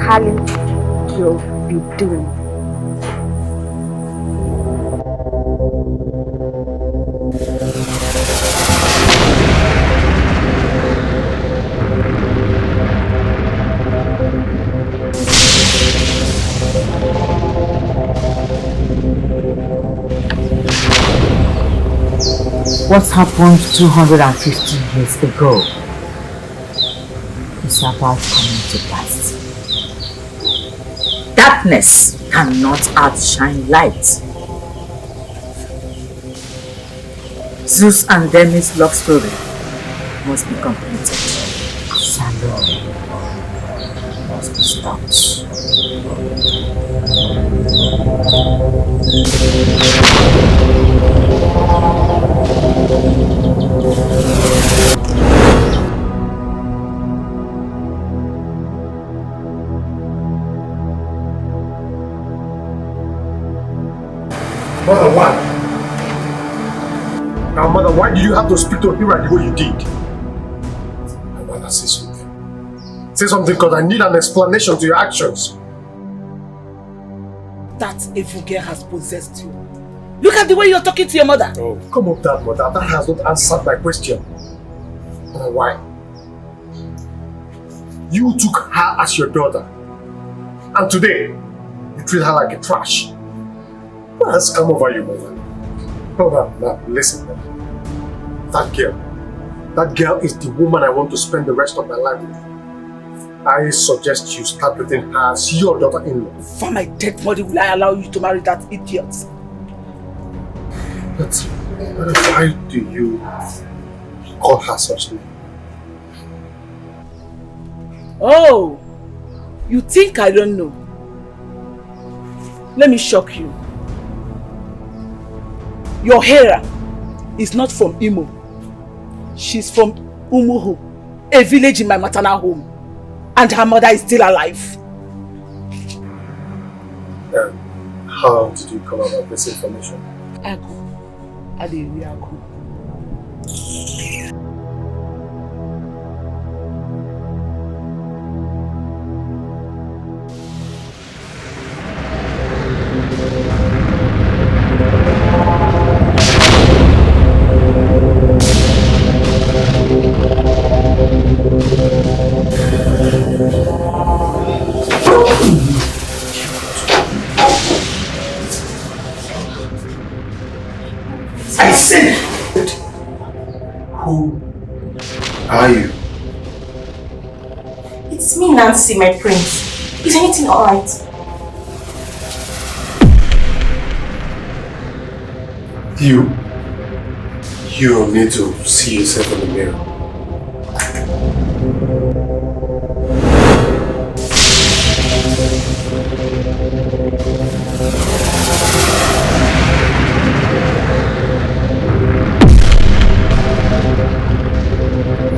Kali will be doing. What happened 250 years ago is about coming to pass. Darkness cannot outshine light. Zeus and Demi's love story must be completed. Shalom must be stopped. Mother, why? Now, Mother, why did you have to speak to Hira the way you did? Now, Mother, say something. Say something, because I need an explanation to your actions. That evil girl has possessed you. Look at the way you're talking to your mother. Oh, come up that, Mother. That has not answered my question. Mother, why? You took her as your daughter. And today, you treat her like a trash. What has come over you, Mother? Mother, now, listen, Mother. That girl is the woman I want to spend the rest of my life with. I suggest you start treating her as your daughter-in-law. For my dead body, will I allow you to marry that idiot? But why do you call her such name? Oh, you think I don't know? Let me shock you. Your Hera is not from Imo. She's from Umuhu, a village in my maternal home. And her mother is still alive. How did you come about this information? Agu. I said, who are you? It's me, Nancy, my prince. Is anything alright? You need to see yourself in the mirror.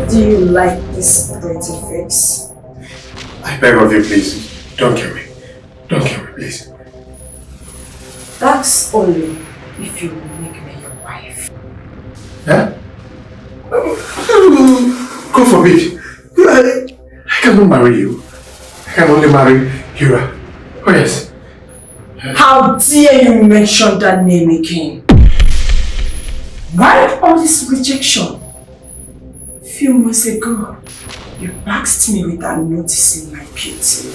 Do you like this pretty face? I beg of you, please, don't kill me. Don't kill me, please. That's only if you will make me your wife. Huh? God forbid. I cannot marry you. I can only marry Hira. Oh yes, How dare you mention that name again? Why all this rejection? A few months ago, you baxed me without noticing my beauty.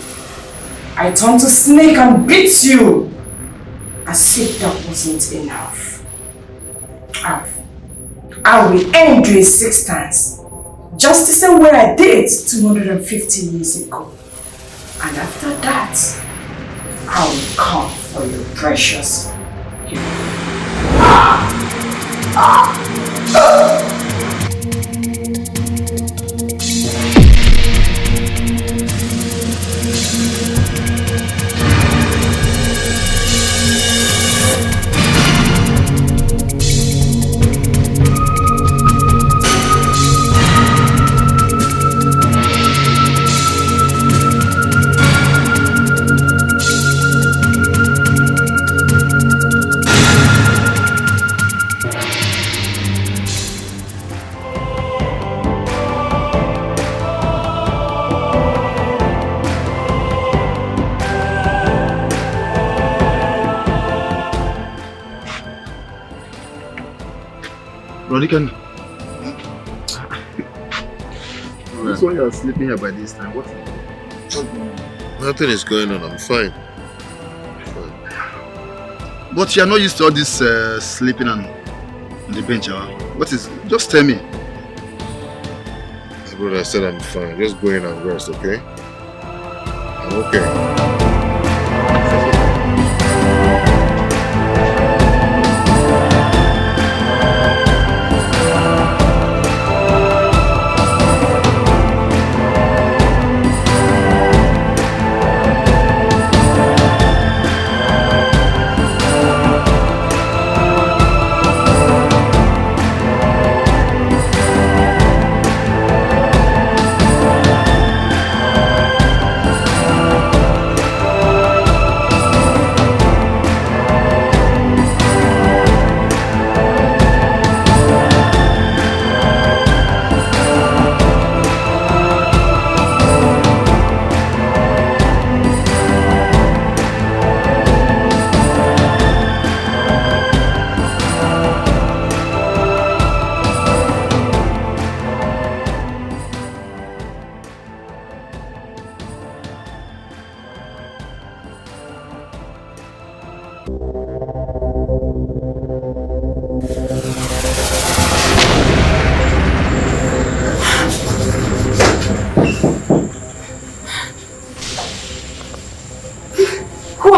I turned to snake and beat you. As if that wasn't enough. I will end you in 6 times. Just the same way I did 250 years ago. And after that, I will come for your precious. Neka. That's why you're sleeping here by this time. What's Nothing is going on. I'm fine. But you're not used to all this sleeping on the bench. What is? Just tell me. My brother, I said I'm fine. Just go in and rest, okay? I'm okay.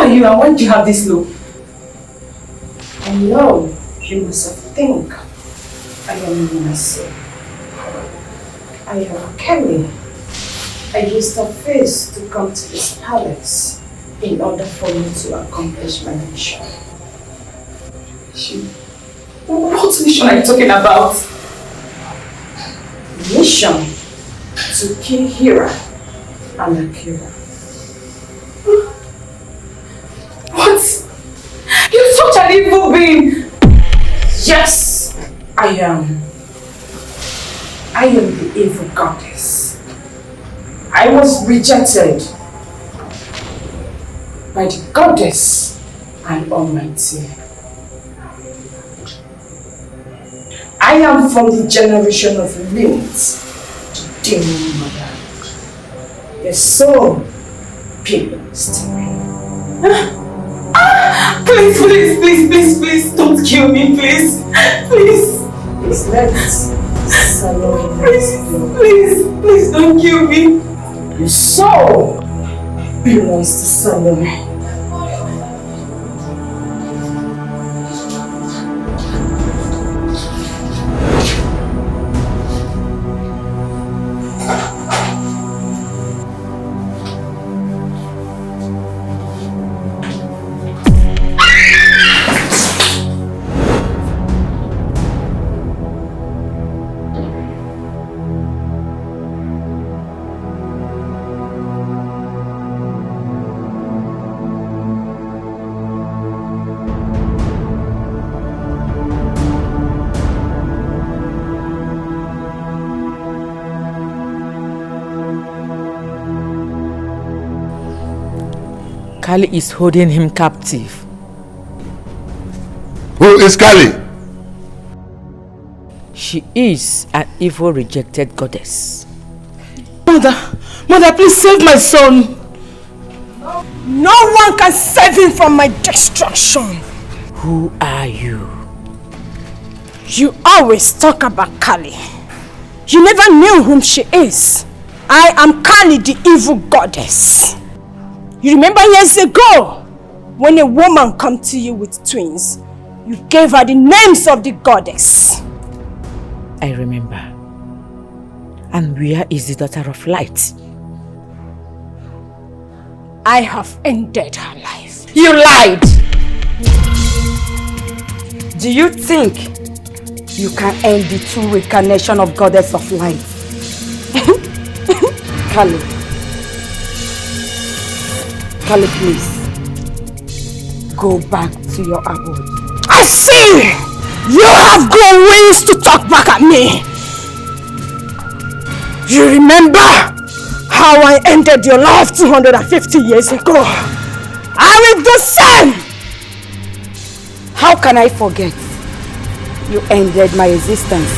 You and why do you have this look? I know you must think I am myself. I am Kelly. I used a face to come to this palace in order for me to accomplish my mission. What mission are you talking about? Mission to kill Hira and Akira. What? You're such an evil being! Yes, I am. I am the evil goddess. I was rejected by the goddess and Almighty. I am from the generation of Lilith, the demon mother. Your soul belongs to me. Please, don't kill me, please. Please, let's salon. Please, don't kill me. Your soul belongs to Salome. Kali is holding him captive. Who is Kali? She is an evil rejected goddess. Mother, please save my son. No one can save him from my destruction. Who are you? You always talk about Kali. You never knew whom she is. I am Kali, the evil goddess. You remember years ago, when a woman came to you with twins, you gave her the names of the goddess. I remember. And where is the daughter of light? I have ended her life. You lied! Do you think you can end the true reincarnation of goddess of light? Kali, please, go back to your abode. I see! You have grown wings to talk back at me! You remember how I ended your life 250 years ago? I will do same! How can I forget? You ended my existence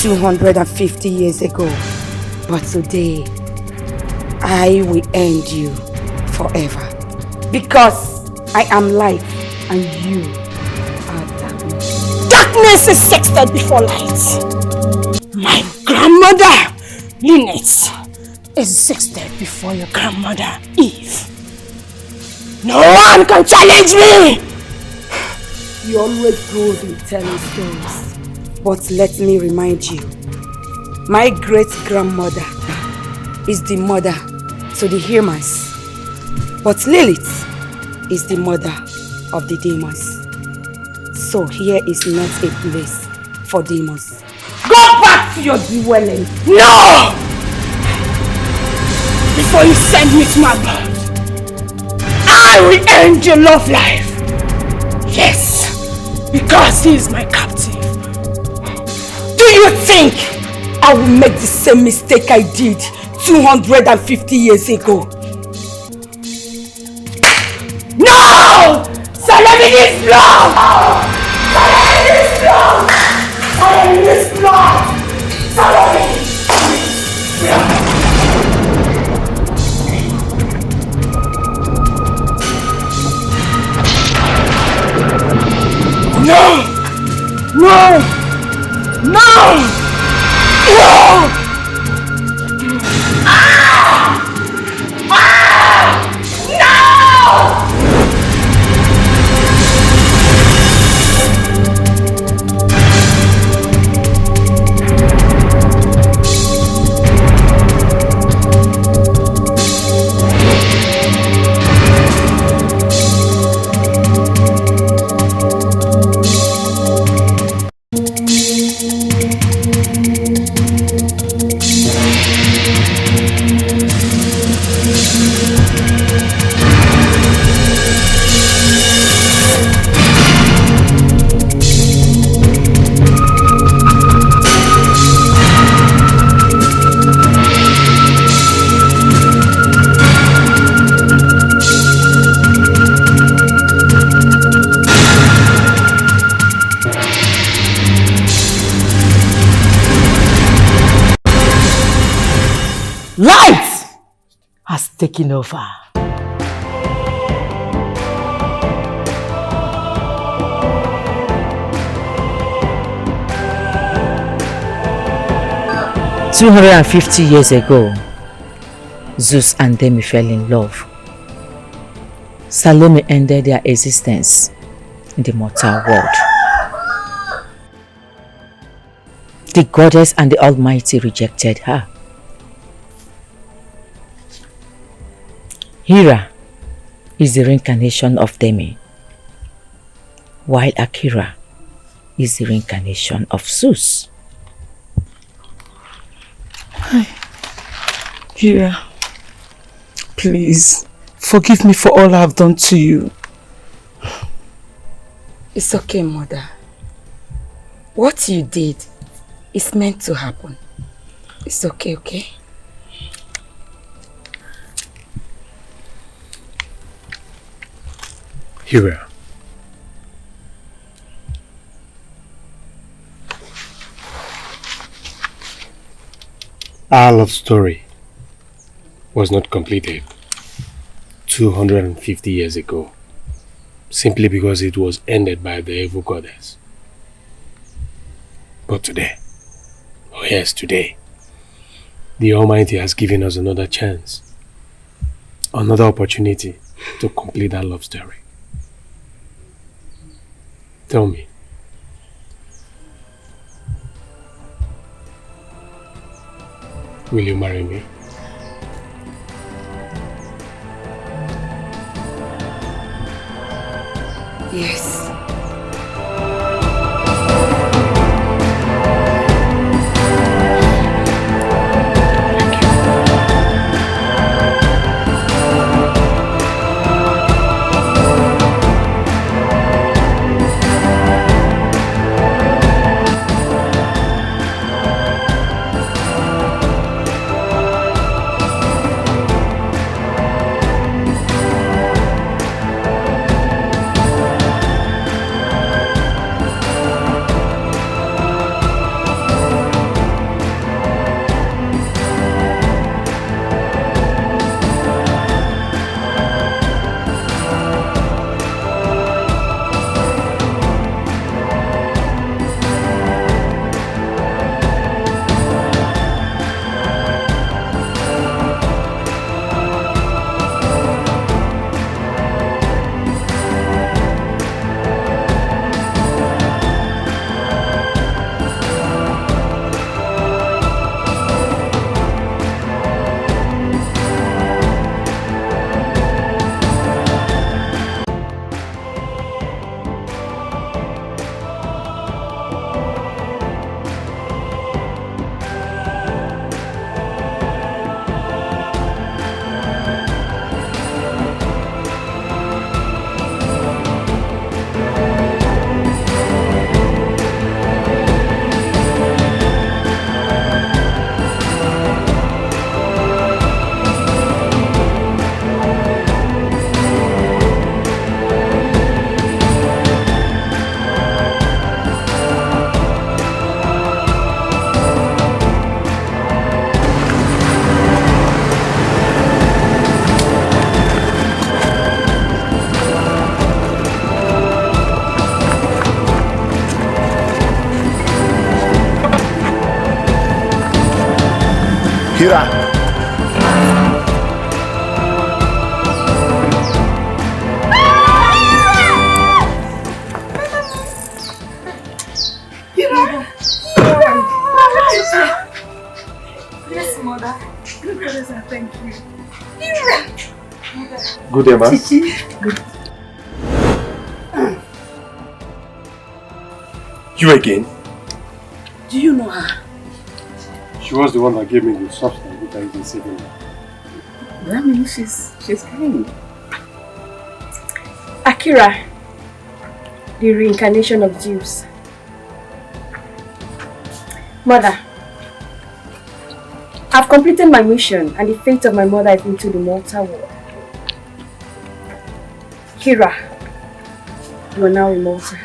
250 years ago. But today, I will end you forever. Because I am light and you are darkness. Darkness is existed before light. My grandmother, Lynette, existed before your grandmother, Eve. No one can challenge me! You always good in telling stories. But let me remind you, my great-grandmother is the mother to the humans. But Lilith is the mother of the demons. So here is not a place for demons. Go back to your dwelling. No! Before you send me to my birth, I will end your love life. Yes, because he is my captive. Do you think I will make the same mistake I did 250 years ago? No! Salami is blood! Salami is blood! Salami is blood! Salami! No! No! No! No! Ah! Ah! No! Light has taken over. "250 years ago, Zeus and Demi fell in love. Salome ended their existence in the mortal world. The goddess and the Almighty rejected her. Hera is the reincarnation of Demi, while Akira is the reincarnation of Zeus. Hera, please, forgive me for all I have done to you. It's okay, Mother. What you did is meant to happen. It's okay, okay? Here we are. Our love story was not completed 250 years ago, simply because it was ended by the evil goddess. But today, oh yes, today, the Almighty has given us another chance, another opportunity to complete that love story. Tell me, will you marry me? Yes. Kira! Yes, mother. Good goddess, I thank you. Good day, man. Good. You again? Do you know her? She was the one that gave me the substance which I used in saving her. That means she's kind. Akira, the reincarnation of Zeus. Mother, I've completed my mission and the fate of my mother is into the mortal world. Kira, you are now immortal.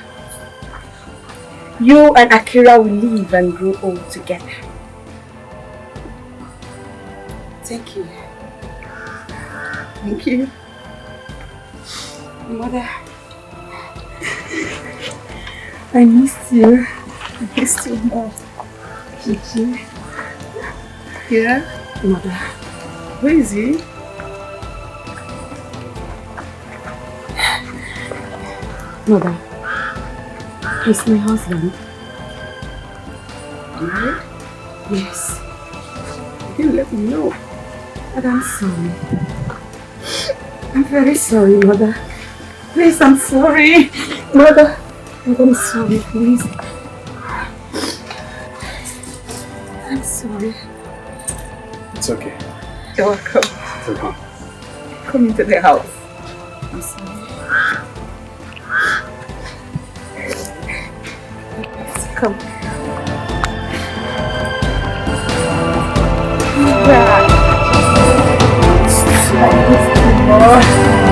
You and Akira will live and grow old together. Thank you. Thank you. Mother. I missed you. I missed you more. Gigi. Here? Mother. Where is he? Mother. He's my husband. Married? Yes. You let me know. But I'm sorry. I'm very sorry, Mother. Please, I'm sorry. Mother, I'm sorry, please. I'm sorry. It's okay. You're welcome. It's okay. Come into the house. I'm sorry. Please, come. I miss you more.